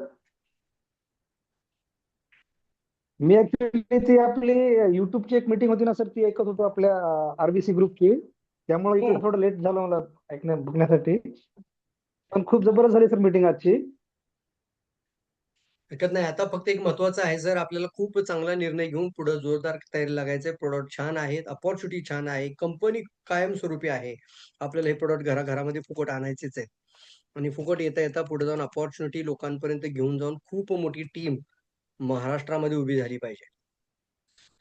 मी ऍक्च्युली ती आपली युट्यूबची एक मीटिंग होती ना सर, ती ऐकत होतो आपल्या आरबीसी ग्रुपची. त्यामुळे इकडे थोडं लेट झालं मला बघण्यासाठी. पण खूप जबरदस्त झाली सर मीटिंग आजची. हरकत नाही. आता फक्त एक महत्वाचं आहे सर, आपल्याला खूप चांगला निर्णय घेऊन पुढे जोरदार तयारी लागायचं आहे. प्रोडक्ट छान आहेत, अपॉर्च्युनिटी छान आहे, कंपनी कायमस्वरूपी आहे. आपल्याला हे प्रोडक्ट घराघरामध्ये फुकट आणायचेच आहेत आणि फुकट येता येता पुढे जाऊन अपॉर्च्युनिटी लोकांपर्यंत घेऊन जाऊन खूप मोठी टीम महाराष्ट्रामध्ये उभी झाली पाहिजे.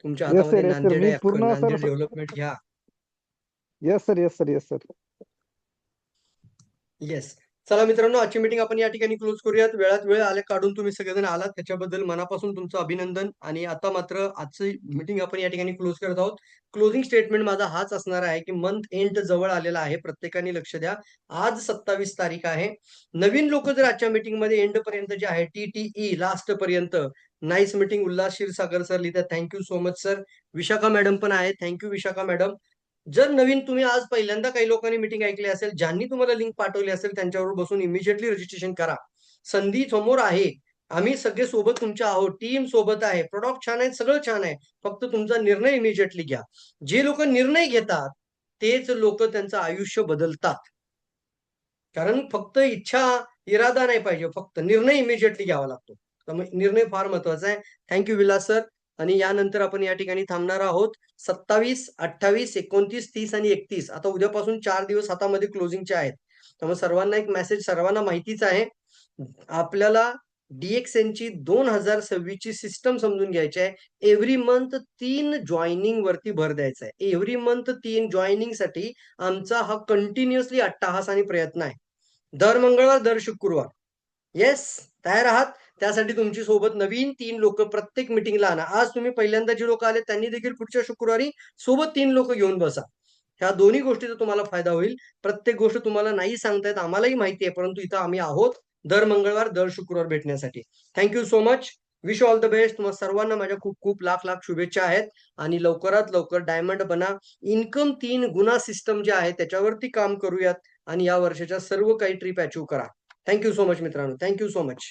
तुमच्या येस हातामध्ये सर, येस सर. नांदेड मी आहे, अख्खं पूर्ण सर. नांदेड डेव्हलपमेंट घ्या. Yes sir, yes sir, yes sir. Yes. चला मित्रांनो, आजची मीटिंग आपण या ठिकाणी क्लोज करूयात. वेळात वेळ आले काढून तुम्ही सगळेजण आलात त्याच्याबद्दल मनापासून तुमचं अभिनंदन. आणि आता मात्र आजची मीटिंग आपण या ठिकाणी क्लोज करत आहोत. क्लोजिंग स्टेटमेंट माझा हाच असणार आहे की मंथ एंड जवळ आलेला आहे. प्रत्येकाने लक्ष द्या. आज 27 तारीख आहे. नवीन लोक जर आजच्या मीटिंगमध्ये एंड पर्यंत जे आहे TTE लास्ट पर्यंत. Nice meeting. Ulhas Kshirsagar sir लिहितात. Thank you so much sir. Vishakha madam पण आहे. Thank you Vishakha madam. जर नवीन तुम्ही आज पहिल्यांदा काही लोकांनी मीटिंग ऐकली असेल, ज्यांनी तुम्हाला लिंक पाठवली असेल त्यांच्याबरोबर बसून इमिजिएटली रजिस्ट्रेशन करा. संधी समोर आहे. आम्ही सगळे सोबत तुमच्या आहोत. टीम सोबत आहे. प्रोडक्ट छान आहे, सगळं छान आहे. फक्त तुमचा निर्णय इमिजिएटली घ्या. जे लोक निर्णय घेतात तेच लोक त्यांचं आयुष्य बदलतात. कारण फक्त इच्छा, इरादा नाही पाहिजे, फक्त निर्णय इमिजिएटली घ्यावा लागतो. त्यामुळे निर्णय फार महत्वाचा आहे. Thank you Vilas sir. आणि यानंतर आपण या ठिकाणी थांबणार आहोत. 27, 28, 29, 30 आणि 31. आता उद्यापासून 4 दिवस हातामध्ये क्लोजिंगचे आहेत. त्यामुळे सर्वांना एक मेसेज, सर्वांना माहितीच आहे, आपल्याला DXN ची 2026 ची सिस्टम समजून घ्यायची आहे. एव्हरी मंथ 3 जॉईनिंग वरती भर द्यायचा आहे. एव्हरी मंथ 3 जॉईनिंग साठी आमचा हा कंटिन्युअसली अट्टाहास आणि प्रयत्न आहे. दर मंगळवार, दर शुक्रवार. येस, तयार आहात? त्यासाठी तुमची सोबत नवीन 3 लोक प्रत्येक मिटिंगला आणा. आज तुम्ही पहिल्यांदा जी लोक आले त्यांनी देखील पुढच्या शुक्रवारी सोबत 3 लोक घेऊन बसा. ह्या दोन्ही गोष्टीचा तुम्हाला फायदा होईल. प्रत्येक गोष्ट तुम्हाला नाही सांगता येत, आम्हालाही माहिती आहे, परंतु इथं आम्ही आहोत दर मंगळवार, दर शुक्रवार भेटण्यासाठी. Thank you so much. Wish all the best. तुम्हाला सर्वांना माझ्या खूप खूप लाख लाख शुभेच्छा आहेत. आणि लवकरात लवकर डायमंड बना. इन्कम 3 गुना सिस्टम जे आहे त्याच्यावरती काम करूयात आणि या वर्षाच्या सर्व काही ट्रिप अचीव्ह करा. थँक्यू सो मच मित्रांनो. Thank you so much.